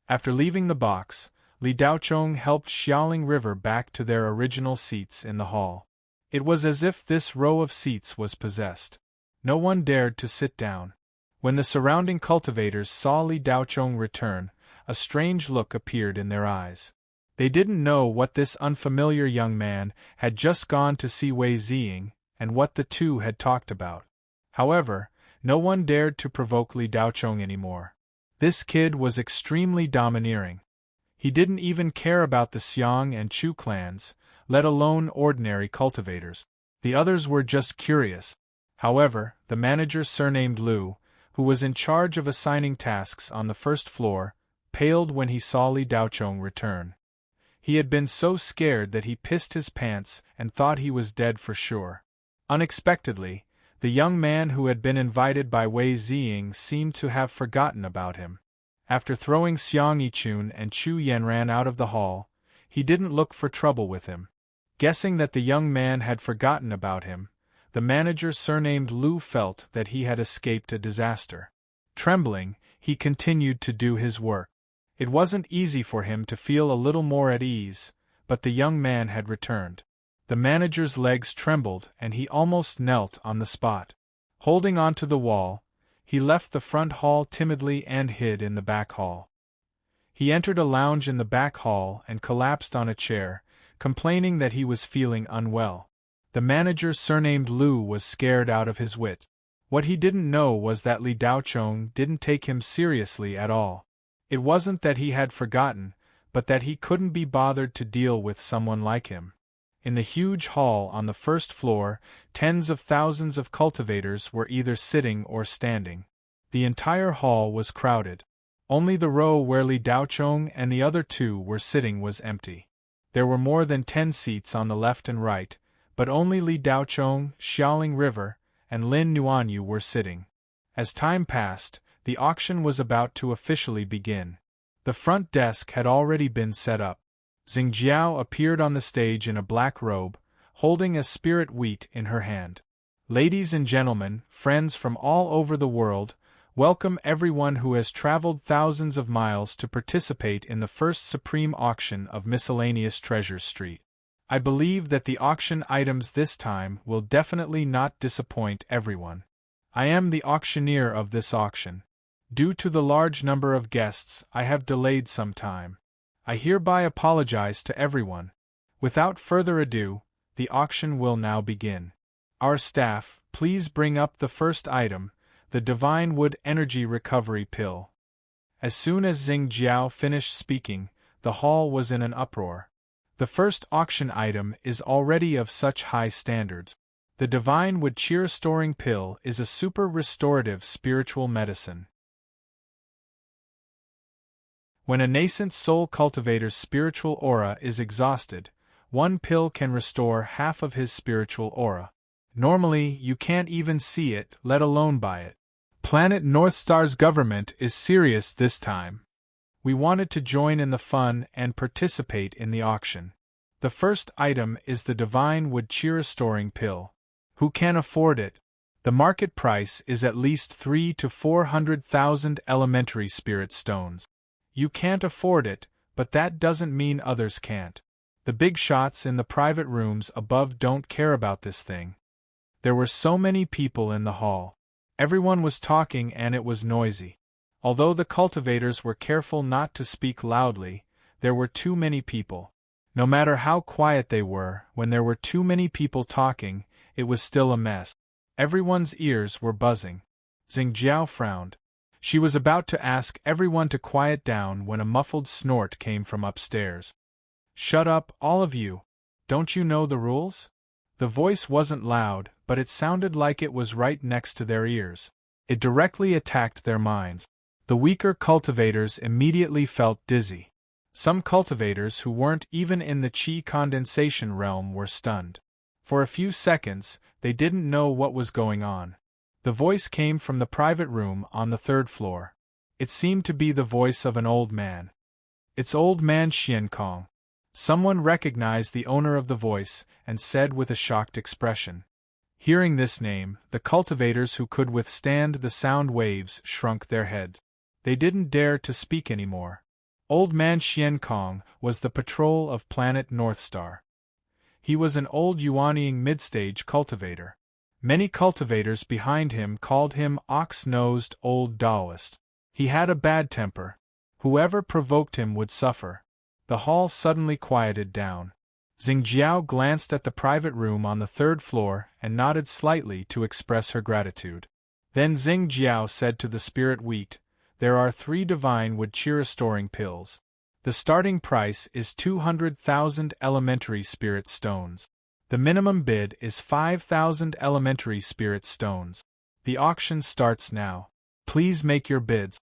After leaving the box, Li Daochong helped Xiaoling River back to their original seats in the hall. It was as if this row of seats was possessed. No one dared to sit down. When the surrounding cultivators saw Li Daochong return, a strange look appeared in their eyes. They didn't know what this unfamiliar young man had just gone to see Wei Ziying, and what the two had talked about. However, no one dared to provoke Li Daochong anymore. This kid was extremely domineering. He didn't even care about the Xiang and Chu clans, let alone ordinary cultivators. The others were just curious. However, the manager surnamed Lu, who was in charge of assigning tasks on the first floor, paled when he saw Li Daochong return. He had been so scared that he pissed his pants and thought he was dead for sure. Unexpectedly, the young man who had been invited by Wei Ziying seemed to have forgotten about him. After throwing Xiang Yichun and Chu Yanran out of the hall, he didn't look for trouble with him. Guessing that the young man had forgotten about him, the manager surnamed Lu felt that he had escaped a disaster. Trembling, he continued to do his work. It wasn't easy for him to feel a little more at ease, but the young man had returned. The manager's legs trembled and he almost knelt on the spot. Holding onto the wall, he left the front hall timidly and hid in the back hall. He entered a lounge in the back hall and collapsed on a chair, complaining that he was feeling unwell. The manager surnamed Lu was scared out of his wit. What he didn't know was that Li Daochong didn't take him seriously at all. It wasn't that he had forgotten, but that he couldn't be bothered to deal with someone like him. In the huge hall on the first floor, tens of thousands of cultivators were either sitting or standing. The entire hall was crowded. Only the row where Li Daochong and the other two were sitting was empty. There were more than 10 seats on the left and right, but only Li Daochong, Xiaoling River, and Lin Nuanyu were sitting. As time passed, the auction was about to officially begin. The front desk had already been set up. Xing Jiao appeared on the stage in a black robe, holding a spirit wheat in her hand. Ladies and gentlemen, friends from all over the world, welcome everyone who has traveled thousands of miles to participate in the first supreme auction of Miscellaneous Treasures Street. I believe that the auction items this time will definitely not disappoint everyone. I am the auctioneer of this auction. Due to the large number of guests, I have delayed some time. I hereby apologize to everyone. Without further ado, the auction will now begin. Our staff, please bring up the first item, the Divine Wood Energy Recovery Pill. As soon as Xing Jiao finished speaking, the hall was in an uproar. The first auction item is already of such high standards. The Divine Wood Cheer Restoring Pill is a super restorative spiritual medicine. When a nascent soul cultivator's spiritual aura is exhausted, one pill can restore half of his spiritual aura. Normally, you can't even see it, let alone buy it. Planet Northstar's government is serious this time. We wanted to join in the fun and participate in the auction. The first item is the Divine Wood Cheer Restoring Pill. Who can afford it? The market price is at least 300,000 to 400,000 elementary spirit stones. You can't afford it, but that doesn't mean others can't. The big shots in the private rooms above don't care about this thing. There were so many people in the hall. Everyone was talking and it was noisy. Although the cultivators were careful not to speak loudly, there were too many people. No matter how quiet they were, when there were too many people talking, it was still a mess. Everyone's ears were buzzing. Xingjiao frowned. She was about to ask everyone to quiet down when a muffled snort came from upstairs. "Shut up, all of you! Don't you know the rules?" The voice wasn't loud, but it sounded like it was right next to their ears. It directly attacked their minds. The weaker cultivators immediately felt dizzy. Some cultivators who weren't even in the qi condensation realm were stunned. For a few seconds, they didn't know what was going on. The voice came from the private room on the 3rd floor. It seemed to be the voice of an old man. "It's old man Xiankong." Someone recognized the owner of the voice and said with a shocked expression. Hearing this name, the cultivators who could withstand the sound waves shrunk their heads. They didn't dare to speak anymore. Old man Xiankong was the patrol of planet Northstar. He was an old Yuanying mid-stage cultivator. Many cultivators behind him called him ox-nosed old Taoist. He had a bad temper. Whoever provoked him would suffer. The hall suddenly quieted down. Xingjiao glanced at the private room on the 3rd floor and nodded slightly to express her gratitude. Then Xingjiao said to the spirit wheat, "There are 3 divine wood qi restoring pills. The starting price is 200,000 elementary spirit stones. The minimum bid is 5,000 elementary spirit stones. The auction starts now. Please make your bids."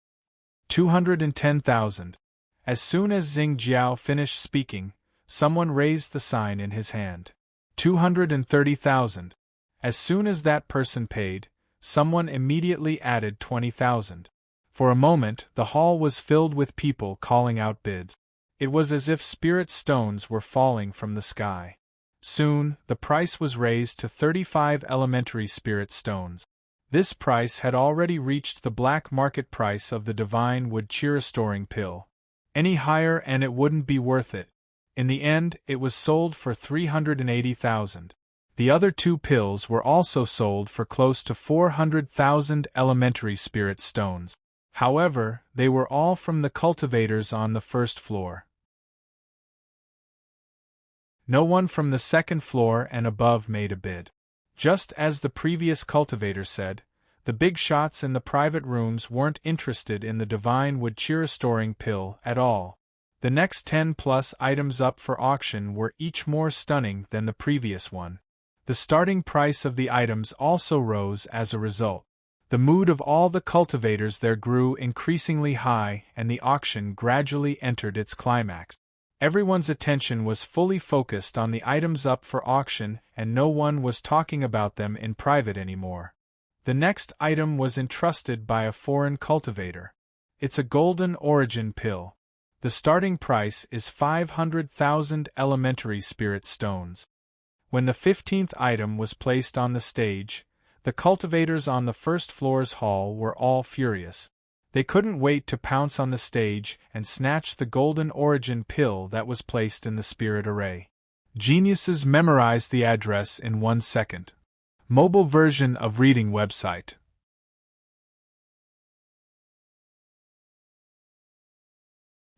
210,000. As soon as Xingjiao finished speaking, someone raised the sign in his hand. 230,000. As soon as that person paid, someone immediately added 20,000. For a moment, the hall was filled with people calling out bids. It was as if spirit stones were falling from the sky. Soon, the price was raised to 35 elementary spirit stones. This price had already reached the black market price of the divine wood qi restoring pill. Any higher and it wouldn't be worth it. In the end, it was sold for 380,000. The other 2 pills were also sold for close to 400,000 elementary spirit stones. However, they were all from the cultivators on the 1st floor. No one from the 2nd floor and above made a bid. Just as the previous cultivator said, the big shots in the private rooms weren't interested in the divine wood qi restoring pill at all. The next 10+ items up for auction were each more stunning than the previous one. The starting price of the items also rose as a result. The mood of all the cultivators there grew increasingly high, and the auction gradually entered its climax. Everyone's attention was fully focused on the items up for auction, and no one was talking about them in private anymore. The next item was entrusted by a foreign cultivator. It's a golden origin pill. The starting price is 500,000 elementary spirit stones. When the 15th item was placed on the stage, the cultivators on the 1st floor's hall were all furious. They couldn't wait to pounce on the stage and snatch the golden origin pill that was placed in the spirit array. Geniuses memorize the address in 1 second. Mobile version of reading website.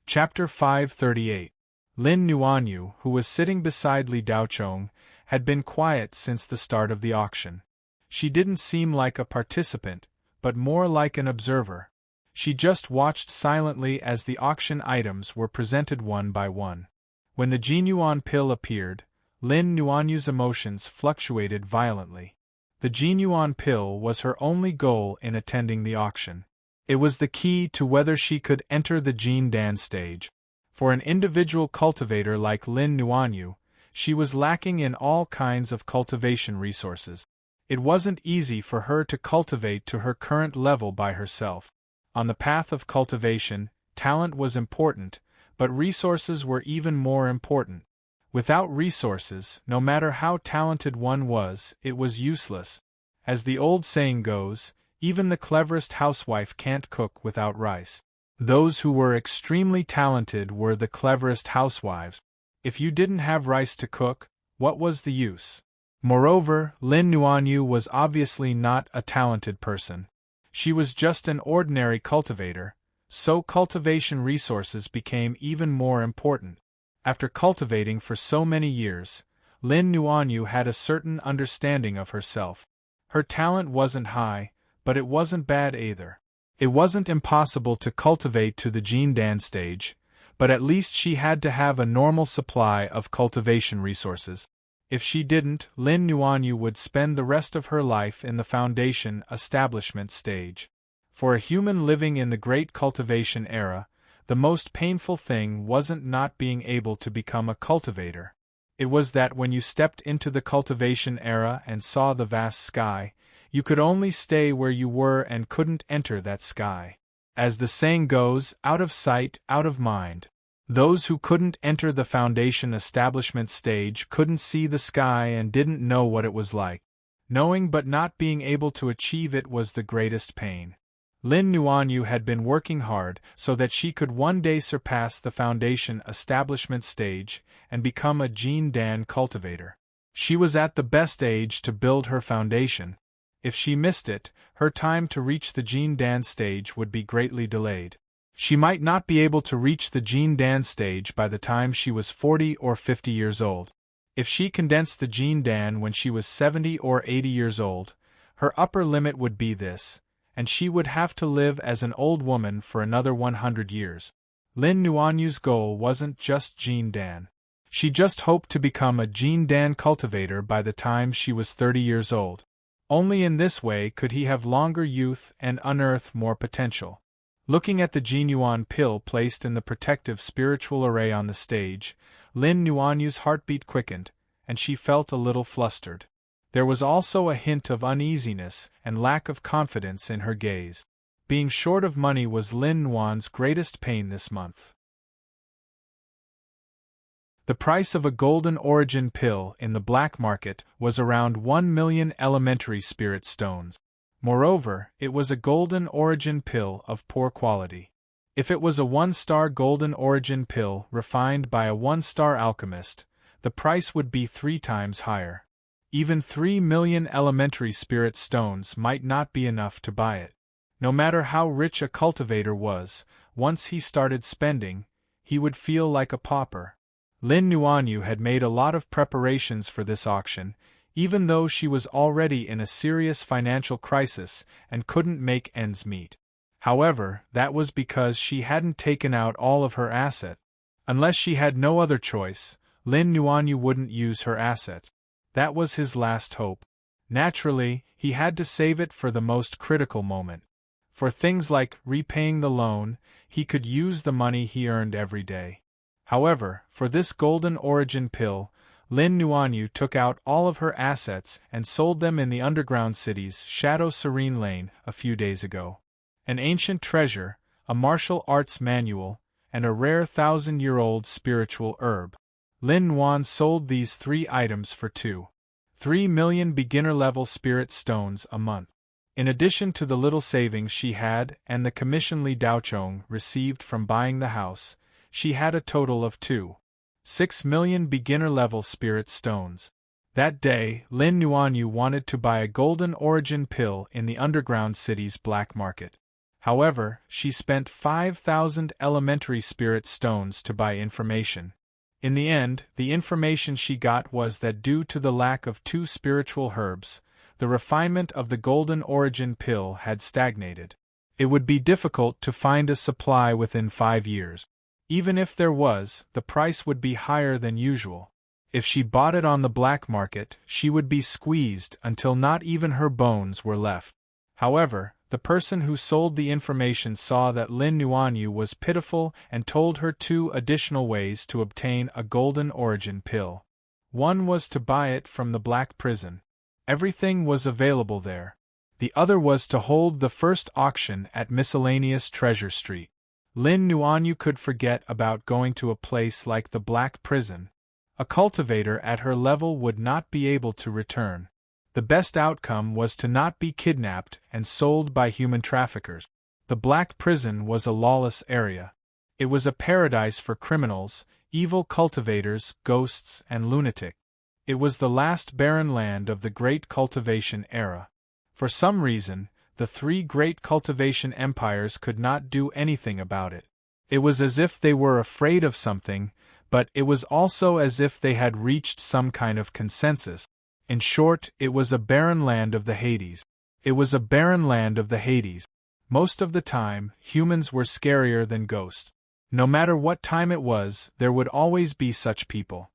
Chapter 538. Lin Nuanyu, who was sitting beside Li Daochong, had been quiet since the start of the auction. She didn't seem like a participant, but more like an observer. She just watched silently as the auction items were presented one by one. When the Jinyuan pill appeared, Lin Nuanyu's emotions fluctuated violently. The Jinyuan pill was her only goal in attending the auction. It was the key to whether she could enter the Jin Dan stage. For an individual cultivator like Lin Nuanyu, she was lacking in all kinds of cultivation resources. It wasn't easy for her to cultivate to her current level by herself. On the path of cultivation, talent was important, but resources were even more important. Without resources, no matter how talented one was, it was useless. As the old saying goes, even the cleverest housewife can't cook without rice. Those who were extremely talented were the cleverest housewives. If you didn't have rice to cook, what was the use? Moreover, Lin Nuanyu was obviously not a talented person. She was just an ordinary cultivator, so cultivation resources became even more important. After cultivating for so many years, Lin Nuanyu had a certain understanding of herself. Her talent wasn't high, but it wasn't bad either. It wasn't impossible to cultivate to the Jindan stage, but at least she had to have a normal supply of cultivation resources. If she didn't, Lin Nuanyu would spend the rest of her life in the foundation establishment stage. For a human living in the Great Cultivation Era, the most painful thing wasn't not being able to become a cultivator. It was that when you stepped into the cultivation era and saw the vast sky, you could only stay where you were and couldn't enter that sky. As the saying goes, out of sight, out of mind. Those who couldn't enter the foundation establishment stage couldn't see the sky and didn't know what it was like. Knowing but not being able to achieve it was the greatest pain. Lin Nuanyu had been working hard so that she could one day surpass the foundation establishment stage and become a Jindan cultivator. She was at the best age to build her foundation. If she missed it, her time to reach the Jindan stage would be greatly delayed. She might not be able to reach the Jindan stage by the time she was 40 or 50 years old. If she condensed the Jindan when she was 70 or 80 years old, her upper limit would be this, and she would have to live as an old woman for another 100 years. Lin Nuanyu's goal wasn't just Jindan. She just hoped to become a Jindan cultivator by the time she was 30 years old. Only in this way could he have longer youth and unearth more potential. Looking at the Jinyuan pill placed in the protective spiritual array on the stage, Lin Nuanyu's heartbeat quickened, and she felt a little flustered. There was also a hint of uneasiness and lack of confidence in her gaze. Being short of money was Lin Nuan's greatest pain this month. The price of a golden origin pill in the black market was around 1 million elementary spirit stones. Moreover, it was a golden origin pill of poor quality. If it was a 1-star golden origin pill refined by a 1-star alchemist, the price would be 3 times higher. Even 3 million elementary spirit stones might not be enough to buy it. No matter how rich a cultivator was, once he started spending, he would feel like a pauper. Lin Nuanyu had made a lot of preparations for this auction, even though she was already in a serious financial crisis and couldn't make ends meet. However, that was because she hadn't taken out all of her assets. Unless she had no other choice, Lin Nuanyu wouldn't use her assets. That was his last hope. Naturally, he had to save it for the most critical moment. For things like repaying the loan, he could use the money he earned every day. However, for this golden origin pill, Lin Nuanyu took out all of her assets and sold them in the underground city's Shadow Serene Lane a few days ago. An ancient treasure, a martial arts manual, and a rare 1,000-year-old spiritual herb. Lin Nuan sold these 3 items for 2.3 million beginner-level spirit stones a month. In addition to the little savings she had and the commission Li Daochong received from buying the house, she had a total of 2.6 million beginner-level spirit stones. That day, Lin Nuanyu wanted to buy a golden origin pill in the underground city's black market. However, she spent 5,000 elementary spirit stones to buy information. In the end, the information she got was that due to the lack of 2 spiritual herbs, the refinement of the golden origin pill had stagnated. It would be difficult to find a supply within 5 years. Even if there was, the price would be higher than usual. If she bought it on the black market, she would be squeezed until not even her bones were left. However, the person who sold the information saw that Lin Nuanyu was pitiful and told her 2 additional ways to obtain a golden origin pill. One was to buy it from the black prison. Everything was available there. The other was to hold the first auction at Miscellaneous Treasure Street. Lin Nuanyu could forget about going to a place like the Black Prison. A cultivator at her level would not be able to return. The best outcome was to not be kidnapped and sold by human traffickers. The Black Prison was a lawless area. It was a paradise for criminals, evil cultivators, ghosts, and lunatics. It was the last barren land of the Great Cultivation Era. For some reason, the three great cultivation empires could not do anything about it. It was as if they were afraid of something, but it was also as if they had reached some kind of consensus. In short, it was a barren land of the Hades. It was a barren land of the Hades. Most of the time, humans were scarier than ghosts. No matter what time it was, there would always be such people.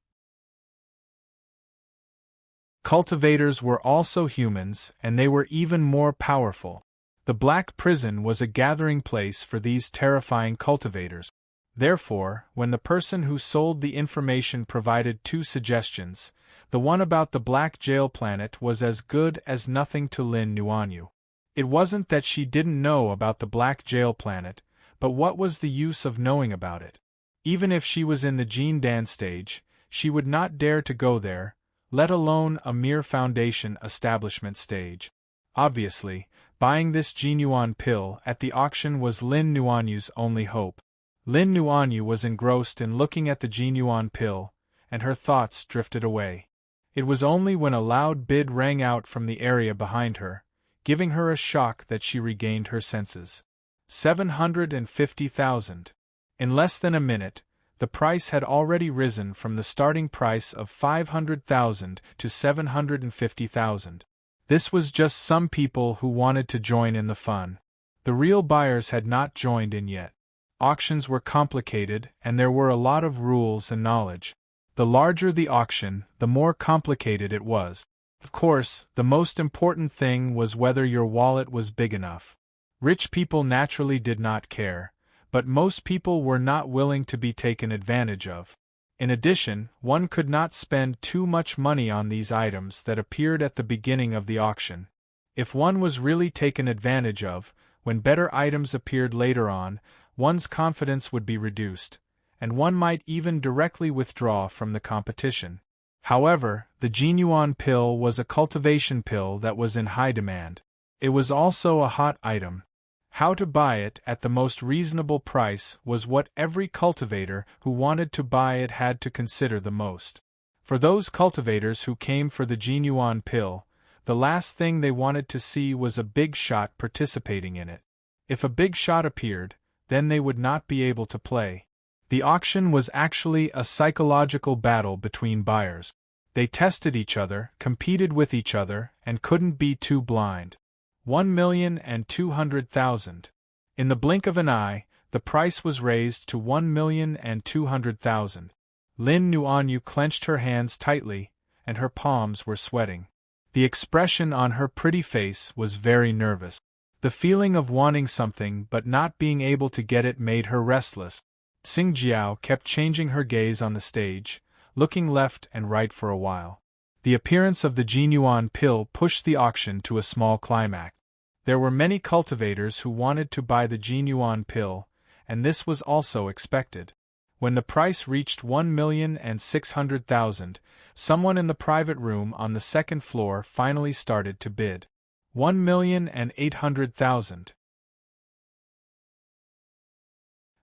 Cultivators were also humans, and they were even more powerful. The Black Prison was a gathering place for these terrifying cultivators. Therefore, when the person who sold the information provided two suggestions, the one about the Black Jail Planet was as good as nothing to Lin Nuanyu. It wasn't that she didn't know about the Black Jail Planet, but what was the use of knowing about it? Even if she was in the Jean Dan stage, she would not dare to go there, let alone a mere foundation establishment stage. Obviously, buying this Jinyuan pill at the auction was Lin Nuanyu's only hope. Lin Nuanyu was engrossed in looking at the Jinyuan pill, and her thoughts drifted away. It was only when a loud bid rang out from the area behind her, giving her a shock, that she regained her senses. 750,000. In less than a minute, the price had already risen from the starting price of 500,000 to 750,000. This was just some people who wanted to join in the fun. The real buyers had not joined in yet. Auctions were complicated, and there were a lot of rules and knowledge. The larger the auction, the more complicated it was. Of course, the most important thing was whether your wallet was big enough. Rich people naturally did not care, but most people were not willing to be taken advantage of. In addition, one could not spend too much money on these items that appeared at the beginning of the auction. If one was really taken advantage of, when better items appeared later on, one's confidence would be reduced, and one might even directly withdraw from the competition. However, the Jinyuan pill was a cultivation pill that was in high demand. It was also a hot item. How to buy it at the most reasonable price was what every cultivator who wanted to buy it had to consider the most. For those cultivators who came for the Jinyuan pill, the last thing they wanted to see was a big shot participating in it. If a big shot appeared, then they would not be able to play. The auction was actually a psychological battle between buyers. They tested each other, competed with each other, and couldn't be too blind. 1,200,000. In the blink of an eye, the price was raised to 1,200,000. Lin Nuanyu clenched her hands tightly, and her palms were sweating. The expression on her pretty face was very nervous. The feeling of wanting something but not being able to get it made her restless. Xing Jiao kept changing her gaze on the stage, looking left and right for a while. The appearance of the Jinyuan pill pushed the auction to a small climax. There were many cultivators who wanted to buy the Jinyuan pill, and this was also expected. When the price reached 1,600,000, someone in the private room on the second floor finally started to bid. 1,800,000.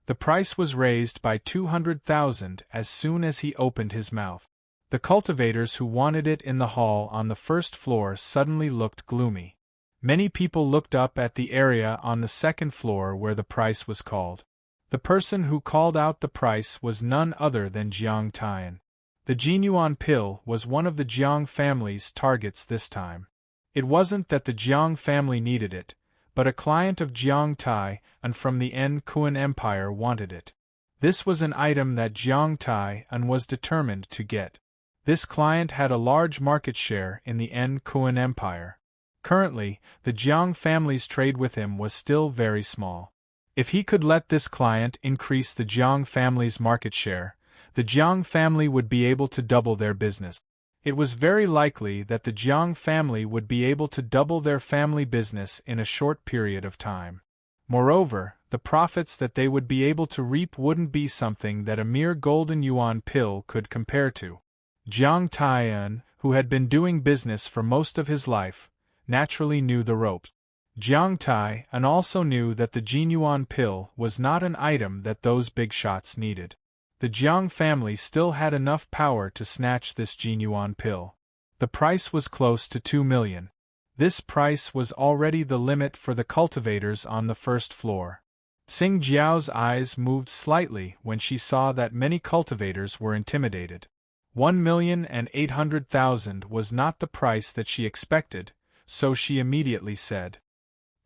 The price was raised by 200,000 as soon as he opened his mouth. The cultivators who wanted it in the hall on the first floor suddenly looked gloomy. Many people looked up at the area on the second floor where the price was called. The person who called out the price was none other than Jiang Tian. The Jinyuan pill was one of the Jiang family's targets this time. It wasn't that the Jiang family needed it, but a client of Jiang Tai and from the Kuan Empire wanted it. This was an item that Jiang Tai and was determined to get. This client had a large market share in the Kuan Empire. Currently, the Jiang family's trade with him was still very small. If he could let this client increase the Jiang family's market share, the Jiang family would be able to double their business. It was very likely that the Jiang family would be able to double their family business in a short period of time. Moreover, the profits that they would be able to reap wouldn't be something that a mere golden yuan pill could compare to. Jiang Taiyan, who had been doing business for most of his life, naturally knew the ropes. Jiang Tai and also knew that the Jinyuan pill was not an item that those big shots needed. The Jiang family still had enough power to snatch this Jinyuan pill. The price was close to 2 million. This price was already the limit for the cultivators on the first floor. Xing Jiao's eyes moved slightly when she saw that many cultivators were intimidated. 1,800,000 was not the price that she expected, so she immediately said,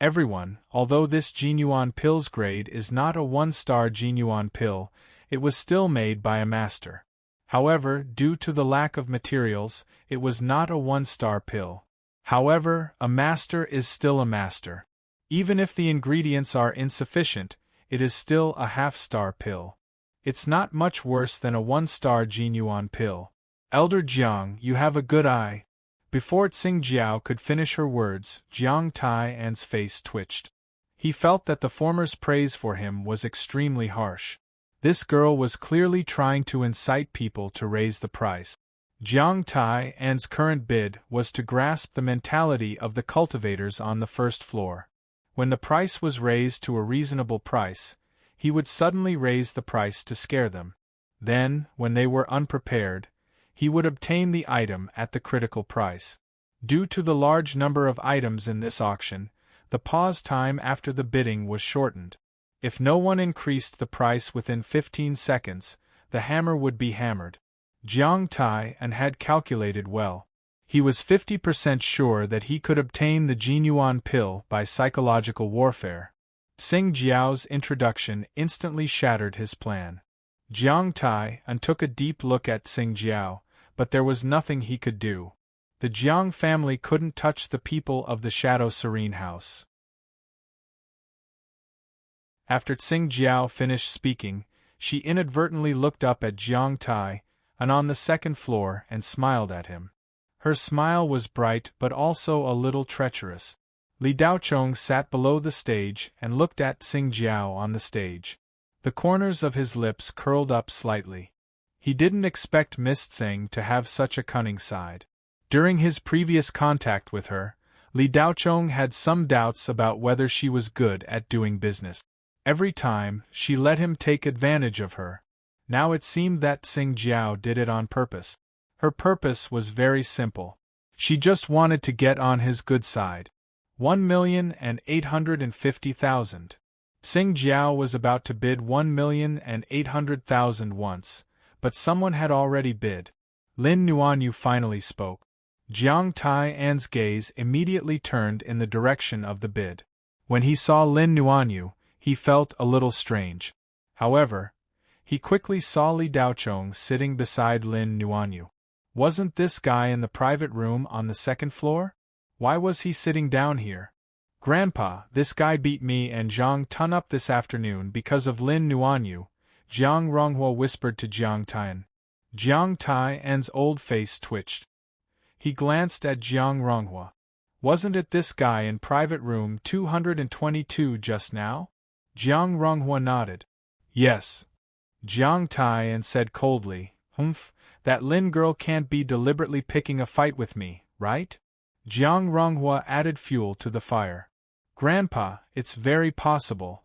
"Everyone, although this Jinyuan pill's grade is not a one-star Jinyuan pill, it was still made by a master. However, due to the lack of materials, it was not a one-star pill. However, a master is still a master. Even if the ingredients are insufficient, it is still a half-star pill. It's not much worse than a one-star Jinyuan pill. Elder Jiang, you have a good eye." Before Xing Jiao could finish her words, Jiang Tai'an's face twitched. He felt that the former's praise for him was extremely harsh. This girl was clearly trying to incite people to raise the price. Jiang Tai'an's current bid was to grasp the mentality of the cultivators on the first floor. When the price was raised to a reasonable price, he would suddenly raise the price to scare them. Then, when they were unprepared, he would obtain the item at the critical price. Due to the large number of items in this auction, the pause time after the bidding was shortened. If no one increased the price within 15 seconds, the hammer would be hammered. Jiang Tai'an had calculated well. He was 50% sure that he could obtain the Jinyuan pill by psychological warfare. Xing Jiao's introduction instantly shattered his plan. Jiang Tai'an took a deep look at Xing Jiao, but there was nothing he could do. The Jiang family couldn't touch the people of the Shadow Serene house. After Xing Jiao finished speaking, she inadvertently looked up at Jiang Tai'an on the second floor and smiled at him. Her smile was bright but also a little treacherous. Li Daochong sat below the stage and looked at Xing Jiao on the stage. The corners of his lips curled up slightly. He didn't expect Miss Tseng to have such a cunning side. During his previous contact with her, Li Daochong had some doubts about whether she was good at doing business. Every time, she let him take advantage of her. Now it seemed that Xing Jiao did it on purpose. Her purpose was very simple. She just wanted to get on his good side. 1,850,000. Xing Jiao was about to bid 1,800,000 once, but someone had already bid. Lin Nuanyu finally spoke. Jiang Tai'an's gaze immediately turned in the direction of the bid. When he saw Lin Nuanyu, he felt a little strange. However, he quickly saw Li Daochong sitting beside Lin Nuanyu. Wasn't this guy in the private room on the second floor? Why was he sitting down here? "Grandpa, this guy beat me and Zhang Tun up this afternoon because of Lin Nuanyu," Jiang Ronghua whispered to Jiang Tai'an. Jiang Tai'an's old face twitched. He glanced at Jiang Ronghua. "Wasn't it this guy in private room 222 just now?" Jiang Ronghua nodded. "Yes." Jiang Tai'an said coldly, "Humph, that Lin girl can't be deliberately picking a fight with me, right?" Jiang Ronghua added fuel to the fire. "Grandpa, it's very possible."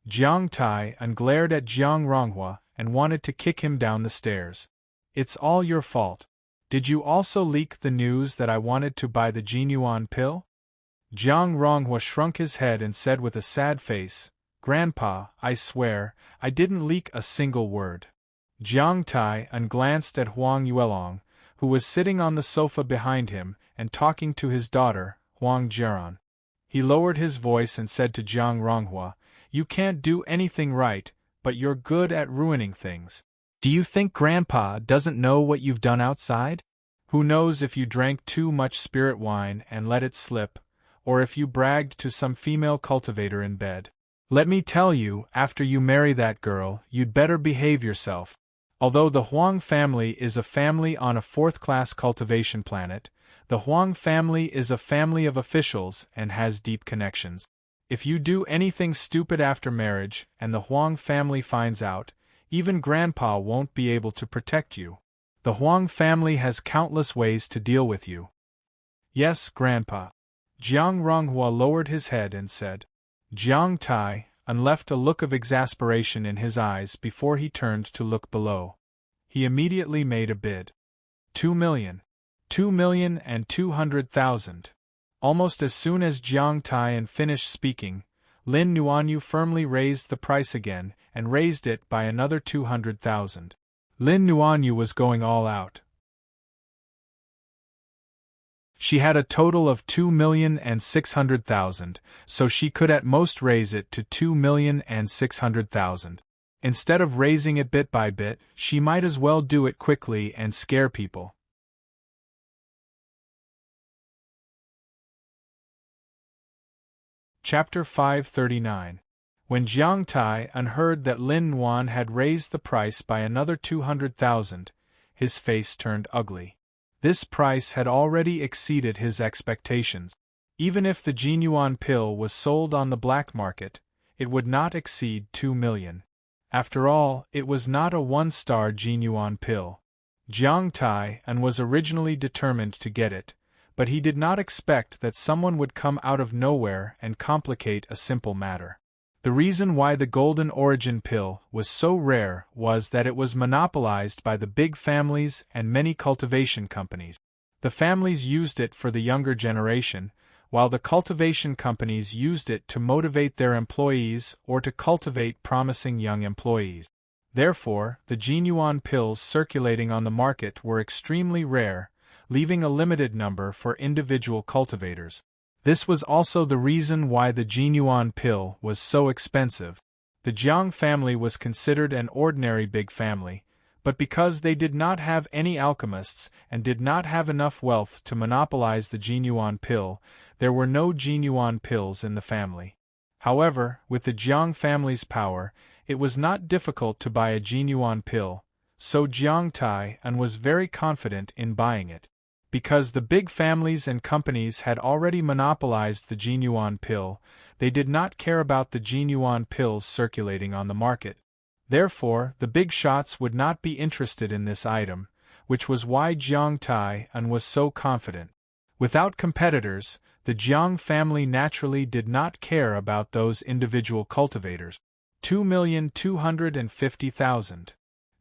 Jiang Tai'an glared at Jiang Ronghua and wanted to kick him down the stairs. "It's all your fault. Did you also leak the news that I wanted to buy the Jinyuan pill?" Jiang Ronghua shrunk his head and said with a sad face, "Grandpa, I swear, I didn't leak a single word." Jiang Tai'an glanced at Huang Yuelong, who was sitting on the sofa behind him and talking to his daughter, Huang Jiran. He lowered his voice and said to Jiang Ronghua, "You can't do anything right, but you're good at ruining things. Do you think Grandpa doesn't know what you've done outside? Who knows if you drank too much spirit wine and let it slip, or if you bragged to some female cultivator in bed. Let me tell you, after you marry that girl, you'd better behave yourself." Although the Huang family is a family on a fourth-class cultivation planet, the Huang family is a family of officials and has deep connections. If you do anything stupid after marriage and the Huang family finds out, even Grandpa won't be able to protect you. The Huang family has countless ways to deal with you. "Yes, Grandpa." Jiang Ronghua lowered his head and said. Jiang Tai, and left a look of exasperation in his eyes before he turned to look below. He immediately made a bid. 2,000,000. 2,200,000. Almost as soon as Jiang Taian finished speaking, Lin Nuanyu firmly raised the price again and raised it by another 200,000. Lin Nuanyu was going all out. She had a total of 2,600,000, so she could at most raise it to 2,600,000. Instead of raising it bit by bit, she might as well do it quickly and scare people. Chapter 539. When Jiang Taian heard that Lin Nuan had raised the price by another 200,000, his face turned ugly. This price had already exceeded his expectations. Even if the Jinyuan pill was sold on the black market, it would not exceed 2 million. After all, it was not a one-star Jinyuan pill. Jiang Taian was originally determined to get it, but he did not expect that someone would come out of nowhere and complicate a simple matter. The reason why the Golden Origin pill was so rare was that it was monopolized by the big families and many cultivation companies. The families used it for the younger generation, while the cultivation companies used it to motivate their employees or to cultivate promising young employees. Therefore, the Jinyuan pills circulating on the market were extremely rare, leaving a limited number for individual cultivators. This was also the reason why the Jinyuan pill was so expensive. The Jiang family was considered an ordinary big family, but because they did not have any alchemists and did not have enough wealth to monopolize the Jinyuan pill, there were no Jinyuan pills in the family. However, with the Jiang family's power, it was not difficult to buy a Jinyuan pill, so Jiang Taian was very confident in buying it. Because the big families and companies had already monopolized the Jinyuan pill, they did not care about the Jinyuan pills circulating on the market. Therefore, the big shots would not be interested in this item, which was why Jiang Taian was so confident. Without competitors, the Jiang family naturally did not care about those individual cultivators. 2,250,000.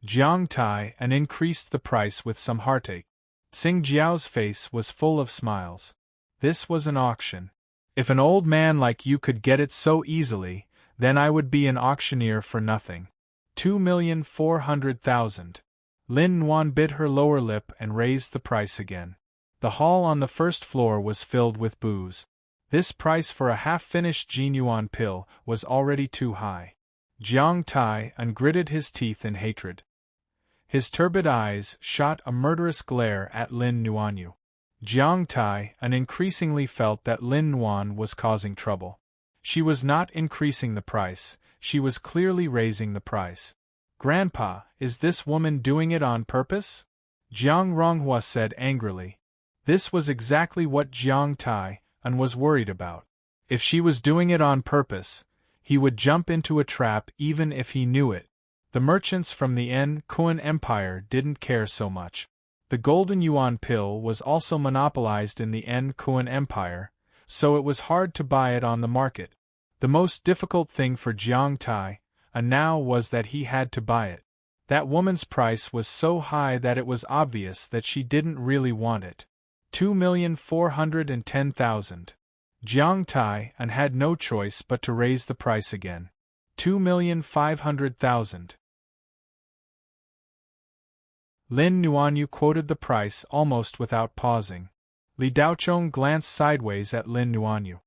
Jiang Taian increased the price with some heartache. Sing Jiao's face was full of smiles. This was an auction. If an old man like you could get it so easily, then I would be an auctioneer for nothing. 2,400,000. Lin Nuan bit her lower lip and raised the price again. The hall on the first floor was filled with booze. This price for a half-finished Jinyuan pill was already too high. Jiang Taian gritted his teeth in hatred. His turbid eyes shot a murderous glare at Lin Nuanyu. Jiang Taian increasingly felt that Lin Nuan was causing trouble. She was not increasing the price, she was clearly raising the price. "Grandpa, is this woman doing it on purpose?" Jiang Ronghua said angrily. This was exactly what Jiang Taian was worried about. If she was doing it on purpose, he would jump into a trap even if he knew it. The merchants from the Kuan Empire didn't care so much. The Golden Yuan pill was also monopolized in the Kuan Empire, so it was hard to buy it on the market. The most difficult thing for Jiang Taian now was that he had to buy it. That woman's price was so high that it was obvious that she didn't really want it. 2,410,000. Jiang Taian had no choice but to raise the price again. 2,500,000. Lin Nuanyu quoted the price almost without pausing. Li Daochong glanced sideways at Lin Nuanyu.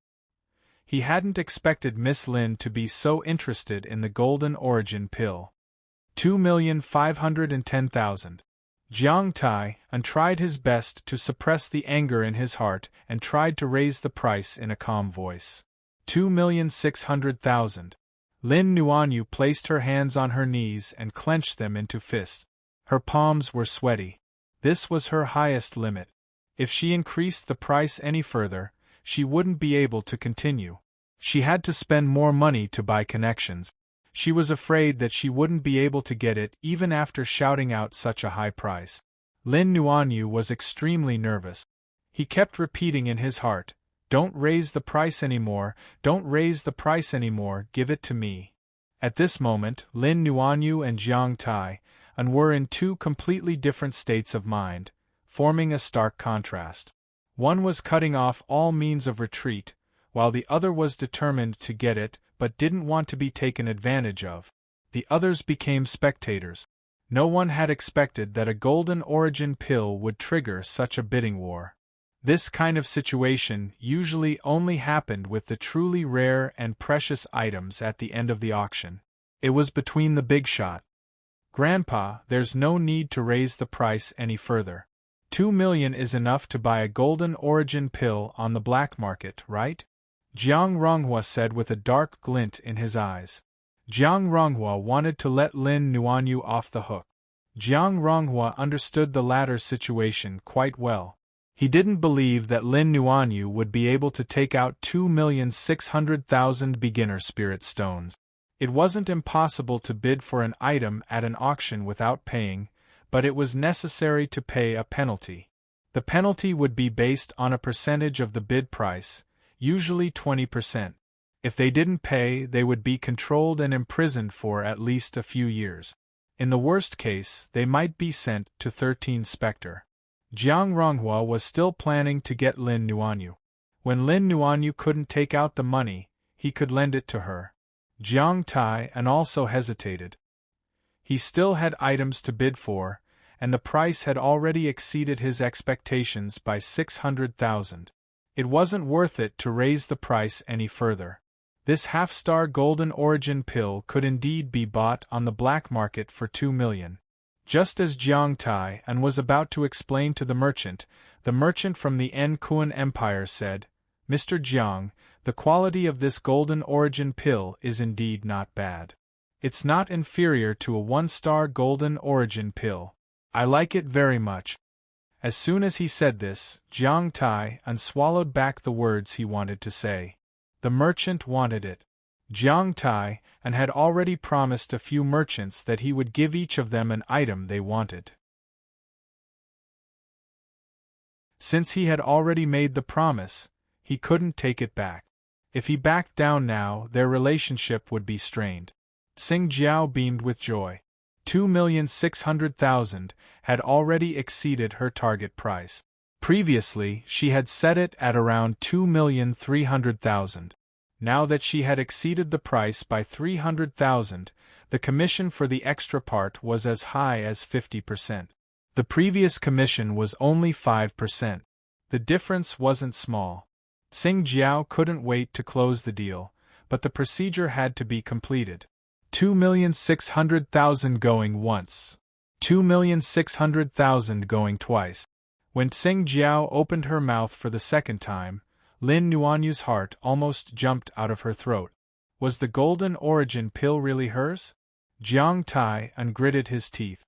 He hadn't expected Miss Lin to be so interested in the Golden Origin pill. 2,510,000. Jiang Taian tried his best to suppress the anger in his heart and tried to raise the price in a calm voice. 2,600,000. Lin Nuanyu placed her hands on her knees and clenched them into fists. Her palms were sweaty. This was her highest limit. If she increased the price any further, she wouldn't be able to continue. She had to spend more money to buy connections. She was afraid that she wouldn't be able to get it even after shouting out such a high price. Lin Nuanyu was extremely nervous. He kept repeating in his heart, "Don't raise the price anymore, don't raise the price anymore, give it to me." At this moment, Lin Nuanyu and Jiang Tai were in two completely different states of mind, forming a stark contrast. One was cutting off all means of retreat, while the other was determined to get it but didn't want to be taken advantage of. The others became spectators. No one had expected that a golden origin pill would trigger such a bidding war. This kind of situation usually only happened with the truly rare and precious items at the end of the auction. It was between the big shot. "Grandpa, there's no need to raise the price any further. 2 million is enough to buy a golden origin pill on the black market, right?" Jiang Ronghua said with a dark glint in his eyes. Jiang Ronghua wanted to let Lin Nuanyu off the hook. Jiang Ronghua understood the latter's situation quite well. He didn't believe that Lin Nuanyu would be able to take out 2,600,000 beginner spirit stones. It wasn't impossible to bid for an item at an auction without paying, but it was necessary to pay a penalty. The penalty would be based on a percentage of the bid price, usually 20%. If they didn't pay, they would be controlled and imprisoned for at least a few years. In the worst case, they might be sent to 13 Specter. Jiang Ronghua was still planning to get Lin Nuanyu. When Lin Nuanyu couldn't take out the money, he could lend it to her. Jiang Tai also hesitated. He still had items to bid for, and the price had already exceeded his expectations by 600,000. It wasn't worth it to raise the price any further. This half-star golden origin pill could indeed be bought on the black market for 2 million. Just as Jiang Tai was about to explain to the merchant from the Kuan Empire said, "Mr. Jiang, the quality of this golden origin pill is indeed not bad. It's not inferior to a 1-star golden origin pill. I like it very much." As soon as he said this, Jiang Tai swallowed back the words he wanted to say. The merchant wanted it. Jiang Tai had already promised a few merchants that he would give each of them an item they wanted. Since he had already made the promise, he couldn't take it back. If he backed down now, their relationship would be strained. Sing Jiao beamed with joy. 2,600,000 had already exceeded her target price. Previously, she had set it at around 2,300,000. Now that she had exceeded the price by 300,000, the commission for the extra part was as high as 50%. The previous commission was only 5%. The difference wasn't small. Sing Jiao couldn't wait to close the deal, but the procedure had to be completed. 2,600,000 going once. 2,600,000 going twice. When Sing Jiao opened her mouth for the second time, Lin Nuanyu's heart almost jumped out of her throat. Was the golden origin pill really hers? Jiang Tai gritted his teeth.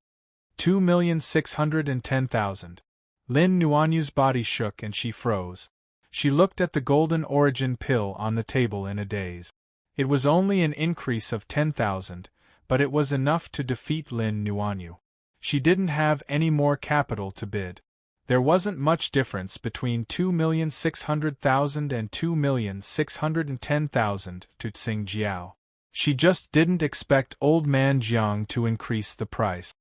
2,610,000. Lin Nuanyu's body shook and she froze. She looked at the golden origin pill on the table in a daze. It was only an increase of 10,000, but it was enough to defeat Lin Nuanyu. She didn't have any more capital to bid. There wasn't much difference between 2,600,000 and 2,610,000 to Sing Jiao. She just didn't expect old man Jiang to increase the price.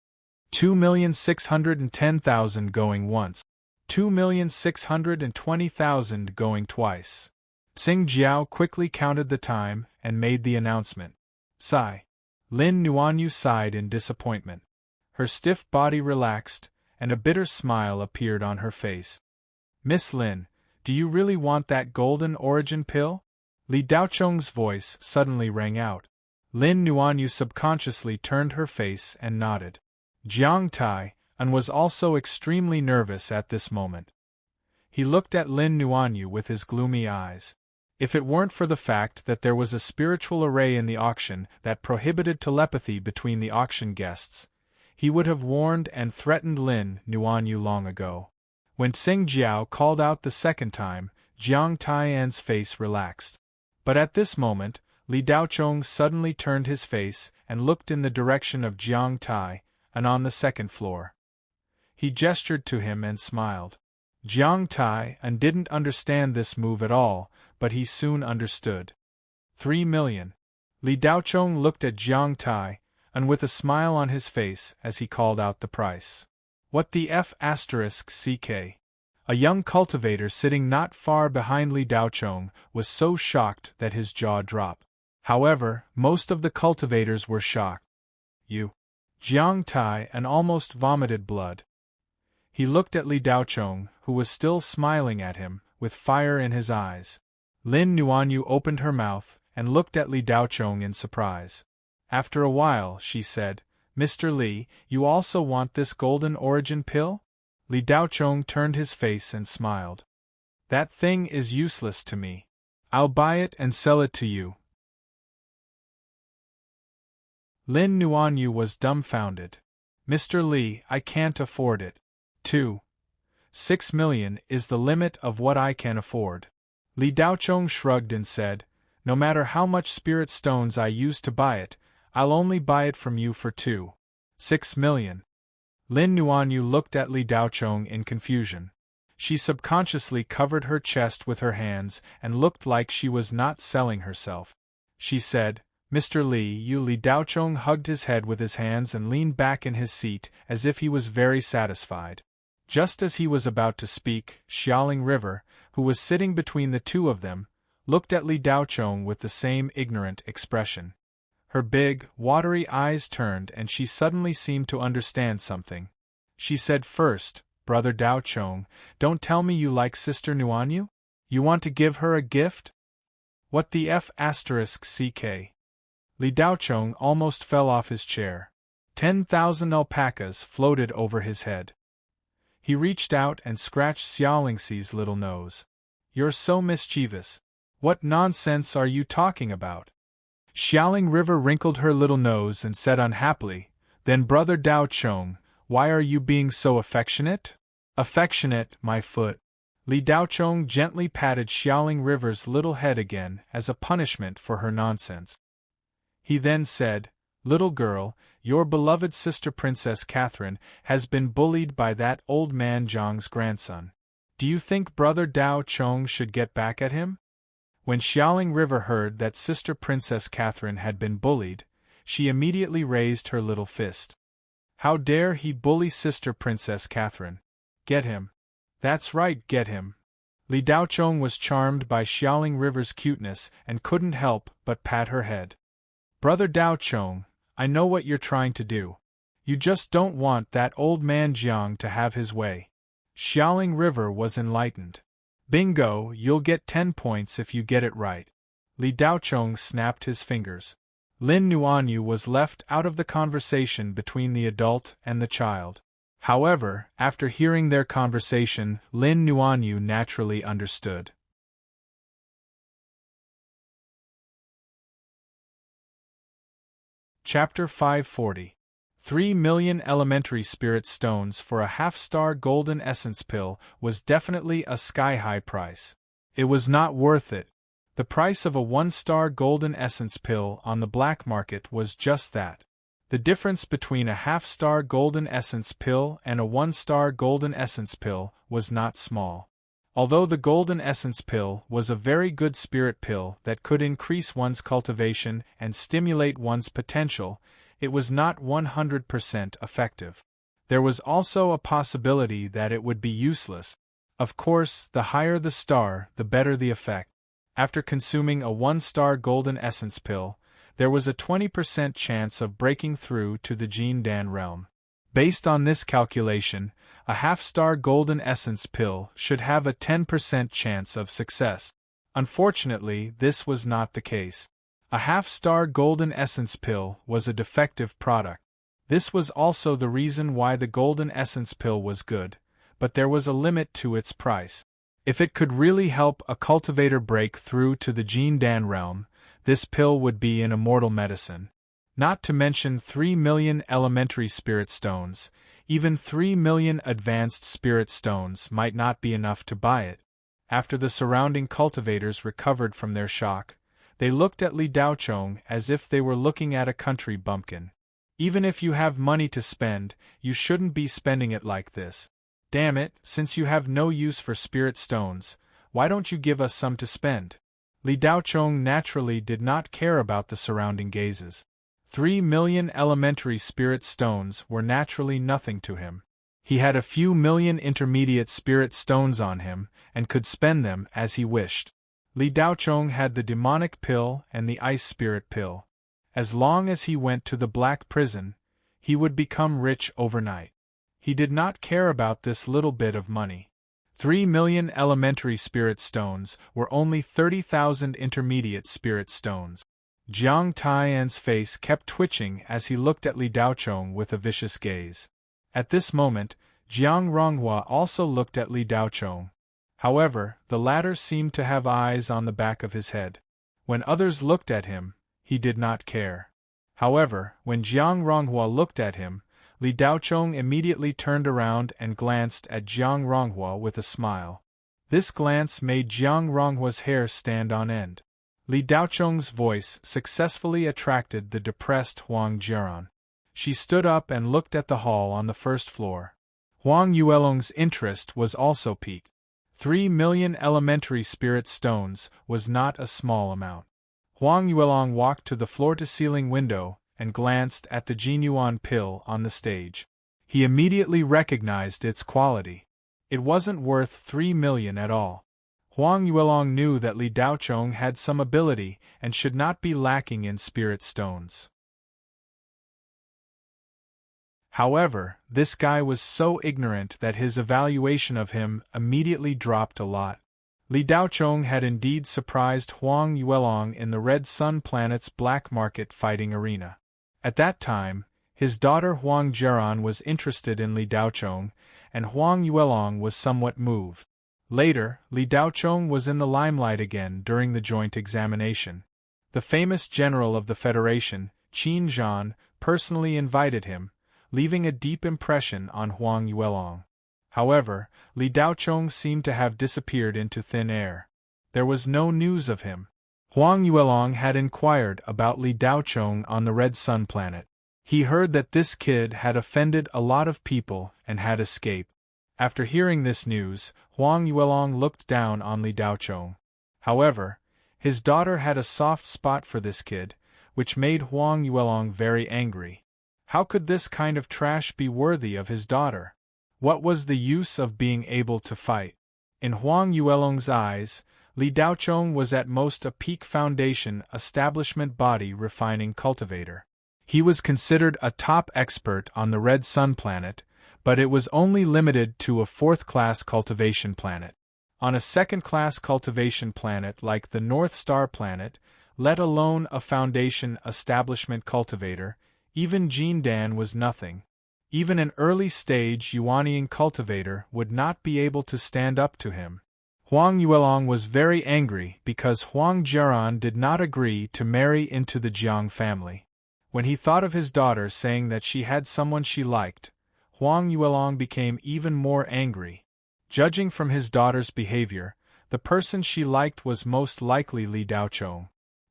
2,610,000 going once. 2,620,000 going twice. Sing Jiao quickly counted the time and made the announcement. Sigh. Lin Nuanyu sighed in disappointment. Her stiff body relaxed, and a bitter smile appeared on her face. "Miss Lin, do you really want that golden origin pill?" Li Daocheng's voice suddenly rang out. Lin Nuanyu subconsciously turned her face and nodded. Jiang Tai was also extremely nervous at this moment. He looked at Lin Nuanyu with his gloomy eyes. If it weren't for the fact that there was a spiritual array in the auction that prohibited telepathy between the auction guests, he would have warned and threatened Lin Nuanyu long ago. When Sing Jiao called out the second time, Jiang Taiyan's face relaxed. But at this moment, Li Daocheng suddenly turned his face and looked in the direction of Jiang Tai, and on the second floor. He gestured to him and smiled. Jiang Tai and didn't understand this move at all, but he soon understood. 3 million. Li Daochong looked at Jiang Tai, and with a smile on his face as he called out the price. What the F***ck? A young cultivator sitting not far behind Li Daochong was so shocked that his jaw dropped. However, most of the cultivators were shocked. You. Jiang Tai and almost vomited blood. He looked at Li Daochong, who was still smiling at him, with fire in his eyes. Lin Nuanyu opened her mouth and looked at Li Daochong in surprise. After a while, she said, "Mr. Li, you also want this golden origin pill?" Li Daochong turned his face and smiled. "That thing is useless to me. I'll buy it and sell it to you." Lin Nuanyu was dumbfounded. "Mr. Li, I can't afford it. 6 million is the limit of what I can afford." Li Daochong shrugged and said, "No matter how much spirit stones I use to buy it, I'll only buy it from you for 6 million. Lin Nuanyu looked at Li Daochong in confusion. She subconsciously covered her chest with her hands and looked like she was not selling herself. She said, "Mr. Li." Li Daochong hugged his head with his hands and leaned back in his seat as if he was very satisfied. Just as he was about to speak, Xiaoling River, who was sitting between the two of them, looked at Li Daochong with the same ignorant expression. Her big, watery eyes turned and she suddenly seemed to understand something. She said, "First, Brother Daochong, don't tell me you like Sister Nuanyu? You want to give her a gift?" "What the F***ck?" Li Daochong almost fell off his chair. 10,000 alpacas floated over his head. He reached out and scratched Xiaolingxi's little nose. "You're so mischievous. What nonsense are you talking about?" Xiaoling River wrinkled her little nose and said unhappily, "Then Brother Daochong, why are you being so affectionate?" "Affectionate, my foot." Li Daochong gently patted Xiaoling River's little head again as a punishment for her nonsense. He then said, "Little girl, your beloved sister Princess Catherine has been bullied by that old man Zhang's grandson. Do you think Brother Daochong should get back at him?" When Xiaoling River heard that Sister Princess Catherine had been bullied, she immediately raised her little fist. "How dare he bully Sister Princess Catherine? Get him. That's right, get him." Li Daochong was charmed by Xiaoling River's cuteness and couldn't help but pat her head. "Brother Daochong, I know what you're trying to do. You just don't want that old man Jiang to have his way." Xiaoling River was enlightened. "Bingo, you'll get 10 points if you get it right." Li Daochong snapped his fingers. Lin Nuanyu was left out of the conversation between the adult and the child. However, after hearing their conversation, Lin Nuanyu naturally understood. Chapter 540. 3 million elementary spirit stones for a half-star golden essence pill was definitely a sky-high price. It was not worth it. The price of a 1-star golden essence pill on the black market was just that. The difference between a half-star golden essence pill and a 1-star golden essence pill was not small. Although the golden essence pill was a very good spirit pill that could increase one's cultivation and stimulate one's potential, it was not 100% effective. There was also a possibility that it would be useless. Of course, the higher the star, the better the effect. After consuming a 1-star golden essence pill, there was a 20% chance of breaking through to the Jin Dan realm. Based on this calculation, a half-star golden essence pill should have a 10% chance of success. Unfortunately, this was not the case. A half-star golden essence pill was a defective product. This was also the reason why the golden essence pill was good, but there was a limit to its price. If it could really help a cultivator break through to the Jin Dan realm, this pill would be an immortal medicine. Not to mention 3 million elementary spirit stones, even 3 million advanced spirit stones might not be enough to buy it. After the surrounding cultivators recovered from their shock, they looked at Li Daochong as if they were looking at a country bumpkin. "Even if you have money to spend, you shouldn't be spending it like this. Damn it, since you have no use for spirit stones, why don't you give us some to spend? Li Daochong naturally did not care about the surrounding gazes. 3,000,000 elementary spirit stones were naturally nothing to him. He had a few million intermediate spirit stones on him, and could spend them as he wished. Li Daochong had the demonic pill and the ice spirit pill. As long as he went to the black prison, he would become rich overnight. He did not care about this little bit of money. 3,000,000 elementary spirit stones were only 30,000 intermediate spirit stones. Jiang Taiyan's face kept twitching as he looked at Li Daochong with a vicious gaze. At this moment, Jiang Ronghua also looked at Li Daochong. However, the latter seemed to have eyes on the back of his head. When others looked at him, he did not care. However, when Jiang Ronghua looked at him, Li Daochong immediately turned around and glanced at Jiang Ronghua with a smile. This glance made Jiang Ronghua's hair stand on end. Li Daochong's voice successfully attracted the depressed Huang Jiran. She stood up and looked at the hall on the first floor. Huang Yuelong's interest was also piqued. 3,000,000 elementary spirit stones was not a small amount. Huang Yuelong walked to the floor-to-ceiling window and glanced at the Jinyuan pill on the stage. He immediately recognized its quality. It wasn't worth 3,000,000 at all. Huang Yuelong knew that Li Daochong had some ability and should not be lacking in spirit stones. However, this guy was so ignorant that his evaluation of him immediately dropped a lot. Li Daochong had indeed surprised Huang Yuelong in the Red Sun Planet's black market fighting arena. At that time, his daughter Huang Jiran was interested in Li Daochong, and Huang Yuelong was somewhat moved. Later, Li Daochong was in the limelight again during the joint examination. The famous general of the Federation, Qin Zhan, personally invited him, leaving a deep impression on Huang Yuelong. However, Li Daochong seemed to have disappeared into thin air. There was no news of him. Huang Yuelong had inquired about Li Daochong on the Red Sun Planet. He heard that this kid had offended a lot of people and had escaped. After hearing this news, Huang Yuelong looked down on Li Daochong. However, his daughter had a soft spot for this kid, which made Huang Yuelong very angry. How could this kind of trash be worthy of his daughter? What was the use of being able to fight? In Huang Yuelong's eyes, Li Daochong was at most a peak foundation establishment body refining cultivator. He was considered a top expert on the Red Sun Planet, but it was only limited to a fourth-class cultivation planet. On a second-class cultivation planet like the North Star Planet, let alone a foundation establishment cultivator, even Jindan was nothing. Even an early-stage Yuanian cultivator would not be able to stand up to him. Huang Yuelong was very angry because Huang Jiran did not agree to marry into the Jiang family. When he thought of his daughter saying that she had someone she liked, Huang Yuelong became even more angry. Judging from his daughter's behavior, the person she liked was most likely Li Daochong.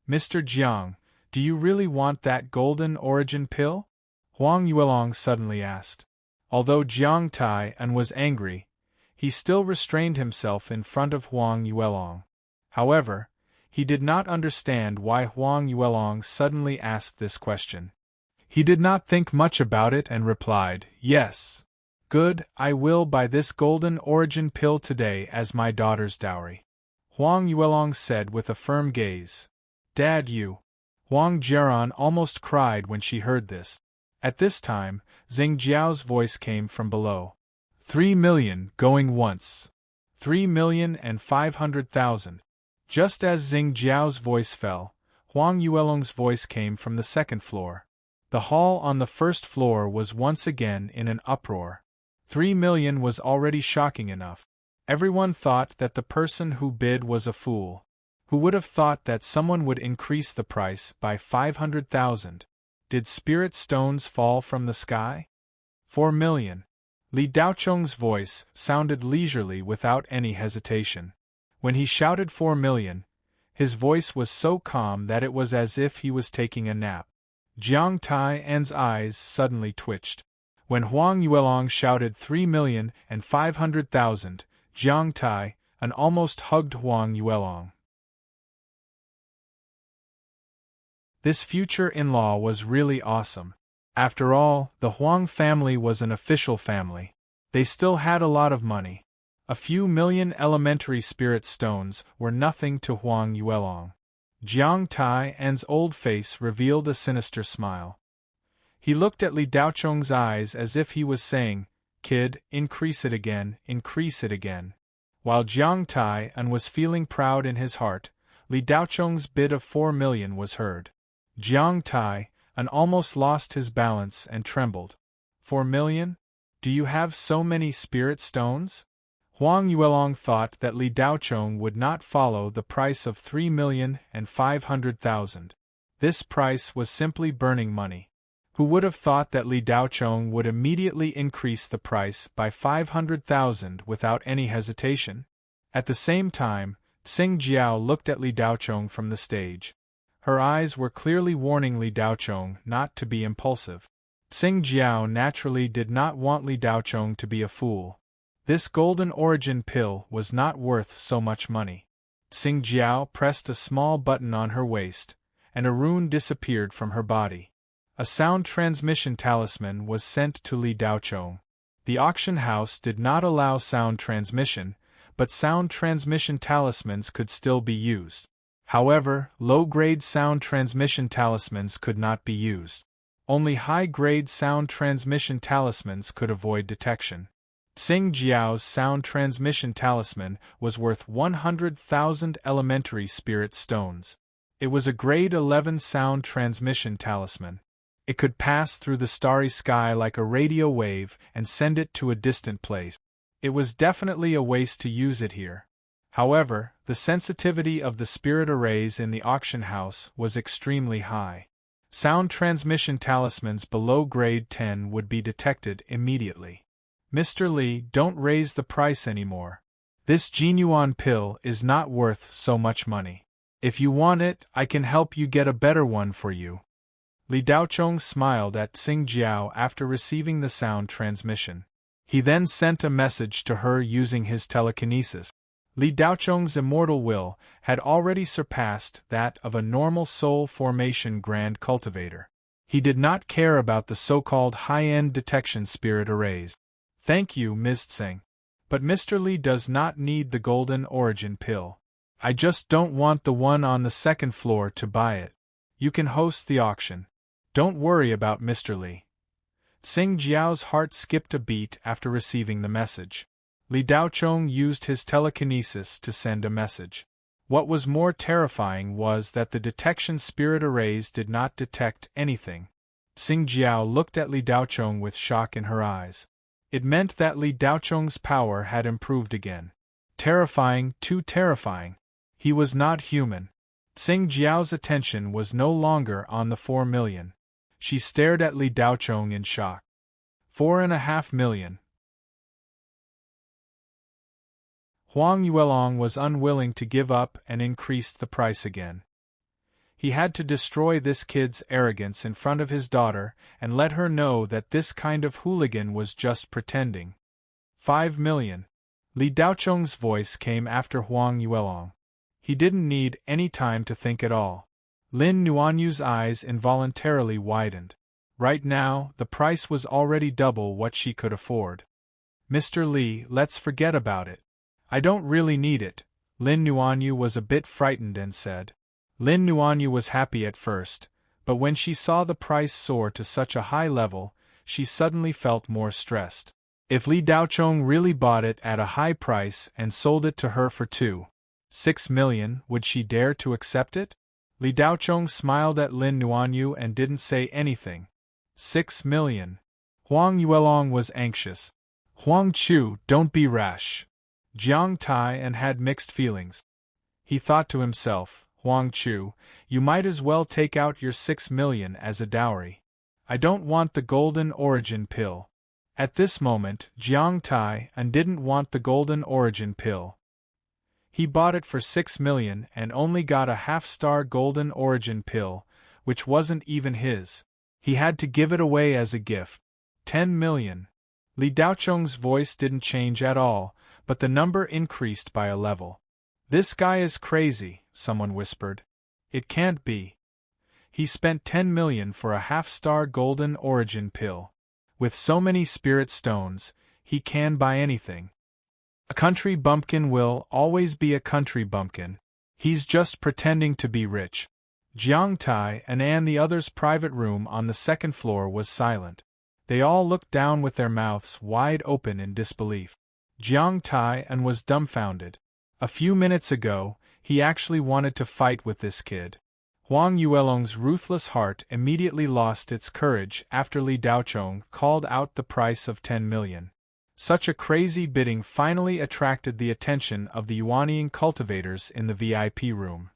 "Mr. Jiang, do you really want that golden origin pill?" Huang Yuelong suddenly asked. Although Jiang Taiyan was angry, he still restrained himself in front of Huang Yuelong. However, he did not understand why Huang Yuelong suddenly asked this question. He did not think much about it and replied, "Yes. Good, I will buy this golden origin pill today as my daughter's dowry." Huang Yuelong said with a firm gaze. "Dad, you." Huang Jiran almost cried when she heard this. At this time, Xing Jiao's voice came from below. 3,000,000 going once. 3,500,000. Just as Xing Jiao's voice fell, Huang Yuelong's voice came from the second floor. The hall on the first floor was once again in an uproar. 3,000,000 was already shocking enough. Everyone thought that the person who bid was a fool. Who would have thought that someone would increase the price by 500,000? Did spirit stones fall from the sky? 4,000,000. Li Daochong's voice sounded leisurely without any hesitation. When he shouted 4,000,000, his voice was so calm that it was as if he was taking a nap. Jiang Taiyan's eyes suddenly twitched. When Huang Yuelong shouted 3,500,000, Jiang Tai and almost hugged Huang Yuelong. This future in-law was really awesome. After all, the Huang family was an official family. They still had a lot of money. A few million elementary spirit stones were nothing to Huang Yuelong. Jiang Tai An's old face revealed a sinister smile. He looked at Li Daochong's eyes as if he was saying, "Kid, increase it again, increase it again." While Jiang Tai An was feeling proud in his heart, Li Daochong's bid of 4 million was heard. Jiang Tai An almost lost his balance and trembled. 4 million? Do you have so many spirit stones? Huang Yuelong thought that Li Daochong would not follow the price of 3,500,000. This price was simply burning money. Who would have thought that Li Daochong would immediately increase the price by 500,000 without any hesitation? At the same time, Xing Jiao looked at Li Daochong from the stage. Her eyes were clearly warning Li Daochong not to be impulsive. Xing Jiao naturally did not want Li Daochong to be a fool. This golden origin pill was not worth so much money. Xing Jiao pressed a small button on her waist, and a rune disappeared from her body. A sound transmission talisman was sent to Li Daochong. The auction house did not allow sound transmission, but sound transmission talismans could still be used. However, low-grade sound transmission talismans could not be used. Only high-grade sound transmission talismans could avoid detection. Xing Jiao's sound transmission talisman was worth 100,000 elementary spirit stones. It was a grade 11 sound transmission talisman. It could pass through the starry sky like a radio wave and send it to a distant place. It was definitely a waste to use it here. However, the sensitivity of the spirit arrays in the auction house was extremely high. Sound transmission talismans below grade 10 would be detected immediately. Mr. Li, don't raise the price anymore. This Jinyuan pill is not worth so much money. If you want it, I can help you get a better one for you. Li Daochong smiled at Xing Jiao after receiving the sound transmission. He then sent a message to her using his telekinesis. Li Daochong's immortal will had already surpassed that of a normal soul formation grand cultivator. He did not care about the so-called high-end detection spirit arrays. Thank you, Ms. Tseng. But Mr. Li does not need the golden origin pill. I just don't want the one on the second floor to buy it. You can host the auction. Don't worry about Mr. Li. Xing Jiao's heart skipped a beat after receiving the message. Li Daochong used his telekinesis to send a message. What was more terrifying was that the detection spirit arrays did not detect anything. Xing Jiao looked at Li Daochong with shock in her eyes. It meant that Li Daochong's power had improved again. Terrifying, too terrifying. He was not human. Xing Jiao's attention was no longer on the 4 million. She stared at Li Daochong in shock. 4.5 million. Huang Yuelong was unwilling to give up and increased the price again. He had to destroy this kid's arrogance in front of his daughter and let her know that this kind of hooligan was just pretending. 5 million. Li Daochong's voice came after Huang Yuelong. He didn't need any time to think at all. Lin Nuanyu's eyes involuntarily widened. Right now, the price was already double what she could afford. Mr. Li, let's forget about it. I don't really need it. Lin Nuanyu was a bit frightened and said. Lin Nuanyu was happy at first, but when she saw the price soar to such a high level, she suddenly felt more stressed. If Li Daochong really bought it at a high price and sold it to her for 2.6 million, would she dare to accept it? Li Daochong smiled at Lin Nuanyu and didn't say anything. 6 million. Huang Yuelong was anxious. Huang Chu, don't be rash. Jiang Tai and had mixed feelings. He thought to himself, Huang Chu, you might as well take out your 6 million as a dowry. I don't want the golden origin pill. At this moment, Jiang Tai and didn't want the golden origin pill. He bought it for 6 million and only got a half-star golden origin pill, which wasn't even his. He had to give it away as a gift. 10 million. Li Daocheng's voice didn't change at all, but the number increased by a level. This guy is crazy, someone whispered. It can't be. He spent 10 million for a half-star golden origin pill. With so many spirit stones, he can buy anything. A country bumpkin will always be a country bumpkin. He's just pretending to be rich. Jiang Tai and the others' private room on the second floor was silent. They all looked down with their mouths wide open in disbelief. Jiang Tai was dumbfounded. A few minutes ago, he actually wanted to fight with this kid. Huang Yuelong's ruthless heart immediately lost its courage after Li Daocheng called out the price of 10 million. Such a crazy bidding finally attracted the attention of the Yuanying cultivators in the VIP room.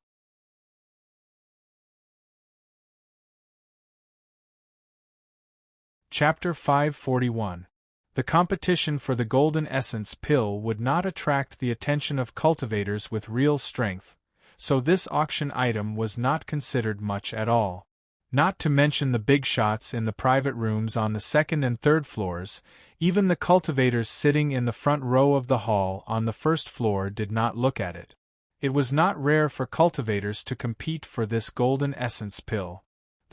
Chapter 541. The competition for the golden essence pill would not attract the attention of cultivators with real strength, so this auction item was not considered much at all. Not to mention the big shots in the private rooms on the second and third floors, even the cultivators sitting in the front row of the hall on the first floor did not look at it. It was not rare for cultivators to compete for this golden essence pill.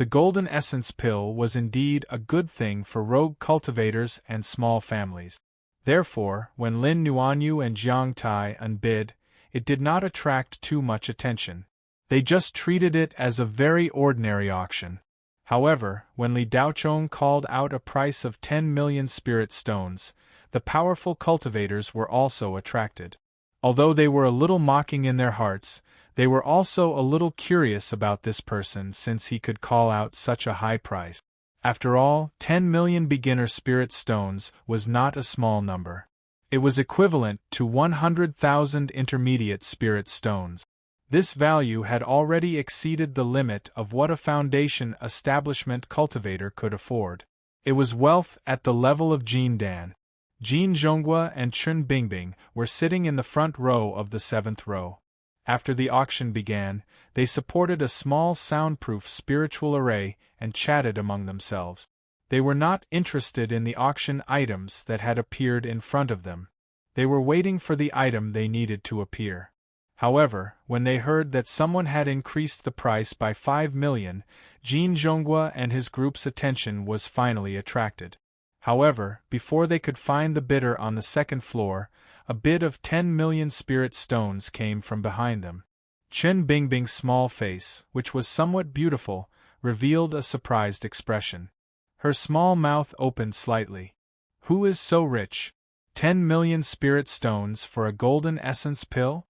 The golden essence pill was indeed a good thing for rogue cultivators and small families. Therefore, when Lin Nuanyu and Jiang Tai bid, it did not attract too much attention. They just treated it as a very ordinary auction. However, when Li Daocheng called out a price of 10 million spirit stones, the powerful cultivators were also attracted. Although they were a little mocking in their hearts, they were also a little curious about this person since he could call out such a high price. After all, 10 million beginner spirit stones was not a small number. It was equivalent to 100,000 intermediate spirit stones. This value had already exceeded the limit of what a foundation establishment cultivator could afford. It was wealth at the level of Jin Dan. Jin Zhonghua and Chen Bingbing were sitting in the front row of the seventh row. After the auction began, they supported a small soundproof spiritual array and chatted among themselves. They were not interested in the auction items that had appeared in front of them. They were waiting for the item they needed to appear. However, when they heard that someone had increased the price by 5 million, Jin Zhonghua and his group's attention was finally attracted. However, before they could find the bidder on the second floor, a bid of 10 million spirit stones came from behind them. Chen Bingbing's small face, which was somewhat beautiful, revealed a surprised expression. Her small mouth opened slightly. Who is so rich? 10 million spirit stones for a golden essence pill?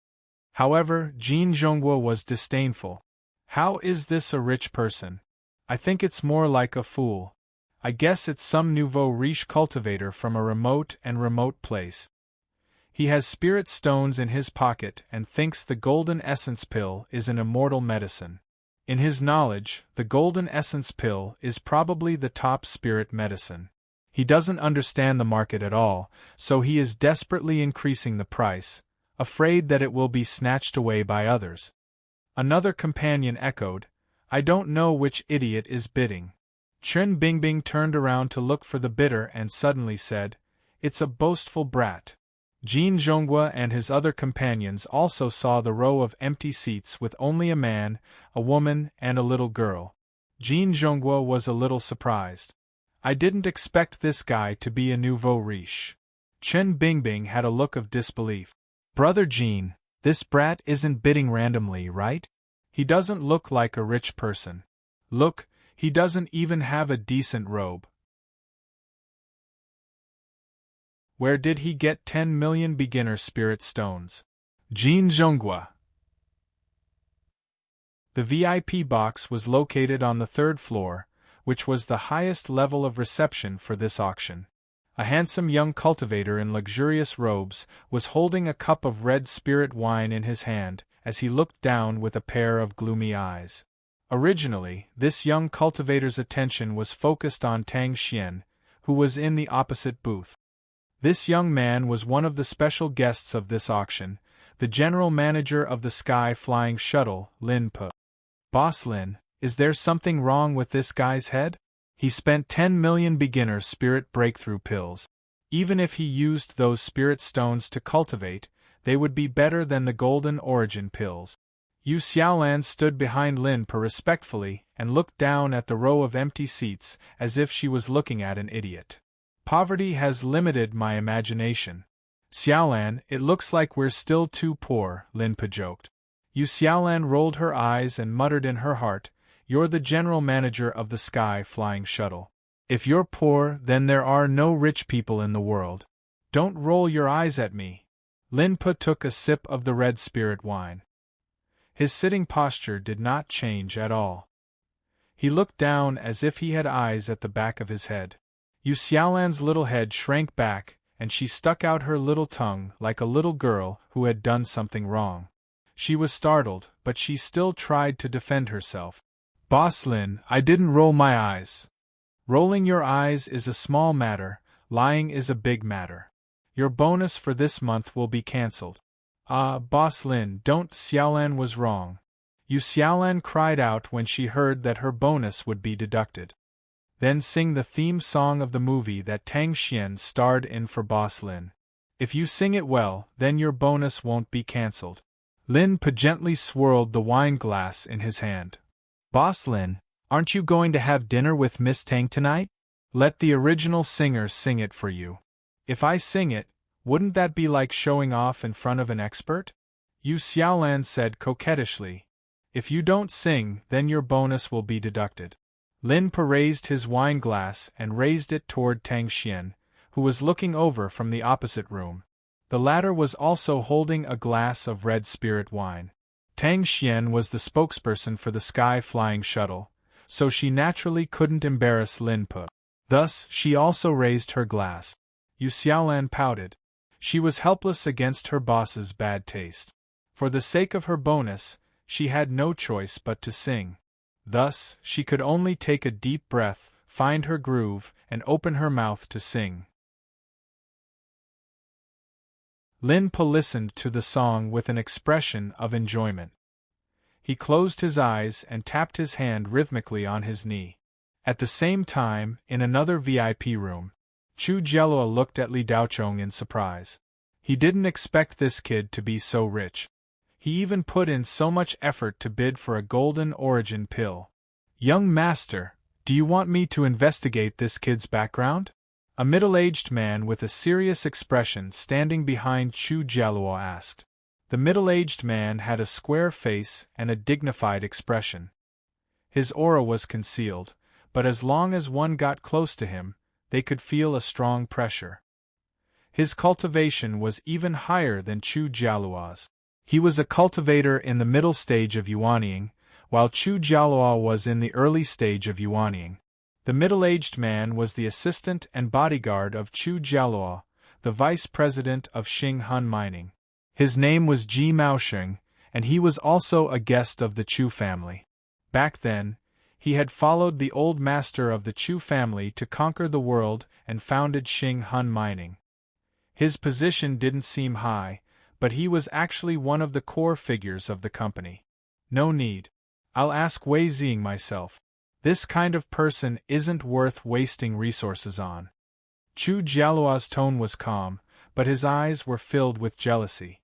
However, Jin Zhonghua was disdainful. How is this a rich person? I think it's more like a fool. I guess it's some nouveau riche cultivator from a remote place. He has spirit stones in his pocket and thinks the golden essence pill is an immortal medicine. In his knowledge, the golden essence pill is probably the top spirit medicine. He doesn't understand the market at all, so he is desperately increasing the price, afraid that it will be snatched away by others. Another companion echoed, I don't know which idiot is bidding. Chen Bingbing turned around to look for the bidder and suddenly said, It's a boastful brat. Jin Zhonghua and his other companions also saw the row of empty seats with only a man, a woman, and a little girl. Jin Zhonghua was a little surprised. I didn't expect this guy to be a nouveau riche. Chen Bingbing had a look of disbelief. Brother Jin, this brat isn't bidding randomly, right? He doesn't look like a rich person. Look, he doesn't even have a decent robe. Where did he get 10 million beginner spirit stones? Jin Zhonghua. The VIP box was located on the third floor, which was the highest level of reception for this auction. A handsome young cultivator in luxurious robes was holding a cup of red spirit wine in his hand as he looked down with a pair of gloomy eyes. Originally, this young cultivator's attention was focused on Tang Xian, who was in the opposite booth. This young man was one of the special guests of this auction, the general manager of the Sky Flying Shuttle, Lin Pe. Boss Lin, is there something wrong with this guy's head? He spent 10 million beginner spirit breakthrough pills. Even if he used those spirit stones to cultivate, they would be better than the golden origin pills. Yu Xiaolan stood behind Lin Per respectfully and looked down at the row of empty seats as if she was looking at an idiot. Poverty has limited my imagination. Xiaolan, it looks like we're still too poor, Lin Per joked. Yu Xiaolan rolled her eyes and muttered in her heart, "You're the general manager of the Sky Flying Shuttle. If you're poor, then there are no rich people in the world. Don't roll your eyes at me." Lin Per took a sip of the red spirit wine. His sitting posture did not change at all. He looked down as if he had eyes at the back of his head. Yu Xiaolan's little head shrank back, and she stuck out her little tongue like a little girl who had done something wrong. She was startled, but she still tried to defend herself. "Boss Lin, I didn't roll my eyes. Rolling your eyes is a small matter, lying is a big matter. Your bonus for this month will be cancelled." Boss Lin, don't." Xiaolan was wrong. Yu Xiaolan cried out when she heard that her bonus would be deducted. "Then sing the theme song of the movie that Tang Xian starred in for Boss Lin. If you sing it well, then your bonus won't be cancelled." Lin Per gently swirled the wine glass in his hand. "Boss Lin, aren't you going to have dinner with Miss Tang tonight? Let the original singer sing it for you. If I sing it, wouldn't that be like showing off in front of an expert?" Yu Xiaolan said coquettishly. "If you don't sing, then your bonus will be deducted." Lin Per raised his wine glass and raised it toward Tang Xian, who was looking over from the opposite room. The latter was also holding a glass of red spirit wine. Tang Xian was the spokesperson for the Sky Flying Shuttle, so she naturally couldn't embarrass Lin Per. Thus, she also raised her glass. Yu Xiaolan pouted. She was helpless against her boss's bad taste. For the sake of her bonus, she had no choice but to sing. Thus, she could only take a deep breath, find her groove, and open her mouth to sing. Lin Per listened to the song with an expression of enjoyment. He closed his eyes and tapped his hand rhythmically on his knee. At the same time, in another VIP room, Chu Jielua looked at Li Daochong in surprise. He didn't expect this kid to be so rich. He even put in so much effort to bid for a golden origin pill. "Young master, do you want me to investigate this kid's background?" A middle-aged man with a serious expression standing behind Chu Jielua asked. The middle-aged man had a square face and a dignified expression. His aura was concealed, but as long as one got close to him, they could feel a strong pressure. His cultivation was even higher than Chu Jialua's. He was a cultivator in the middle stage of yuanying, while Chu Jialua was in the early stage of yuanying. The middle-aged man was the assistant and bodyguard of Chu Jialua, the vice president of Xing Hun Mining. His name was Ji Maosheng, and he was also a guest of the Chu family. Back then, he had followed the old master of the Chu family to conquer the world and founded Xing Hun Mining. His position didn't seem high, but he was actually one of the core figures of the company. "No need. I'll ask Wei Ziying myself. This kind of person isn't worth wasting resources on." Chu Jialua's tone was calm, but his eyes were filled with jealousy.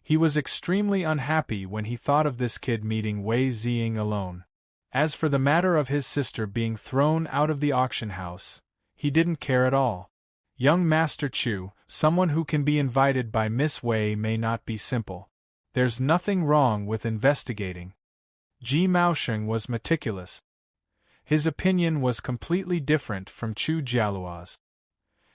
He was extremely unhappy when he thought of this kid meeting Wei Ziying alone. As for the matter of his sister being thrown out of the auction house, he didn't care at all. Young Master Chu, someone who can be invited by Miss Wei may not be simple. There's nothing wrong with investigating. Ji Maosheng was meticulous. His opinion was completely different from Chu Jialua's.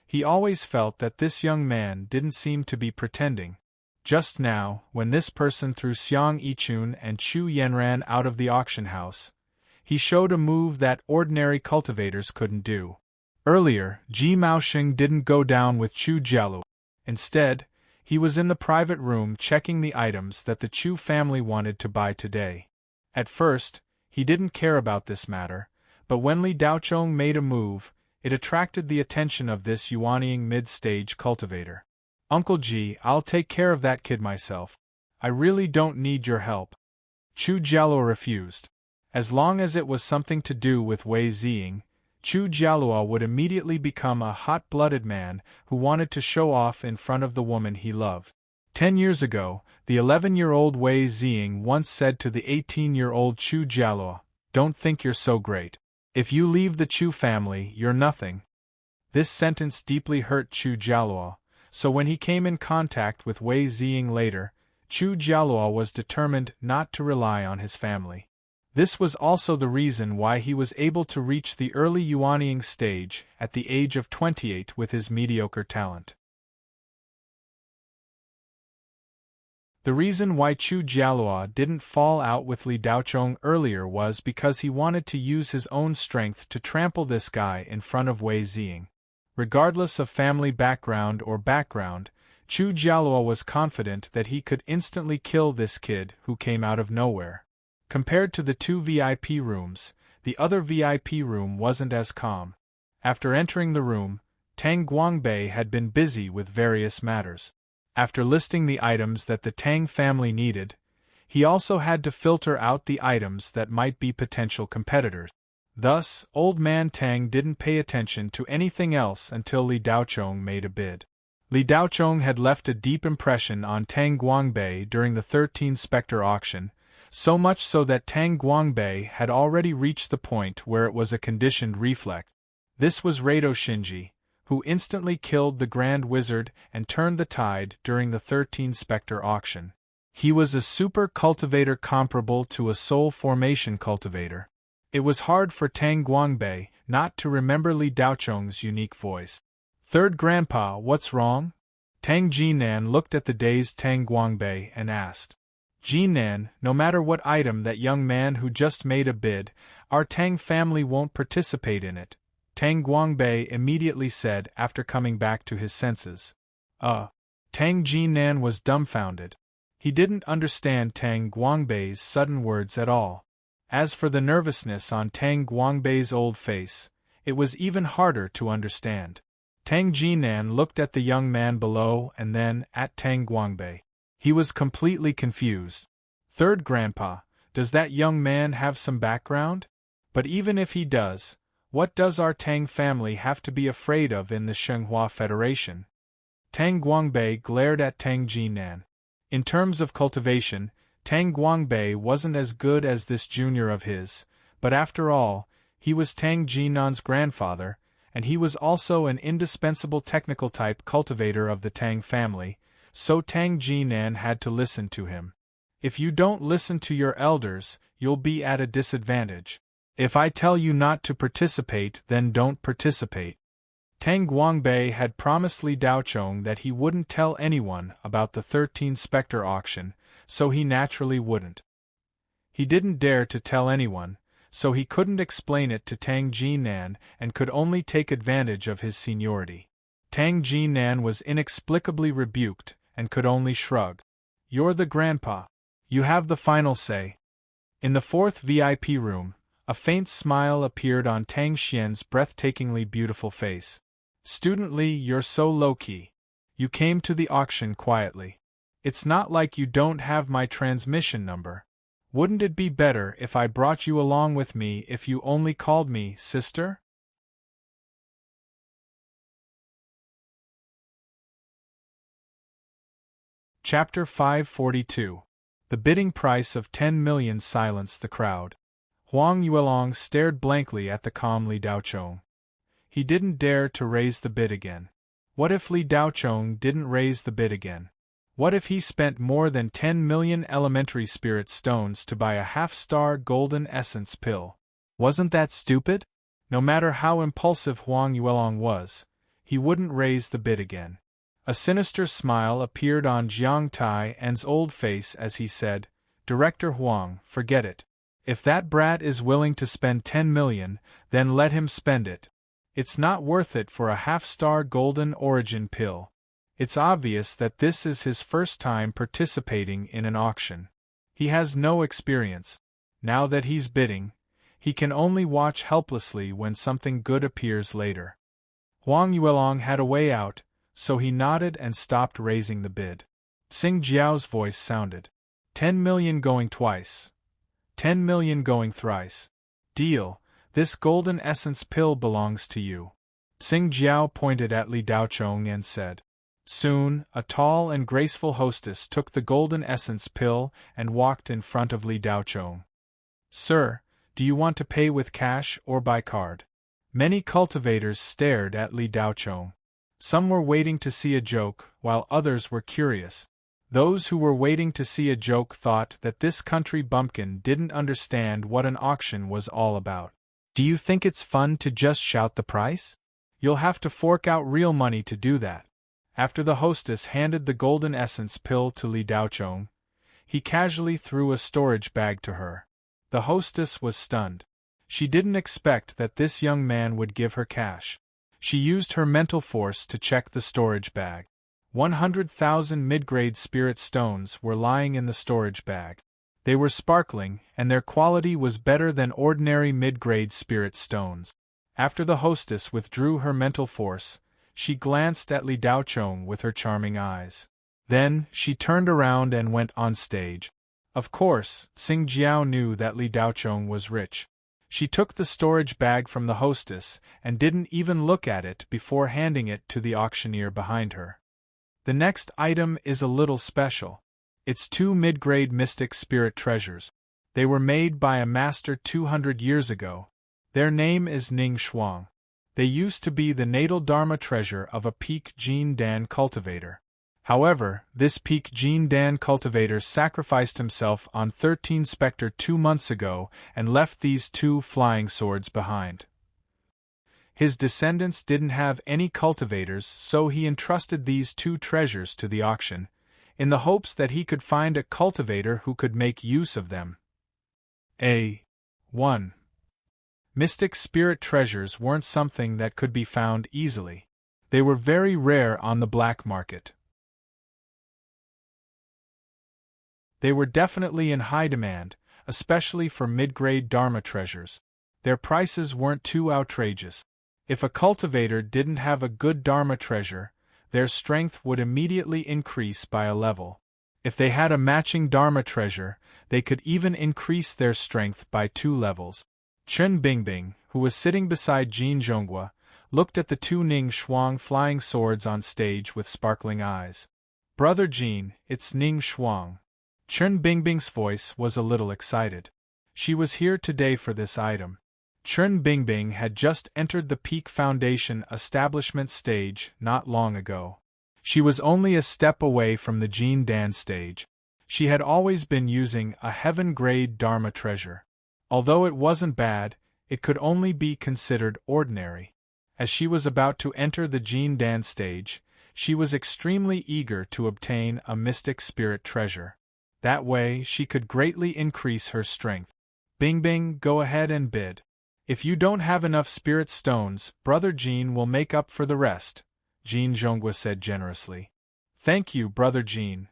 He always felt that this young man didn't seem to be pretending. Just now, when this person threw Xiang Yichun and Chu Yanran out of the auction house, he showed a move that ordinary cultivators couldn't do. Earlier, Ji Maosheng didn't go down with Chu Jialua. Instead, he was in the private room checking the items that the Chu family wanted to buy today. At first, he didn't care about this matter, but when Li Daochong made a move, it attracted the attention of this yuanying mid-stage cultivator. "Uncle Ji, I'll take care of that kid myself. I really don't need your help." Chu Jialua refused. As long as it was something to do with Wei Ziying, Chu Jialua would immediately become a hot-blooded man who wanted to show off in front of the woman he loved. 10 years ago, the 11-year-old Wei Ziying once said to the 18-year-old Chu Jialua, "Don't think you're so great. If you leave the Chu family, you're nothing." This sentence deeply hurt Chu Jialua, so when he came in contact with Wei Ziying later, Chu Jialua was determined not to rely on his family. This was also the reason why he was able to reach the early Yuanying stage at the age of 28 with his mediocre talent. The reason why Chu Jialua didn't fall out with Li Daochong earlier was because he wanted to use his own strength to trample this guy in front of Wei Ziying. Regardless of family background, Chu Jialua was confident that he could instantly kill this kid who came out of nowhere. Compared to the 2 VIP rooms, the other VIP room wasn't as calm. After entering the room, Tang Guangbei had been busy with various matters. After listing the items that the Tang family needed, he also had to filter out the items that might be potential competitors. Thus, Old Man Tang didn't pay attention to anything else until Li Daochong made a bid. Li Daochong had left a deep impression on Tang Guangbei during the 13 Specter auction, so much so that Tang Guangbei had already reached the point where it was a conditioned reflex. This was Rado Shinji, who instantly killed the Grand Wizard and turned the tide during the 13 Specter auction. He was a super cultivator comparable to a soul formation cultivator. It was hard for Tang Guangbei not to remember Li Daochong's unique voice. "Third Grandpa, what's wrong?" Tang Jinan looked at the dazed Tang Guangbei and asked. "Jinan, no matter what item that young man who just made a bid, our Tang family won't participate in it," Tang Guangbei immediately said after coming back to his senses. Tang Jinan was dumbfounded. He didn't understand Tang Guangbei's sudden words at all. As for the nervousness on Tang Guangbei's old face, it was even harder to understand. Tang Jinan looked at the young man below and then at Tang Guangbei. He was completely confused. "Third Grandpa, does that young man have some background? But even if he does, what does our Tang family have to be afraid of in the Shenghua Federation?" Tang Guangbei glared at Tang Jinan. In terms of cultivation, Tang Guangbei wasn't as good as this junior of his, but after all, he was Tang Jinan's grandfather, and he was also an indispensable technical type cultivator of the Tang family, so Tang Jinan had to listen to him. "If you don't listen to your elders, you'll be at a disadvantage. If I tell you not to participate, then don't participate." Tang Guangbei had promised Li Daochong that he wouldn't tell anyone about the 13 Specter auction, so he naturally wouldn't. He didn't dare to tell anyone, so he couldn't explain it to Tang Jinan and could only take advantage of his seniority. Tang Jinan was inexplicably rebuked and could only shrug. "You're the grandpa. You have the final say." In the 4th VIP room, a faint smile appeared on Tang Xian's breathtakingly beautiful face. "Student Li, you're so low-key. You came to the auction quietly. It's not like you don't have my transmission number. Wouldn't it be better if I brought you along with me if you only called me sister?" Chapter 542. The bidding price of 10 million silenced the crowd. Huang Yuelong stared blankly at the calm Li Daochong. He didn't dare to raise the bid again. What if Li Daochong didn't raise the bid again? What if he spent more than 10 million elementary spirit stones to buy a half-star golden essence pill? Wasn't that stupid? No matter how impulsive Huang Yuelong was, he wouldn't raise the bid again. A sinister smile appeared on Jiang Tai's old face as he said, "Director Huang, forget it. If that brat is willing to spend 10 million, then let him spend it. It's not worth it for a half-star golden origin pill. It's obvious that this is his first time participating in an auction. He has no experience. Now that he's bidding, he can only watch helplessly when something good appears later." Huang Yuelong had a way out, so he nodded and stopped raising the bid. Xing Jiao's voice sounded. 10 million going twice. 10 million going thrice. Deal. This golden essence pill belongs to you. Xing Jiao pointed at Li Daochong and said. Soon, a tall and graceful hostess took the golden essence pill and walked in front of Li Daochong. Sir, do you want to pay with cash or by card? Many cultivators stared at Li Daochong. Some were waiting to see a joke, while others were curious. Those who were waiting to see a joke thought that this country bumpkin didn't understand what an auction was all about. Do you think it's fun to just shout the price? You'll have to fork out real money to do that. After the hostess handed the golden essence pill to Li Daochong, he casually threw a storage bag to her. The hostess was stunned. She didn't expect that this young man would give her cash. She used her mental force to check the storage bag. 100,000 mid-grade spirit stones were lying in the storage bag. They were sparkling, and their quality was better than ordinary mid-grade spirit stones. After the hostess withdrew her mental force, she glanced at Li Daochong with her charming eyes. Then, she turned around and went on stage. Of course, Xing Jiao knew that Li Daochong was rich. She took the storage bag from the hostess and didn't even look at it before handing it to the auctioneer behind her. The next item is a little special. It's 2 mid-grade mystic spirit treasures. They were made by a master 200 years ago. Their name is Ning Shuang. They used to be the natal dharma treasure of a peak Jin Dan cultivator. However, this peak Jin Dan cultivator sacrificed himself on 13 Specter 2 months ago and left these 2 flying swords behind. His descendants didn't have any cultivators, so he entrusted these 2 treasures to the auction, in the hopes that he could find a cultivator who could make use of them. 1. Mystic spirit treasures weren't something that could be found easily. They were very rare on the black market. They were definitely in high demand, especially for mid-grade dharma treasures. Their prices weren't too outrageous. If a cultivator didn't have a good dharma treasure, their strength would immediately increase by a level. If they had a matching dharma treasure, they could even increase their strength by 2 levels. Chen Bingbing, who was sitting beside Jin Zhonghua, looked at the 2 Ning Shuang flying swords on stage with sparkling eyes. Brother Jin, it's Ning Shuang. Chen Bingbing's voice was a little excited. She was here today for this item. Chen Bingbing had just entered the Peak Foundation establishment stage not long ago. She was only a step away from the Jin Dan stage. She had always been using a heaven-grade dharma treasure. Although it wasn't bad, it could only be considered ordinary. As she was about to enter the Jin Dan stage, she was extremely eager to obtain a mystic spirit treasure. That way, she could greatly increase her strength. Bingbing, go ahead and bid. If you don't have enough spirit stones, Brother Jin will make up for the rest, Jin Zhonghua said generously. Thank you, Brother Jin.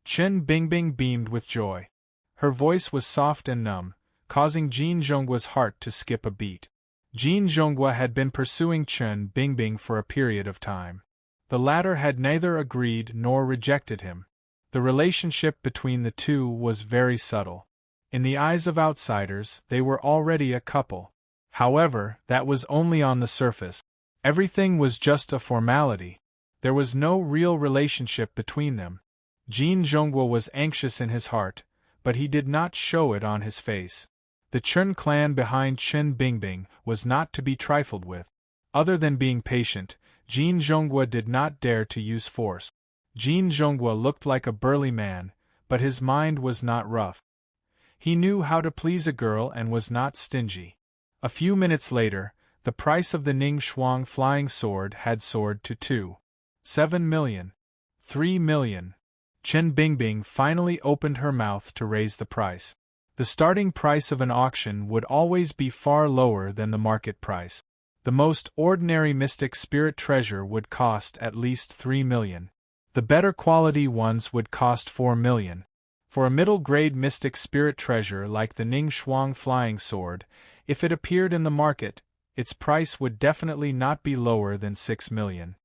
Chen Bingbing beamed with joy. Her voice was soft and numb, causing Jin Zhonghua's heart to skip a beat. Jin Zhonghua had been pursuing Chen Bingbing for a period of time. The latter had neither agreed nor rejected him. The relationship between the two was very subtle. In the eyes of outsiders, they were already a couple. However, that was only on the surface. Everything was just a formality. There was no real relationship between them. Jin Zhonghua was anxious in his heart, but he did not show it on his face. The Chen clan behind Chen Bingbing was not to be trifled with. Other than being patient, Jin Zhonghua did not dare to use force. Jin Zhonghua looked like a burly man, but his mind was not rough. He knew how to please a girl and was not stingy. A few minutes later, the price of the Ning Shuang flying sword had soared to 7 million. 3 million. Chen Bingbing finally opened her mouth to raise the price. The starting price of an auction would always be far lower than the market price. The most ordinary mystic spirit treasure would cost at least 3 million. The better quality ones would cost 4 million. For a middle-grade mystic spirit treasure like the Ning Shuang flying sword, if it appeared in the market, its price would definitely not be lower than 6 million.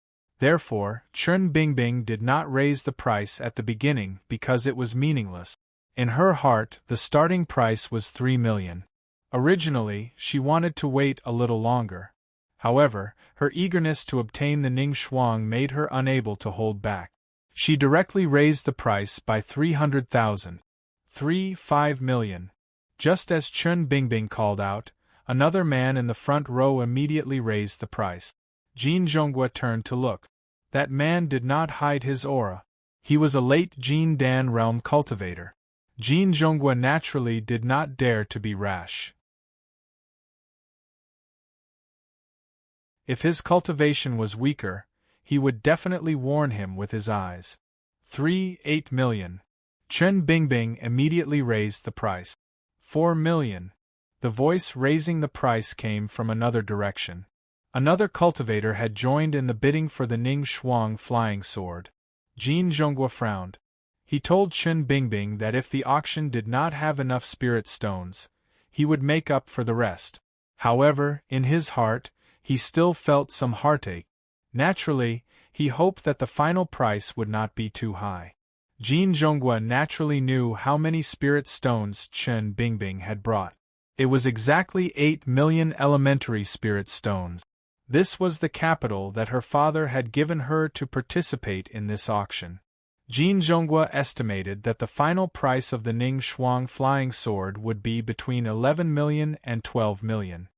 Therefore, Chen Bingbing did not raise the price at the beginning because it was meaningless. In her heart, the starting price was 3 million. Originally, she wanted to wait a little longer. However, her eagerness to obtain the Ning Shuang made her unable to hold back. She directly raised the price by 300,000. 5 million. Just as Chen Bingbing called out, another man in the front row immediately raised the price. Jin Zhonghua turned to look. That man did not hide his aura. He was a late Jin Dan realm cultivator. Jin Zhonghua naturally did not dare to be rash. If his cultivation was weaker, he would definitely warn him with his eyes. 8 million. Chen Bingbing immediately raised the price. 4 million. The voice raising the price came from another direction. Another cultivator had joined in the bidding for the Ning Shuang flying sword. Jin Zhonghua frowned. He told Chen Bingbing that if the auction did not have enough spirit stones, he would make up for the rest. However, in his heart, he still felt some heartache. Naturally, he hoped that the final price would not be too high. Jin Zhonghua naturally knew how many spirit stones Chen Bingbing had brought. It was exactly 8 million elementary spirit stones. This was the capital that her father had given her to participate in this auction. Jin Zhonghua estimated that the final price of the Ning Shuang flying sword would be between 11 million and 12 million.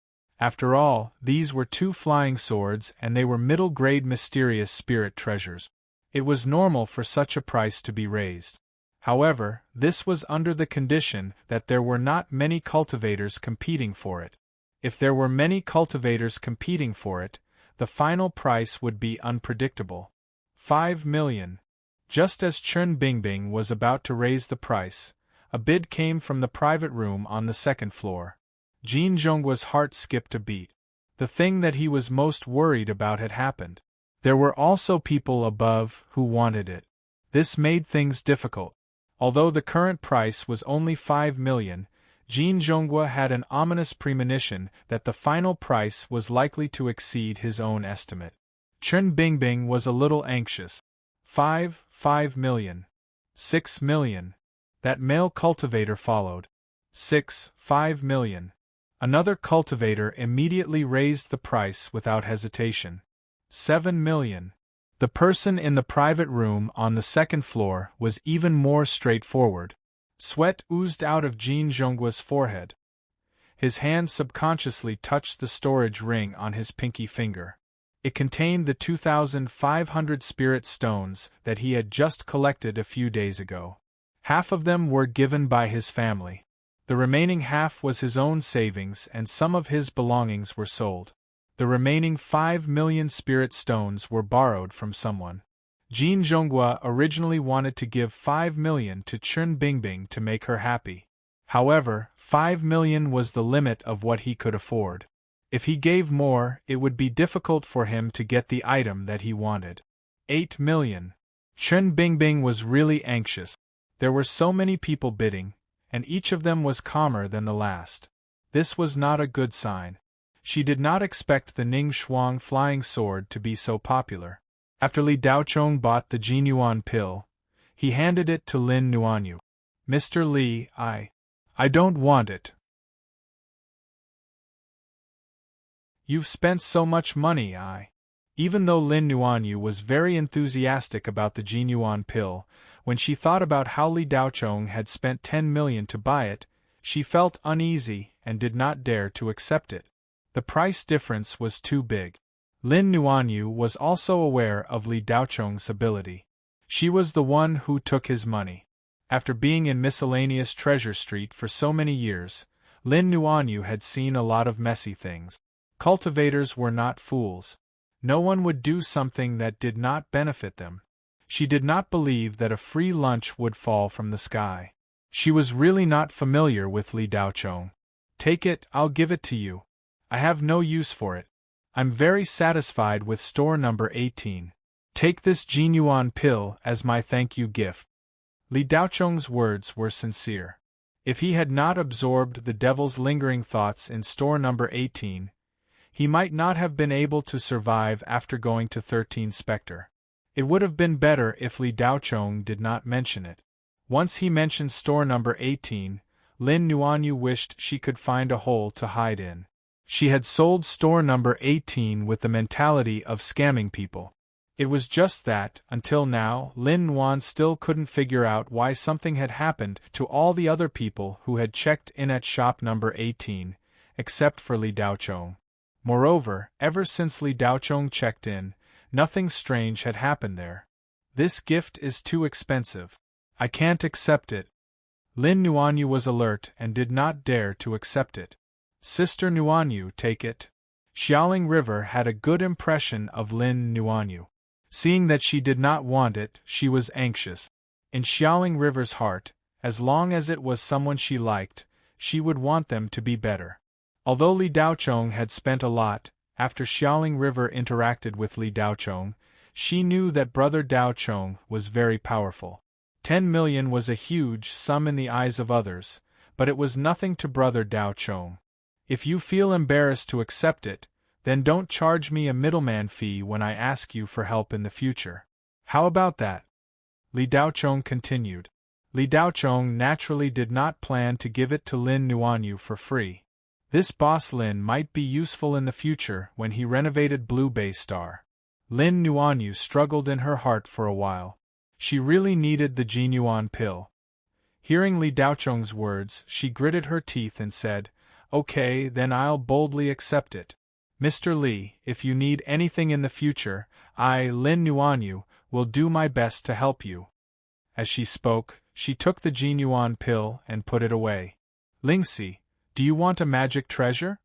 After all, these were 2 flying swords and they were middle-grade mysterious spirit treasures. It was normal for such a price to be raised. However, this was under the condition that there were not many cultivators competing for it. If there were many cultivators competing for it, the final price would be unpredictable. 5 million. Just as Chen Bingbing was about to raise the price, a bid came from the private room on the second floor. Jin Zhonghua's heart skipped a beat. The thing that he was most worried about had happened. There were also people above who wanted it. This made things difficult. Although the current price was only 5 million, Jin Zhonghua had an ominous premonition that the final price was likely to exceed his own estimate. Chen Bingbing was a little anxious. 5 million. 6 million. That male cultivator followed. 5 million. Another cultivator immediately raised the price without hesitation. 7 million. The person in the private room on the second floor was even more straightforward. Sweat oozed out of Jin Zhonghua's forehead. His hand subconsciously touched the storage ring on his pinky finger. It contained the 2,500 spirit stones that he had just collected a few days ago. Half of them were given by his family. The remaining half was his own savings and some of his belongings were sold. The remaining 5 million spirit stones were borrowed from someone. Jin Zhonghua originally wanted to give 5 million to Chen Bingbing to make her happy. However, 5 million was the limit of what he could afford. If he gave more, it would be difficult for him to get the item that he wanted. 8 million. Chen Bingbing was really anxious. There were so many people bidding, and each of them was calmer than the last. This was not a good sign. She did not expect the Ning Shuang flying sword to be so popular. After Li Daochong bought the Jinyuan pill, he handed it to Lin Nuanyu. Mr. Li, I don't want it. You've spent so much money, Even though Lin Nuanyu was very enthusiastic about the Jinyuan pill, when she thought about how Li Daochong had spent 10 million to buy it, she felt uneasy and did not dare to accept it. The price difference was too big. Lin Nuanyu was also aware of Li Daochong's ability. She was the one who took his money. After being in miscellaneous Treasure Street for so many years, Lin Nuanyu had seen a lot of messy things. Cultivators were not fools. No one would do something that did not benefit them. She did not believe that a free lunch would fall from the sky. She was really not familiar with Li Daochong. Take it, I'll give it to you. I have no use for it. I'm very satisfied with store number 18. Take this Jinyuan pill as my thank you gift. Li Daochong's words were sincere. If he had not absorbed the devil's lingering thoughts in store number 18, he might not have been able to survive after going to 13 Specter. It would have been better if Li Daochong did not mention it. Once he mentioned store number 18, Lin Nuanyu wished she could find a hole to hide in. She had sold store number 18 with the mentality of scamming people. It was just that, until now, Lin Nuan still couldn't figure out why something had happened to all the other people who had checked in at shop number 18, except for Li Daochong. Moreover, ever since Li Daochong checked in, nothing strange had happened there. This gift is too expensive. I can't accept it. Lin Nuanyu was alert and did not dare to accept it. Sister Nuanyu, take it. Xiaoling River had a good impression of Lin Nuanyu. Seeing that she did not want it, she was anxious. In Xiaoling River's heart, as long as it was someone she liked, she would want them to be better. Although Li Daochong had spent a lot, after Xiaoling River interacted with Li Daochong, she knew that brother Daochong was very powerful. 10 million was a huge sum in the eyes of others, but it was nothing to brother Daochong. If you feel embarrassed to accept it, then don't charge me a middleman fee when I ask you for help in the future. How about that? Li Daochong continued. Li Daochong naturally did not plan to give it to Lin Nuanyu for free. This boss Lin might be useful in the future when he renovated Blue Bay Star. Lin Nuanyu struggled in her heart for a while. She really needed the Jinyuan pill. Hearing Li Daochong's words, she gritted her teeth and said, "Okay, then I'll boldly accept it. Mr. Li, if you need anything in the future, I, Lin Nuanyu, will do my best to help you." As she spoke, she took the Jinyuan pill and put it away. "Lingxi, do you want a magic treasure?"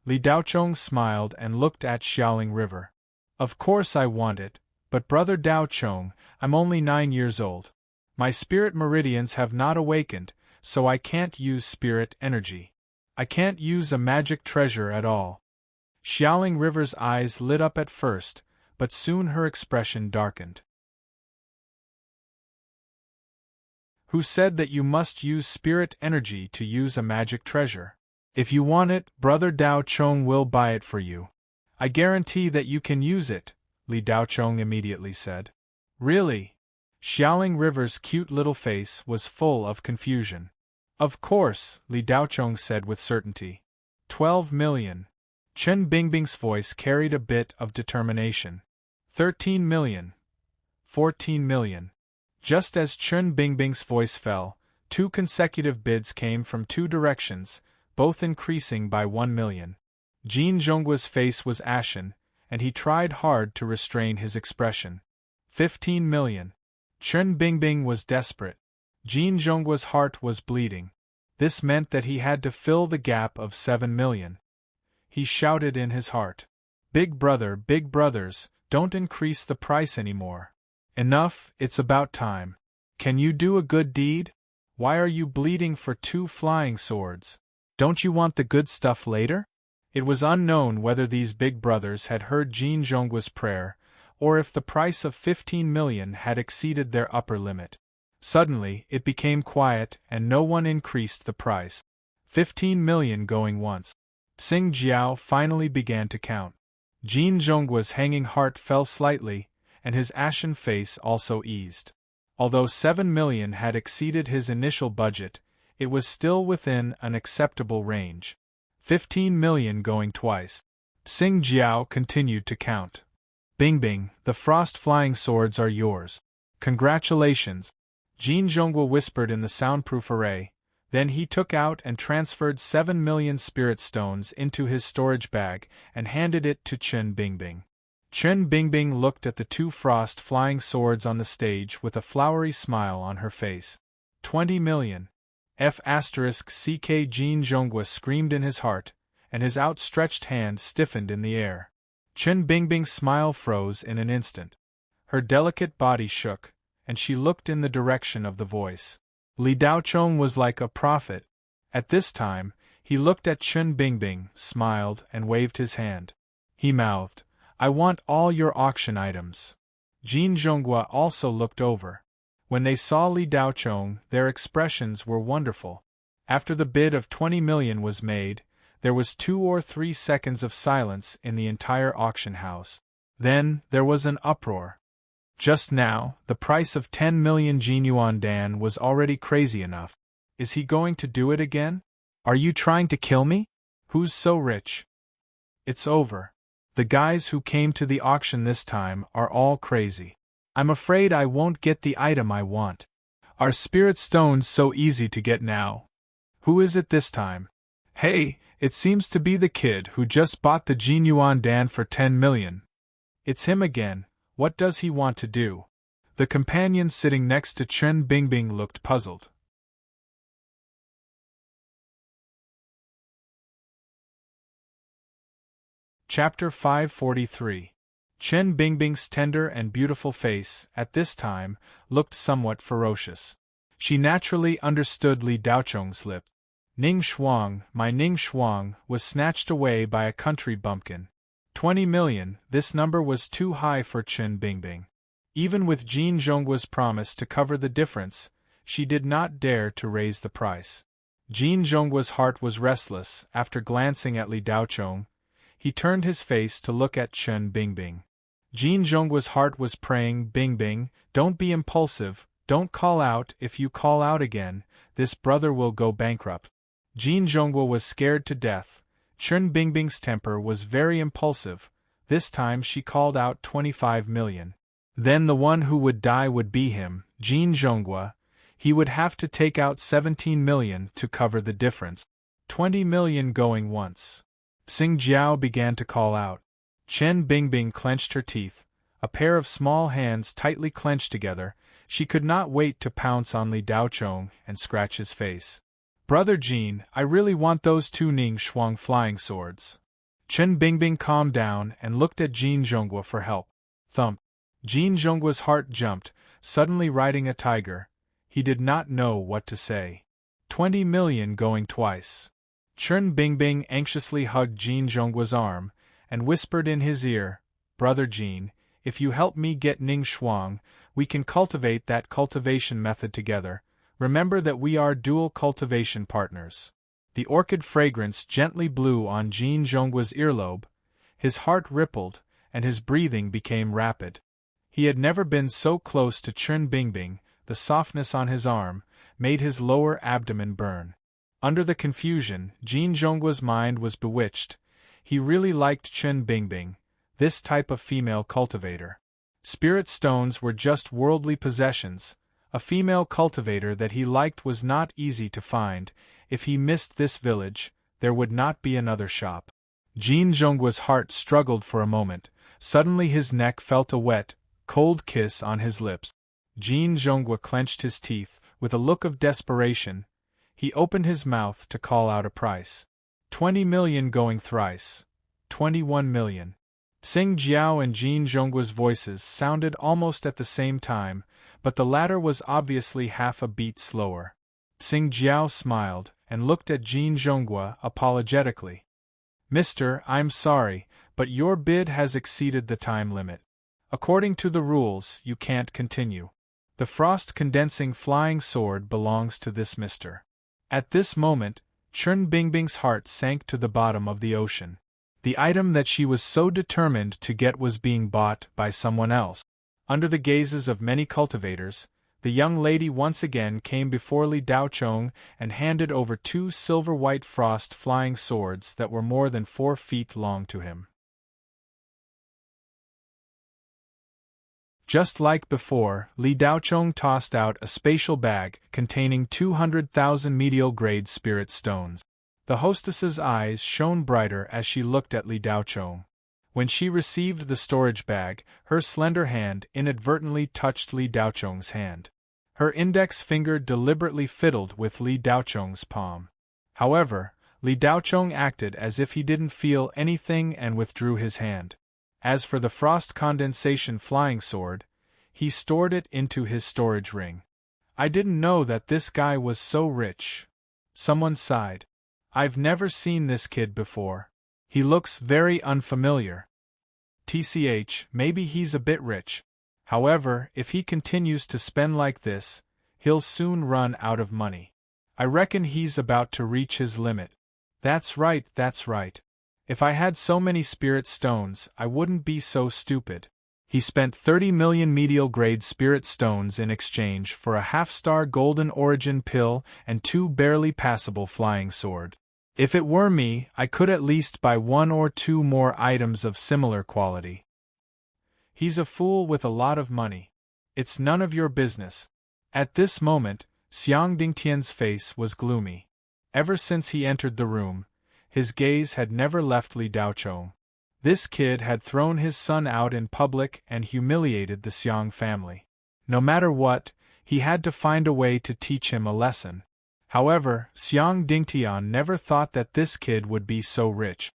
Li Daochong smiled and looked at Xiaoling River. "Of course I want it, but brother Daochong, I'm only 9 years old. My spirit meridians have not awakened, so I can't use spirit energy. I can't use a magic treasure at all." Xiaoling River's eyes lit up at first, but soon her expression darkened. "Who said that you must use spirit energy to use a magic treasure? If you want it, brother Daochong will buy it for you. I guarantee that you can use it," Li Daochong immediately said. "Really?" Xiaoling River's cute little face was full of confusion. "Of course," Li Daochong said with certainty. 12 million. Chen Bingbing's voice carried a bit of determination. 13 million. 14 million. Just as Chen Bingbing's voice fell, 2 consecutive bids came from 2 directions, both increasing by 1 million. Jin Zhongguo's face was ashen, and he tried hard to restrain his expression. 15 million. Chen Bingbing was desperate. Jin Zhongguo's heart was bleeding. This meant that he had to fill the gap of 7 million. He shouted in his heart, big brothers, don't increase the price anymore. Enough, it's about time. Can you do a good deed? Why are you bleeding for 2 flying swords? Don't you want the good stuff later?" It was unknown whether these big brothers had heard Jin Zhongguo's prayer, or if the price of 15 million had exceeded their upper limit. Suddenly, it became quiet and no one increased the price. 15 million going once. Xing Jiao finally began to count. Jin Zhongguo's hanging heart fell slightly, and his ashen face also eased. Although 7 million had exceeded his initial budget, it was still within an acceptable range. 15 million going twice. Xing Jiao continued to count. "Bingbing, the frost flying swords are yours. Congratulations," Jin Zhongguo whispered in the soundproof array. Then he took out and transferred 7 million spirit stones into his storage bag and handed it to Chen Bingbing. Chen Bingbing looked at the 2 frost flying swords on the stage with a flowery smile on her face. 20 million. F***CK Jin Zhongguo screamed in his heart, and his outstretched hand stiffened in the air. Chen Bingbing's smile froze in an instant. Her delicate body shook, and she looked in the direction of the voice. Li Daochong was like a prophet. At this time, he looked at Chen Bingbing, smiled, and waved his hand. He mouthed, "I want all your auction items." Jin Zhongguo also looked over. When they saw Li Daochong, their expressions were wonderful. After the bid of 20 million was made, there was 2 or 3 seconds of silence in the entire auction house. Then, there was an uproar. Just now, the price of 10 million Jinyuan Dan was already crazy enough. Is he going to do it again? Are you trying to kill me? Who's so rich? It's over. The guys who came to the auction this time are all crazy. I'm afraid I won't get the item I want. Are spirit stones so easy to get now? Who is it this time? Hey, it seems to be the kid who just bought the Jin Yuan Dan for 10 million. It's him again. What does he want to do? The companion sitting next to Chen Bingbing looked puzzled. Chapter 543. Chen Bingbing's tender and beautiful face, at this time, looked somewhat ferocious. She naturally understood Li Daochong's lip. Ning Shuang, my Ning Shuang, was snatched away by a country bumpkin. 20 million, this number was too high for Chen Bingbing. Even with Jin Zhongguo's promise to cover the difference, she did not dare to raise the price. Jin Zhongguo's heart was restless. After glancing at Li Daochong, he turned his face to look at Chen Bingbing. Jin Zhongguo's heart was praying, Bingbing, don't be impulsive, don't call out. If you call out again, this brother will go bankrupt. Jin Zhongguo was scared to death. Chen Bingbing's temper was very impulsive. This time she called out 25 million. Then the one who would die would be him, Jin Zhongguo. He would have to take out 17 million to cover the difference. 20 million going once. Xing Jiao began to call out. Chen Bingbing clenched her teeth, a pair of small hands tightly clenched together. She could not wait to pounce on Li Daochong and scratch his face. Brother Jin, I really want those 2 Ning Shuang flying swords. Chen Bingbing calmed down and looked at Jin Zhongguo for help. Thump. Jin Zhongguo's heart jumped, suddenly riding a tiger. He did not know what to say. 20 million going twice. Chen Bingbing anxiously hugged Jin Zhongguo's arm, and whispered in his ear, Brother Jin, if you help me get Ning Shuang, we can cultivate that cultivation method together. Remember that we are dual cultivation partners. The orchid fragrance gently blew on Jin Zhongguo's earlobe. His heart rippled, and his breathing became rapid. He had never been so close to Chen Bingbing. The softness on his arm made his lower abdomen burn. Under the confusion, Jin Zhongguo's mind was bewitched. He really liked Chen Bingbing, this type of female cultivator. Spirit stones were just worldly possessions. A female cultivator that he liked was not easy to find. If he missed this village, there would not be another shop. Jin Zhongguo's heart struggled for a moment. Suddenly his neck felt a wet, cold kiss on his lips. Jin Zhongguo clenched his teeth. With a look of desperation, he opened his mouth to call out a price. 20 million going thrice. 21 million. Xing Jiao and Jin Zhongguo's voices sounded almost at the same time, but the latter was obviously half a beat slower. Xing Jiao smiled and looked at Jin Zhongguo apologetically. Mister, I'm sorry, but your bid has exceeded the time limit. According to the rules, you can't continue. The frost-condensing flying sword belongs to this mister. At this moment, Chen Bingbing's heart sank to the bottom of the ocean. The item that she was so determined to get was being bought by someone else. Under the gazes of many cultivators, the young lady once again came before Li Daochong and handed over 2 silver-white frost flying swords that were more than 4 feet long to him. Just like before, Li Daochong tossed out a spatial bag containing 200,000 medial-grade spirit stones. The hostess's eyes shone brighter as she looked at Li Daochong. When she received the storage bag, her slender hand inadvertently touched Li Daochong's hand. Her index finger deliberately fiddled with Li Daochong's palm. However, Li Daochong acted as if he didn't feel anything and withdrew his hand. As for the frost condensation flying sword, he stored it into his storage ring. I didn't know that this guy was so rich. Someone sighed. I've never seen this kid before. He looks very unfamiliar. TCH, maybe he's a bit rich. However, if he continues to spend like this, he'll soon run out of money. I reckon he's about to reach his limit. That's right, that's right. If I had so many spirit stones, I wouldn't be so stupid. He spent 30 million medial-grade spirit stones in exchange for a half-star golden origin pill and 2 barely passable flying sword. If it were me, I could at least buy 1 or 2 more items of similar quality. He's a fool with a lot of money. It's none of your business. At this moment, Xiang Dingtian's face was gloomy. Ever since he entered the room, his gaze had never left Li Daochong. This kid had thrown his son out in public and humiliated the Xiang family. No matter what, he had to find a way to teach him a lesson. However, Xiang Dingtian never thought that this kid would be so rich.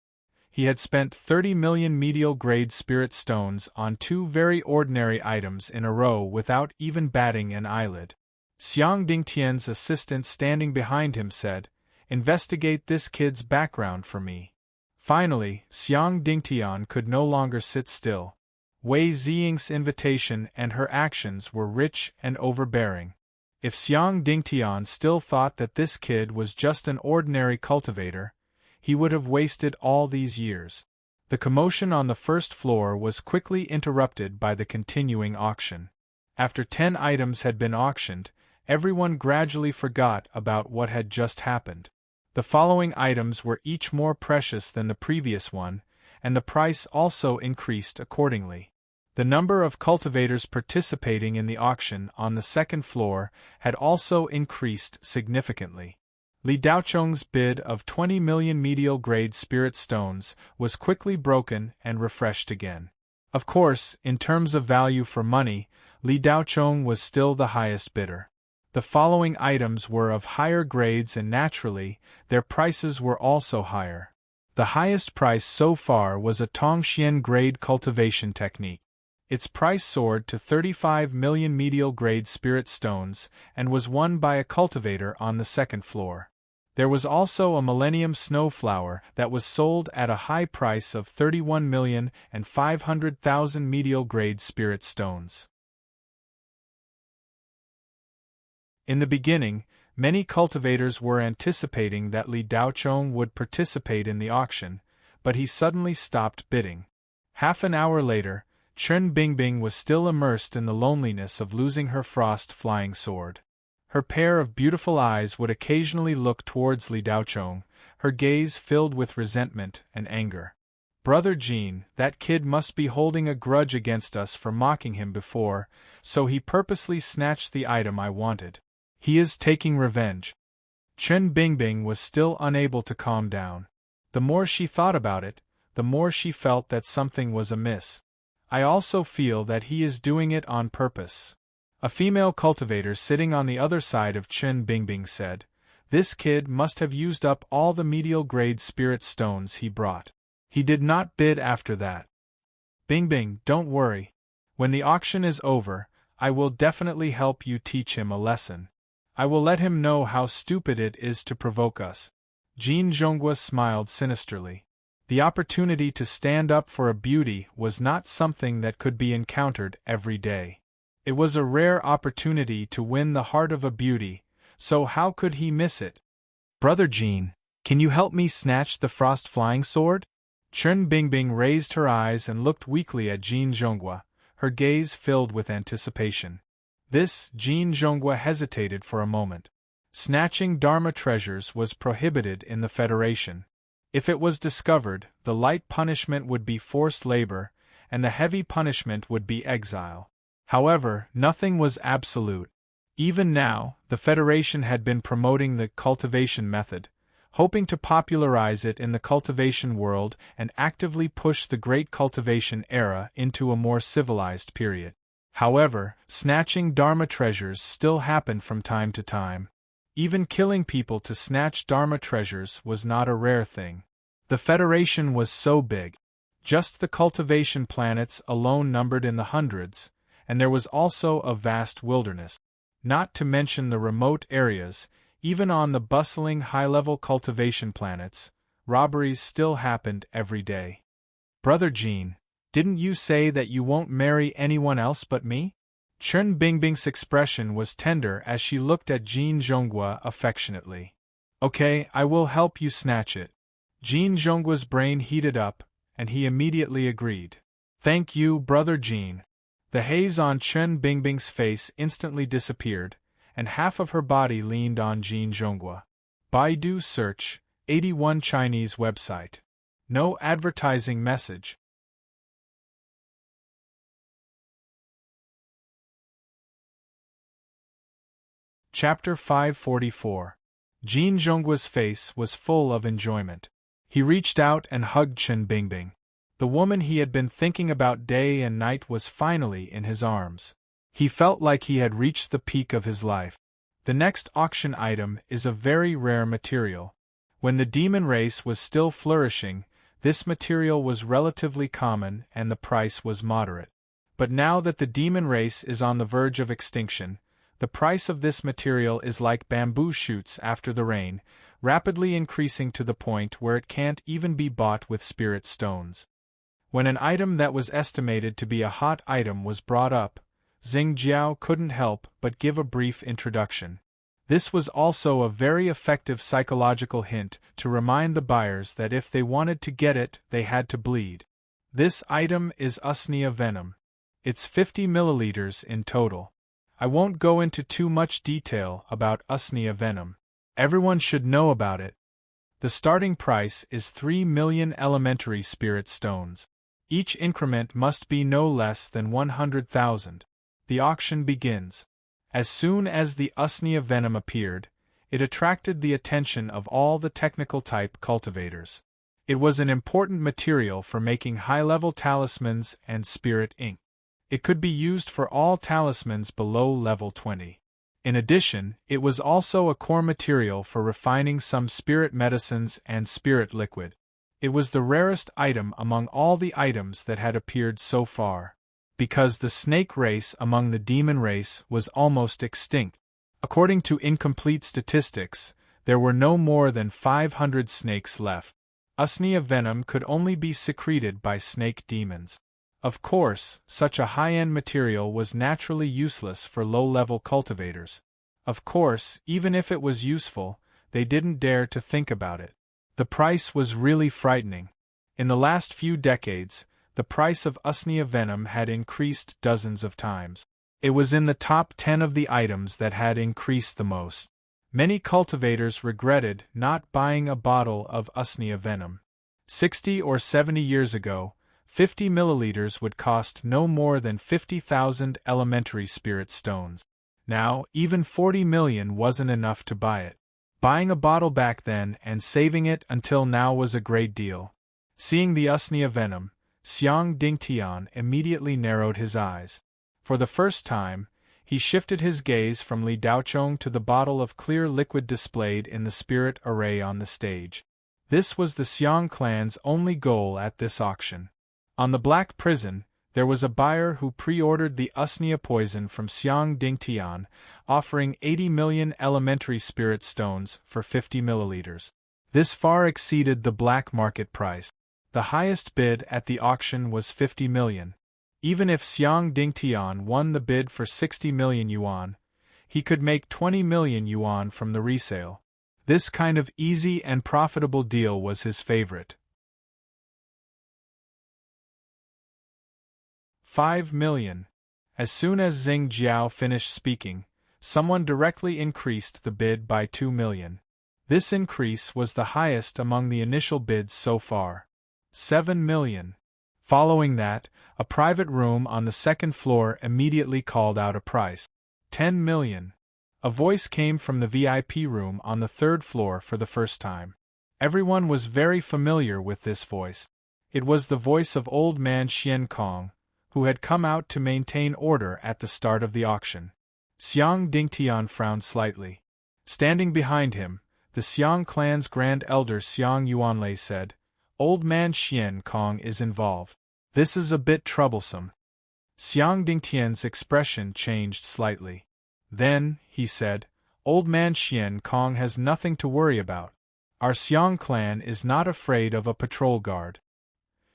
He had spent 30 million medial-grade spirit stones on 2 very ordinary items in a row without even batting an eyelid. Xiang Dingtian's assistant standing behind him said, "Investigate this kid's background for me." Finally, Xiang Dingtian could no longer sit still. Wei Ziying's invitation and her actions were rich and overbearing. If Xiang Dingtian still thought that this kid was just an ordinary cultivator, he would have wasted all these years. The commotion on the first floor was quickly interrupted by the continuing auction. After 10 items had been auctioned, everyone gradually forgot about what had just happened. The following items were each more precious than the previous one, and the price also increased accordingly. The number of cultivators participating in the auction on the second floor had also increased significantly. Li Daochong's bid of 20 million medial-grade spirit stones was quickly broken and refreshed again. Of course, in terms of value for money, Li Daochong was still the highest bidder. The following items were of higher grades and naturally, their prices were also higher. The highest price so far was a Tongxian grade cultivation technique. Its price soared to 35 million medial grade spirit stones and was won by a cultivator on the second floor. There was also a Millennium Snowflower that was sold at a high price of 31,500,000 medial grade spirit stones. In the beginning, many cultivators were anticipating that Li Daochong would participate in the auction, but he suddenly stopped bidding. Half an hour later, Chen Bingbing was still immersed in the loneliness of losing her frost flying sword. Her pair of beautiful eyes would occasionally look towards Li Daochong, her gaze filled with resentment and anger. "Brother Jean, that kid must be holding a grudge against us for mocking him before, so he purposely snatched the item I wanted. He is taking revenge." Chen Bingbing was still unable to calm down. The more she thought about it, the more she felt that something was amiss. "I also feel that he is doing it on purpose." A female cultivator sitting on the other side of Chen Bingbing said, "This kid must have used up all the medial-grade spirit stones he brought. He did not bid after that." "Bingbing, don't worry. When the auction is over, I will definitely help you teach him a lesson. I will let him know how stupid it is to provoke us." Jean Zhonghua smiled sinisterly. The opportunity to stand up for a beauty was not something that could be encountered every day. It was a rare opportunity to win the heart of a beauty, so how could he miss it? "Brother Jean, can you help me snatch the frost flying sword?" Chen Bingbing raised her eyes and looked weakly at Jean Zhonghua, her gaze filled with anticipation. Jean Zhonghua hesitated for a moment. Snatching Dharma treasures was prohibited in the Federation. If it was discovered, the light punishment would be forced labor, and the heavy punishment would be exile. However, nothing was absolute. Even now, the Federation had been promoting the cultivation method, hoping to popularize it in the cultivation world and actively push the Great Cultivation Era into a more civilized period. However, snatching Dharma treasures still happened from time to time. Even killing people to snatch Dharma treasures was not a rare thing. The Federation was so big. Just the cultivation planets alone numbered in the hundreds, and there was also a vast wilderness. Not to mention the remote areas, even on the bustling high-level cultivation planets, robberies still happened every day. "Brother Jean, didn't you say that you won't marry anyone else but me?" Chen Bingbing's expression was tender as she looked at Jean Zhonghua affectionately. "Okay, I will help you snatch it." Jean Zhonghua's brain heated up, and he immediately agreed. "Thank you, Brother Jean." The haze on Chen Bingbing's face instantly disappeared, and half of her body leaned on Jin Zhonghua. Baidu search, 81 Chinese website. No advertising message. Chapter 544. Jin Zhonghua's face was full of enjoyment. He reached out and hugged Chen Bingbing. The woman he had been thinking about day and night was finally in his arms. He felt like he had reached the peak of his life. The next auction item is a very rare material. When the demon race was still flourishing, this material was relatively common and the price was moderate. But now that the demon race is on the verge of extinction, the price of this material is like bamboo shoots after the rain, rapidly increasing to the point where it can't even be bought with spirit stones. When an item that was estimated to be a hot item was brought up, Xing Jiao couldn't help but give a brief introduction. This was also a very effective psychological hint to remind the buyers that if they wanted to get it, they had to bleed. This item is usnea venom. It's 50 milliliters in total. I won't go into too much detail about usnea venom. Everyone should know about it. The starting price is 3 million elementary spirit stones. Each increment must be no less than 100,000. The auction begins. As soon as the usnea venom appeared, it attracted the attention of all the technical type cultivators. It was an important material for making high-level talismans and spirit ink. It could be used for all talismans below level 20. In addition, it was also a core material for refining some spirit medicines and spirit liquid. It was the rarest item among all the items that had appeared so far, because the snake race among the demon race was almost extinct. According to incomplete statistics, there were no more than 500 snakes left. Usnea venom could only be secreted by snake demons. Of course, such a high-end material was naturally useless for low-level cultivators. Of course, even if it was useful, they didn't dare to think about it. The price was really frightening. In the last few decades, the price of usnea venom had increased dozens of times. It was in the top 10 of the items that had increased the most. Many cultivators regretted not buying a bottle of usnea venom. 60 or 70 years ago, 50 milliliters would cost no more than 50,000 elementary spirit stones. Now, even 40 million wasn't enough to buy it. Buying a bottle back then and saving it until now was a great deal. Seeing the usnea venom, Xiang Dingtian immediately narrowed his eyes. For the first time, he shifted his gaze from Li Daochong to the bottle of clear liquid displayed in the spirit array on the stage. This was the Xiang clan's only goal at this auction. On the Black Prison, there was a buyer who pre-ordered the usnea poison from Xiang Dingtian, offering 80 million elementary spirit stones for 50 milliliters. This far exceeded the black market price. The highest bid at the auction was 50 million. Even if Xiang Dingtian won the bid for 60 million yuan, he could make 20 million yuan from the resale. This kind of easy and profitable deal was his favorite. 5 million. As soon as Xing Jiao finished speaking, someone directly increased the bid by 2 million. This increase was the highest among the initial bids so far. 7 million. Following that, a private room on the second floor immediately called out a price. 10 million. A voice came from the VIP room on the third floor for the first time. Everyone was very familiar with this voice. It was the voice of old man Xian Kong, who had come out to maintain order at the start of the auction. Xiang Dingtian frowned slightly. Standing behind him, the Xiang clan's grand elder Xiang Yuanlei said, "Old man Xian Kong is involved. This is a bit troublesome." Xiang Dingtian's expression changed slightly. Then, he said, "Old man Xian Kong has nothing to worry about. Our Xiang clan is not afraid of a patrol guard.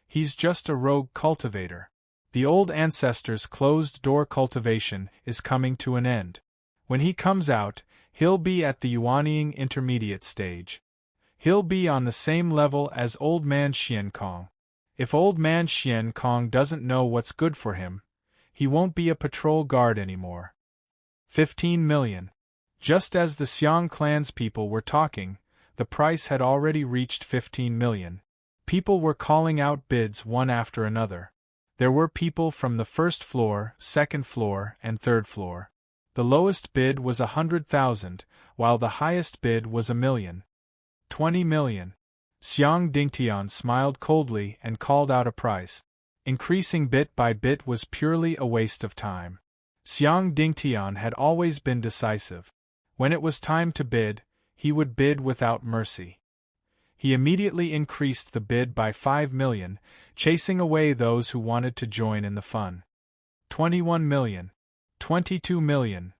He's just a rogue cultivator. The old ancestor's closed-door cultivation is coming to an end. When he comes out, he'll be at the Yuanying intermediate stage. He'll be on the same level as old man Xian Kong. If old man Xian Kong doesn't know what's good for him, He won't be a patrol guard anymore. 15 million. Just as the Xiong clan's people were talking, the price had already reached 15 million. People were calling out bids one after another. There were people from the first floor, second floor, and third floor. The lowest bid was 100,000, while the highest bid was 1 million. 20 million. Xiong Dingtian smiled coldly and called out a price. Increasing bit by bit was purely a waste of time. Xiong Dingtian had always been decisive. When it was time to bid, he would bid without mercy. He immediately increased the bid by 5 million, chasing away those who wanted to join in the fun. 21 million. 22 million.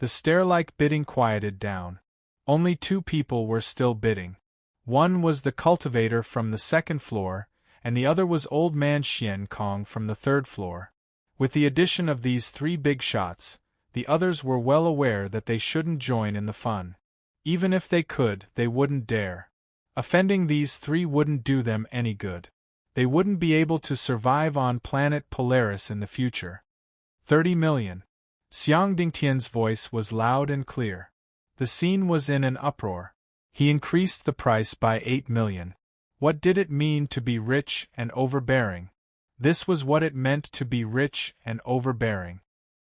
The stare-like bidding quieted down. Only 2 people were still bidding. One was the cultivator from the second floor, and the other was Old Man Xian Kong from the third floor. With the addition of these 3 big shots, the others were well aware that they shouldn't join in the fun. Even if they could, they wouldn't dare. Offending these 3 wouldn't do them any good. They wouldn't be able to survive on planet Polaris in the future. 30 million. Xiong Dingtian's voice was loud and clear. The scene was in an uproar. He increased the price by 8 million. What did it mean to be rich and overbearing? This was what it meant to be rich and overbearing.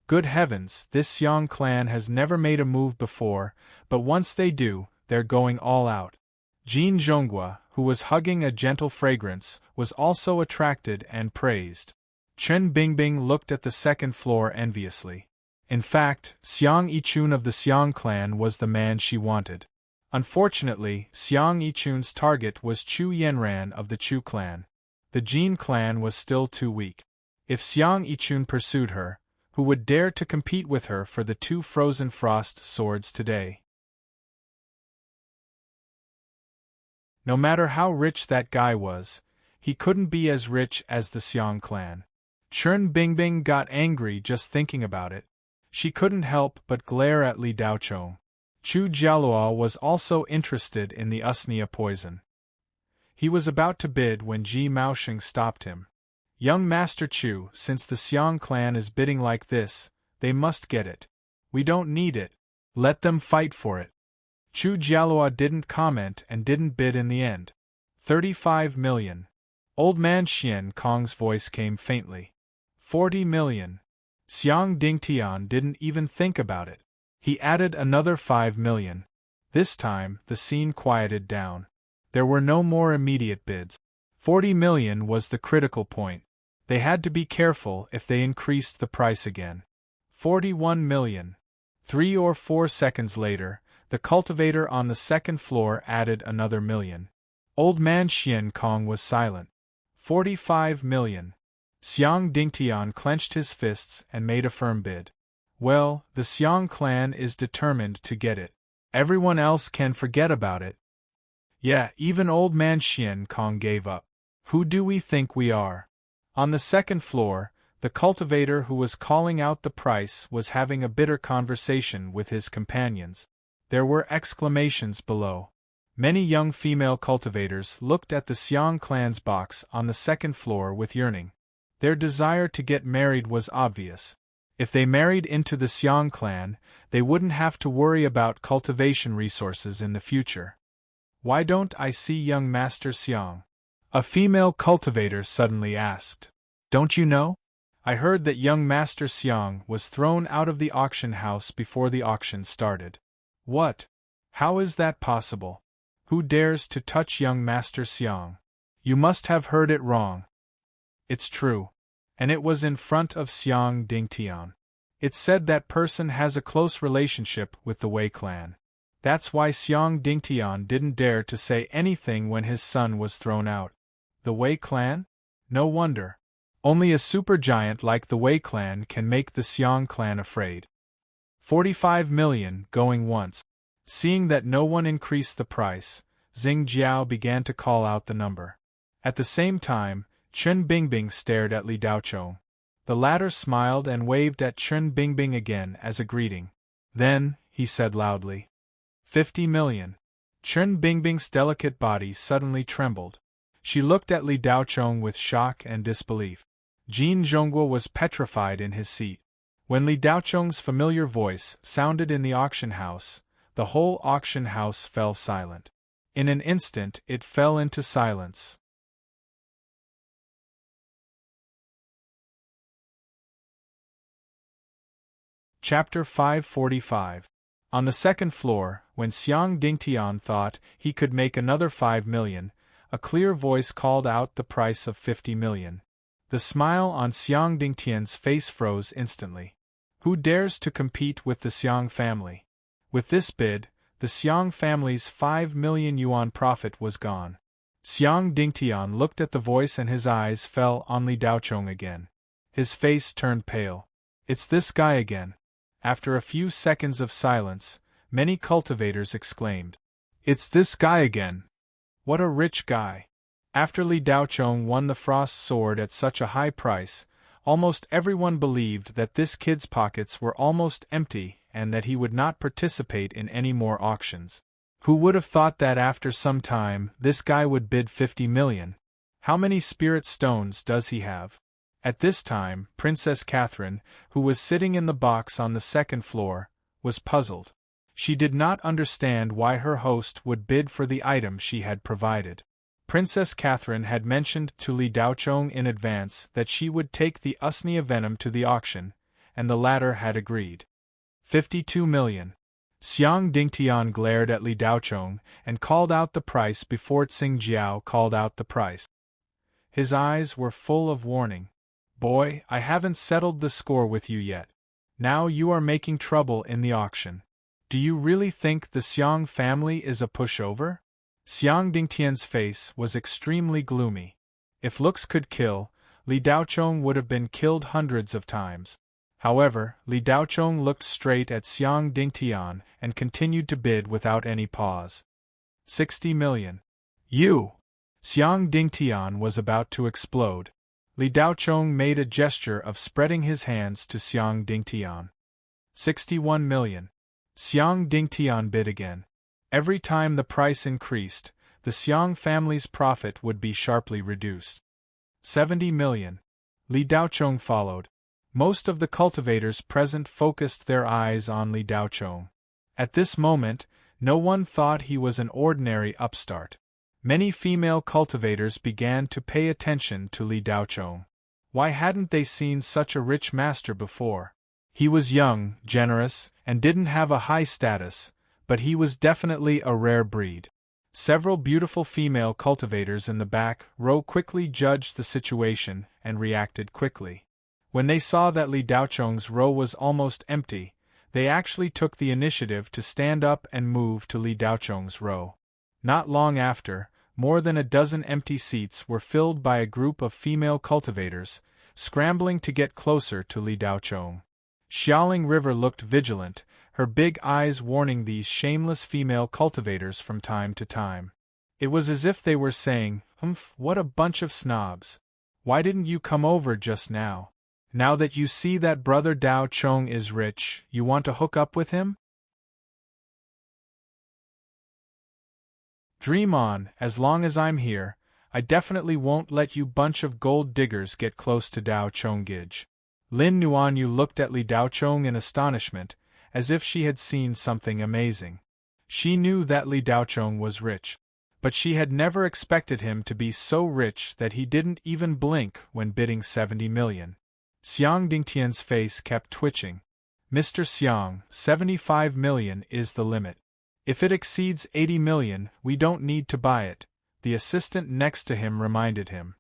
Good heavens, this Xiong clan has never made a move before, but once they do, they're going all out. Jin Zhonghua, who was hugging a gentle fragrance, was also attracted and praised. Chen Bingbing looked at the second floor enviously. In fact, Xiang Yichun of the Xiong clan was the man she wanted. Unfortunately, Xiang Yichun's target was Chu Yanran of the Chu clan. The Jin clan was still too weak. If Xiang Yichun pursued her, who would dare to compete with her for the 2 frozen frost swords today? No matter how rich that guy was, he couldn't be as rich as the Xiong clan. Chen Bingbing got angry just thinking about it. She couldn't help but glare at Li Daochong. Chu Jialuo was also interested in the usnia poison. He was about to bid when Ji Maosheng stopped him. Young Master Chu, since the Xiong clan is bidding like this, they must get it. We don't need it. Let them fight for it. Chu Jialuo didn't comment and didn't bid in the end. 35 million. Old Man Xian Kong's voice came faintly. 40 million. Xiong Dingtian didn't even think about it. He added another 5 million. This time, the scene quieted down. There were no more immediate bids. 40 million was the critical point. They had to be careful if they increased the price again. 41 million. 3 or 4 seconds later, the cultivator on the second floor added another million. Old Man Xian Kong was silent. 45 million. Xiong Dingtian clenched his fists and made a firm bid. Well, the Xiong clan is determined to get it. Everyone else can forget about it. Yeah, even Old Man Xian Kong gave up. Who do we think we are? On the second floor, the cultivator who was calling out the price was having a bitter conversation with his companions. There were exclamations below. Many young female cultivators looked at the Xiong clan's box on the second floor with yearning. Their desire to get married was obvious. If they married into the Xiong clan, they wouldn't have to worry about cultivation resources in the future. Why don't I see young Master Xiong? A female cultivator suddenly asked. Don't you know? I heard that young Master Xiong was thrown out of the auction house before the auction started. What? How is that possible? Who dares to touch young Master Xiong? You must have heard it wrong. It's true. And it was in front of Xiong Dingtian. It's said that person has a close relationship with the Wei clan. That's why Xiong Dingtian didn't dare to say anything when his son was thrown out. The Wei clan? No wonder. Only a supergiant like the Wei clan can make the Xiong clan afraid. 45 million going once. Seeing that no one increased the price, Xing Jiao began to call out the number. At the same time, Chen Bingbing stared at Li Daochong. The latter smiled and waved at Chen Bingbing again as a greeting. Then, he said loudly, 50 million. Chen Bingbing's delicate body suddenly trembled. She looked at Li Daochong with shock and disbelief. Jin Zhongguo was petrified in his seat. When Li Daocheng's familiar voice sounded in the auction house, the whole auction house fell silent. In an instant it fell into silence. Chapter 545. On the second floor, when Xiang Dingtian thought he could make another 5 million, a clear voice called out the price of 50 million. The smile on Xiang Dingtian's face froze instantly. Who dares to compete with the Xiang family? With this bid, the Xiang family's 5 million yuan profit was gone. Xiang Dingtian looked at the voice and his eyes fell on Li Daocheng again. His face turned pale. It's this guy again. After a few seconds of silence, many cultivators exclaimed, "It's this guy again! What a rich guy!" After Li Daocheng won the Frost Sword at such a high price, almost everyone believed that this kid's pockets were almost empty and that he would not participate in any more auctions. Who would have thought that after some time this guy would bid 50 million? How many spirit stones does he have? At this time, Princess Catherine, who was sitting in the box on the second floor, was puzzled. She did not understand why her host would bid for the item she had provided. Princess Catherine had mentioned to Li Daocheng in advance that she would take the Usnea venom to the auction, and the latter had agreed. 52 million. Xiang Dingtian glared at Li Daocheng and called out the price before Tsing Jiao called out the price. His eyes were full of warning. Boy, I haven't settled the score with you yet. Now you are making trouble in the auction. Do you really think the Xiang family is a pushover? Xiang Dingtian's face was extremely gloomy. If looks could kill, Li Daocheng would have been killed hundreds of times. However, Li Daocheng looked straight at Xiang Dingtian and continued to bid without any pause. 60 million. You! Xiang Dingtian was about to explode. Li Daocheng made a gesture of spreading his hands to Xiang Dingtian. 61 million. Xiang Dingtian bid again. Every time the price increased, the Xiang family's profit would be sharply reduced. 70 million. Li Daocheng followed. Most of the cultivators present focused their eyes on Li Daocheng. At this moment, no one thought he was an ordinary upstart. Many female cultivators began to pay attention to Li Daocheng. Why hadn't they seen such a rich master before? He was young, generous, and didn't have a high status, but he was definitely a rare breed. Several beautiful female cultivators in the back row quickly judged the situation and reacted quickly. When they saw that Li Daocheng's row was almost empty, they actually took the initiative to stand up and move to Li Daocheng's row. Not long after, more than a dozen empty seats were filled by a group of female cultivators, scrambling to get closer to Li Daocheng. Xiaoling River looked vigilant, her big eyes warning these shameless female cultivators from time to time. It was as if they were saying, "Humph, what a bunch of snobs. Why didn't you come over just now? Now that you see that brother Daocheng is rich, you want to hook up with him? Dream on, as long as I'm here, I definitely won't let you bunch of gold diggers get close to Daocheng Gij." Lin Nuanyu looked at Li Daocheng in astonishment, as if she had seen something amazing. She knew that Li Daocheng was rich, but she had never expected him to be so rich that he didn't even blink when bidding 70 million. Xiang Dingtian's face kept twitching. "Mr. Xiang, 75 million is the limit. If it exceeds 80 million, we don't need to buy it," the assistant next to him reminded him.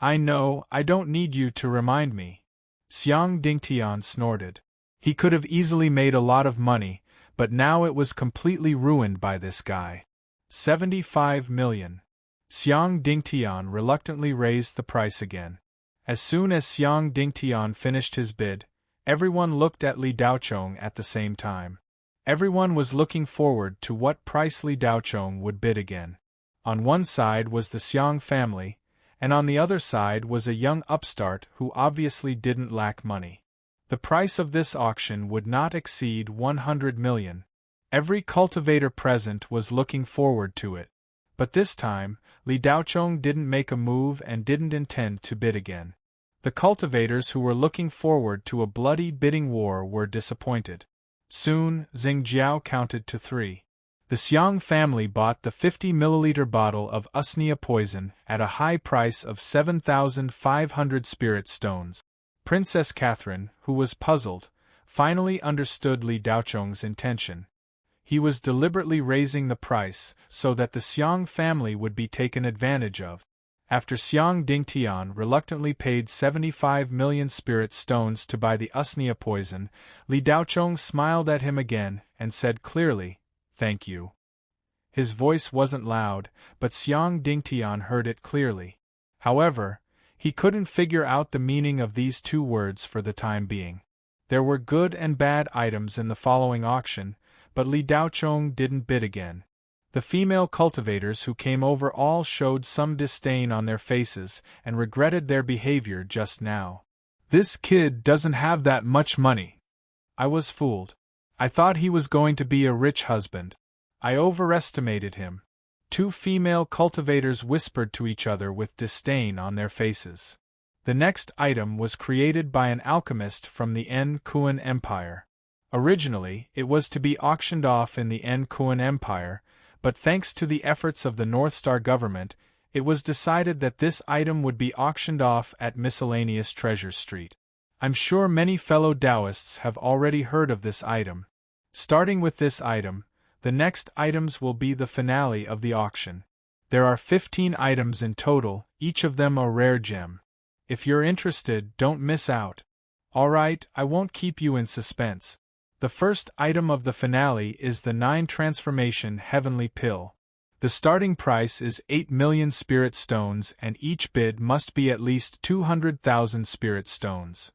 "I know, I don't need you to remind me." Xiang Dingtian snorted. He could have easily made a lot of money, but now it was completely ruined by this guy. 75 million. Xiang Dingtian reluctantly raised the price again. As soon as Xiang Dingtian finished his bid, everyone looked at Li Daocheng at the same time. Everyone was looking forward to what price Li Daocheng would bid again. On one side was the Xiang family, and on the other side was a young upstart who obviously didn't lack money. The price of this auction would not exceed 100 million. Every cultivator present was looking forward to it. But this time, Li Daocheng didn't make a move and didn't intend to bid again. The cultivators who were looking forward to a bloody bidding war were disappointed. Soon, Xing Jiao counted to 3. The Xiang family bought the 50-milliliter bottle of usnea poison at a high price of 7,500 spirit stones. Princess Catherine, who was puzzled, finally understood Li Daochong's intention. He was deliberately raising the price so that the Xiang family would be taken advantage of. After Xiang Dingtian reluctantly paid 75 million spirit stones to buy the usnea poison, Li Daochong smiled at him again and said clearly, "Thank you." His voice wasn't loud, but Xiang Dingtian heard it clearly. However, he couldn't figure out the meaning of these two words for the time being. There were good and bad items in the following auction, but Li Daochong didn't bid again. The female cultivators who came over all showed some disdain on their faces and regretted their behavior just now. "This kid doesn't have that much money. I was fooled. I thought he was going to be a rich husband. I overestimated him." Two female cultivators whispered to each other with disdain on their faces. The next item was created by an alchemist from the Kuan Empire. Originally, it was to be auctioned off in the Kuan Empire, but thanks to the efforts of the North Star government, it was decided that this item would be auctioned off at Miscellaneous Treasure Street. I'm sure many fellow Taoists have already heard of this item. Starting with this item, the next items will be the finale of the auction. There are 15 items in total, each of them a rare gem. If you're interested, don't miss out. Alright, I won't keep you in suspense. The first item of the finale is the 9 transformation heavenly pill. The starting price is 8 million spirit stones and each bid must be at least 200,000 spirit stones.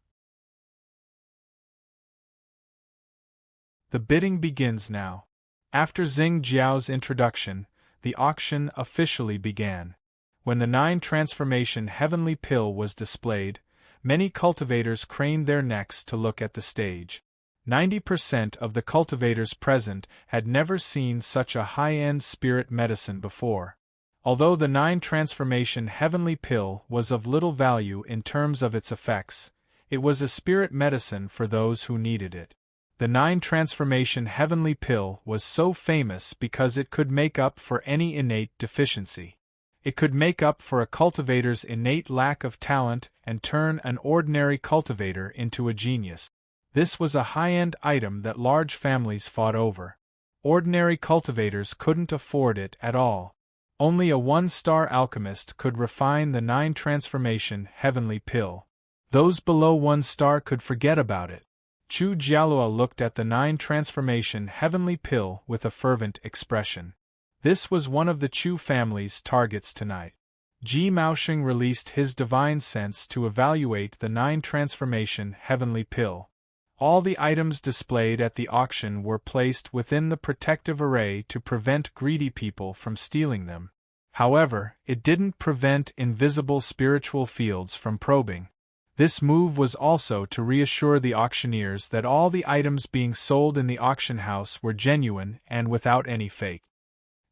The bidding begins now. After Xing Jiao's introduction, the auction officially began. When the 9 transformation heavenly pill was displayed, many cultivators craned their necks to look at the stage. 90% of the cultivators present had never seen such a high-end spirit medicine before. Although the 9 transformation heavenly pill was of little value in terms of its effects, it was a spirit medicine for those who needed it. The 9 transformation heavenly pill was so famous because it could make up for any innate deficiency. It could make up for a cultivator's innate lack of talent and turn an ordinary cultivator into a genius. This was a high-end item that large families fought over. Ordinary cultivators couldn't afford it at all. Only a 1-star alchemist could refine the 9 transformation heavenly pill. Those below 1 star could forget about it. Chu Jialua looked at the 9 transformation heavenly pill with a fervent expression. This was one of the Chu family's targets tonight. Ji Maosheng released his divine sense to evaluate the 9 transformation heavenly pill. All the items displayed at the auction were placed within the protective array to prevent greedy people from stealing them. However, it didn't prevent invisible spiritual fields from probing. This move was also to reassure the auctioneers that all the items being sold in the auction house were genuine and without any fake.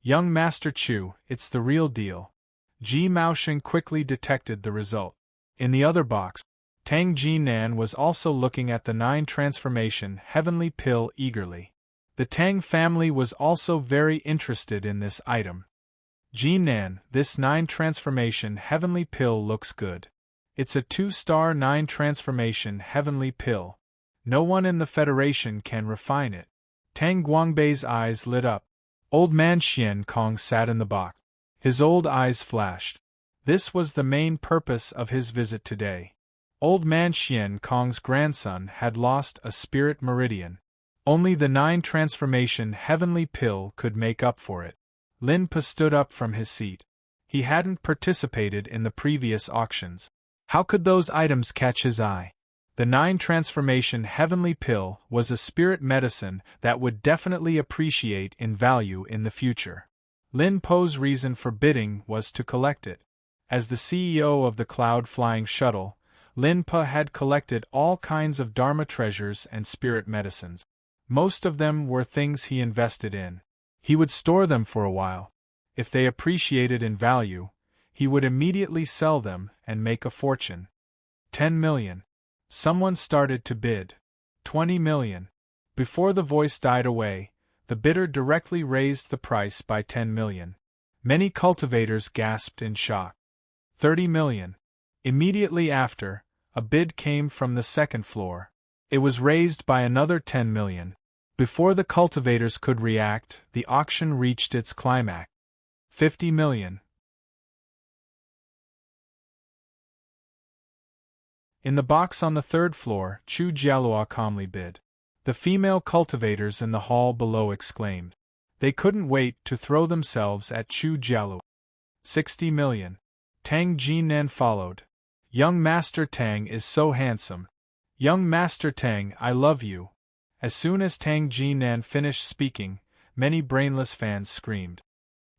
Young Master Chu, it's the real deal. Ji Maosheng quickly detected the result. In the other box, Tang Jinan was also looking at the 9 transformation heavenly pill eagerly. The Tang family was also very interested in this item. Jinan, this 9 transformation heavenly pill looks good. It's a 2-star 9 transformation heavenly pill. No one in the Federation can refine it. Tang Guangbei's eyes lit up. Old man Xian Kong sat in the box. His old eyes flashed. This was the main purpose of his visit today. Old man Xian Kong's grandson had lost a spirit meridian. Only the 9 transformation heavenly pill could make up for it. Lin Pa stood up from his seat. He hadn't participated in the previous auctions. How could those items catch his eye? The 9 transformation heavenly pill was a spirit medicine that would definitely appreciate in value in the future. Lin Po's reason for bidding was to collect it. As the CEO of the Cloud Flying Shuttle, Lin Pa had collected all kinds of Dharma treasures and spirit medicines. Most of them were things he invested in. He would store them for a while. If they appreciated in value, he would immediately sell them and make a fortune. 10 million. Someone started to bid. 20 million. Before the voice died away, the bidder directly raised the price by 10 million. Many cultivators gasped in shock. 30 million. Immediately after, a bid came from the second floor. It was raised by another 10 million. Before the cultivators could react, the auction reached its climax. 50 million. In the box on the third floor, Chu Jialua calmly bid. The female cultivators in the hall below exclaimed. They couldn't wait to throw themselves at Chu Jialua. 60 million. Tang Jinan followed. Young Master Tang is so handsome. Young Master Tang, I love you. As soon as Tang Jinan finished speaking, many brainless fans screamed.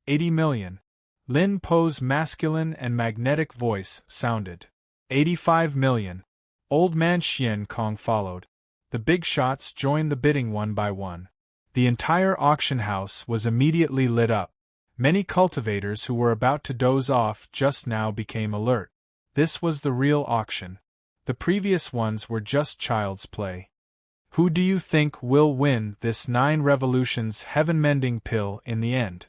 80 million. Lin Po's masculine and magnetic voice sounded. 85 million. Old Man Xian Kong followed. The big shots joined the bidding one by one. The entire auction house was immediately lit up. Many cultivators who were about to doze off just now became alert. This was the real auction. The previous ones were just child's play. Who do you think will win this 9 revolutions heaven-mending pill in the end?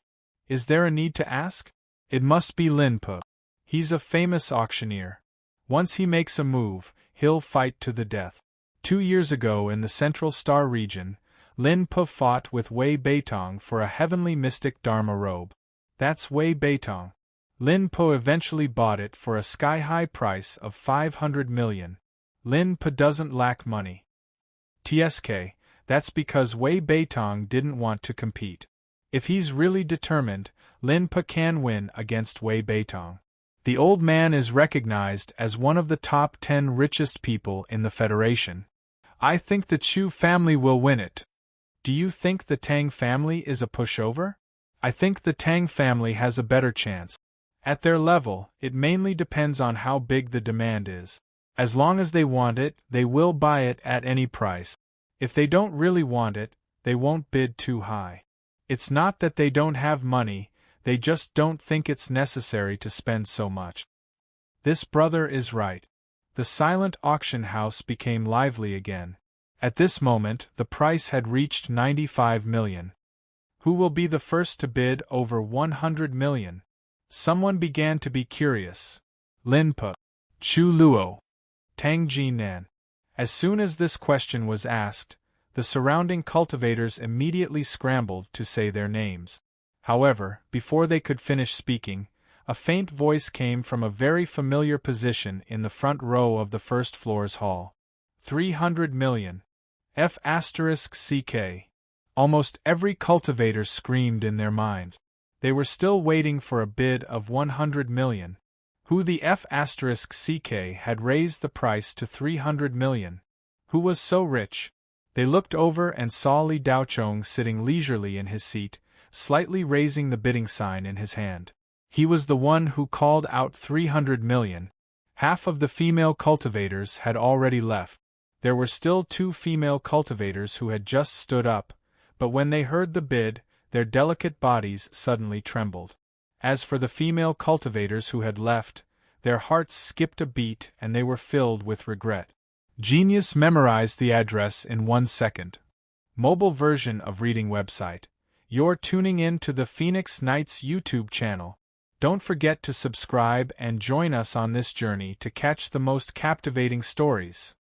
Is there a need to ask? It must be Lin Po. He's a famous auctioneer. Once he makes a move, he'll fight to the death. 2 years ago in the Central Star region, Lin Po fought with Wei Beitong for a heavenly mystic Dharma robe. That's Wei Beitong. Lin Po eventually bought it for a sky-high price of 500 million. Lin Po doesn't lack money. TSK, that's because Wei Beitong didn't want to compete. If he's really determined, Lin Po can win against Wei Beitong. The old man is recognized as one of the top 10 richest people in the Federation. I think the Chu family will win it. Do you think the Tang family is a pushover? I think the Tang family has a better chance. At their level, it mainly depends on how big the demand is. As long as they want it, they will buy it at any price. If they don't really want it, they won't bid too high. It's not that they don't have money, they just don't think it's necessary to spend so much. This brother is right. The silent auction house became lively again. At this moment, the price had reached 95 million. Who will be the first to bid over 100 million? Someone began to be curious. Lin Po, Chu Luo, Tang Jinan. As soon as this question was asked, the surrounding cultivators immediately scrambled to say their names. However, before they could finish speaking, a faint voice came from a very familiar position in the front row of the first floor's hall. 300 million. F***CK. Almost every cultivator screamed in their minds. They were still waiting for a bid of 100 million. Who the F***CK had raised the price to 300 million. Who was so rich? They looked over and saw Li Daochong sitting leisurely in his seat, slightly raising the bidding sign in his hand. He was the one who called out 300 million. Half of the female cultivators had already left. There were still 2 female cultivators who had just stood up, but when they heard the bid, their delicate bodies suddenly trembled. As for the female cultivators who had left, their hearts skipped a beat and they were filled with regret. Genius memorized the address in 1 second. Mobile version of reading website. You're tuning in to the Phoenix Nights YouTube channel. Don't forget to subscribe and join us on this journey to catch the most captivating stories.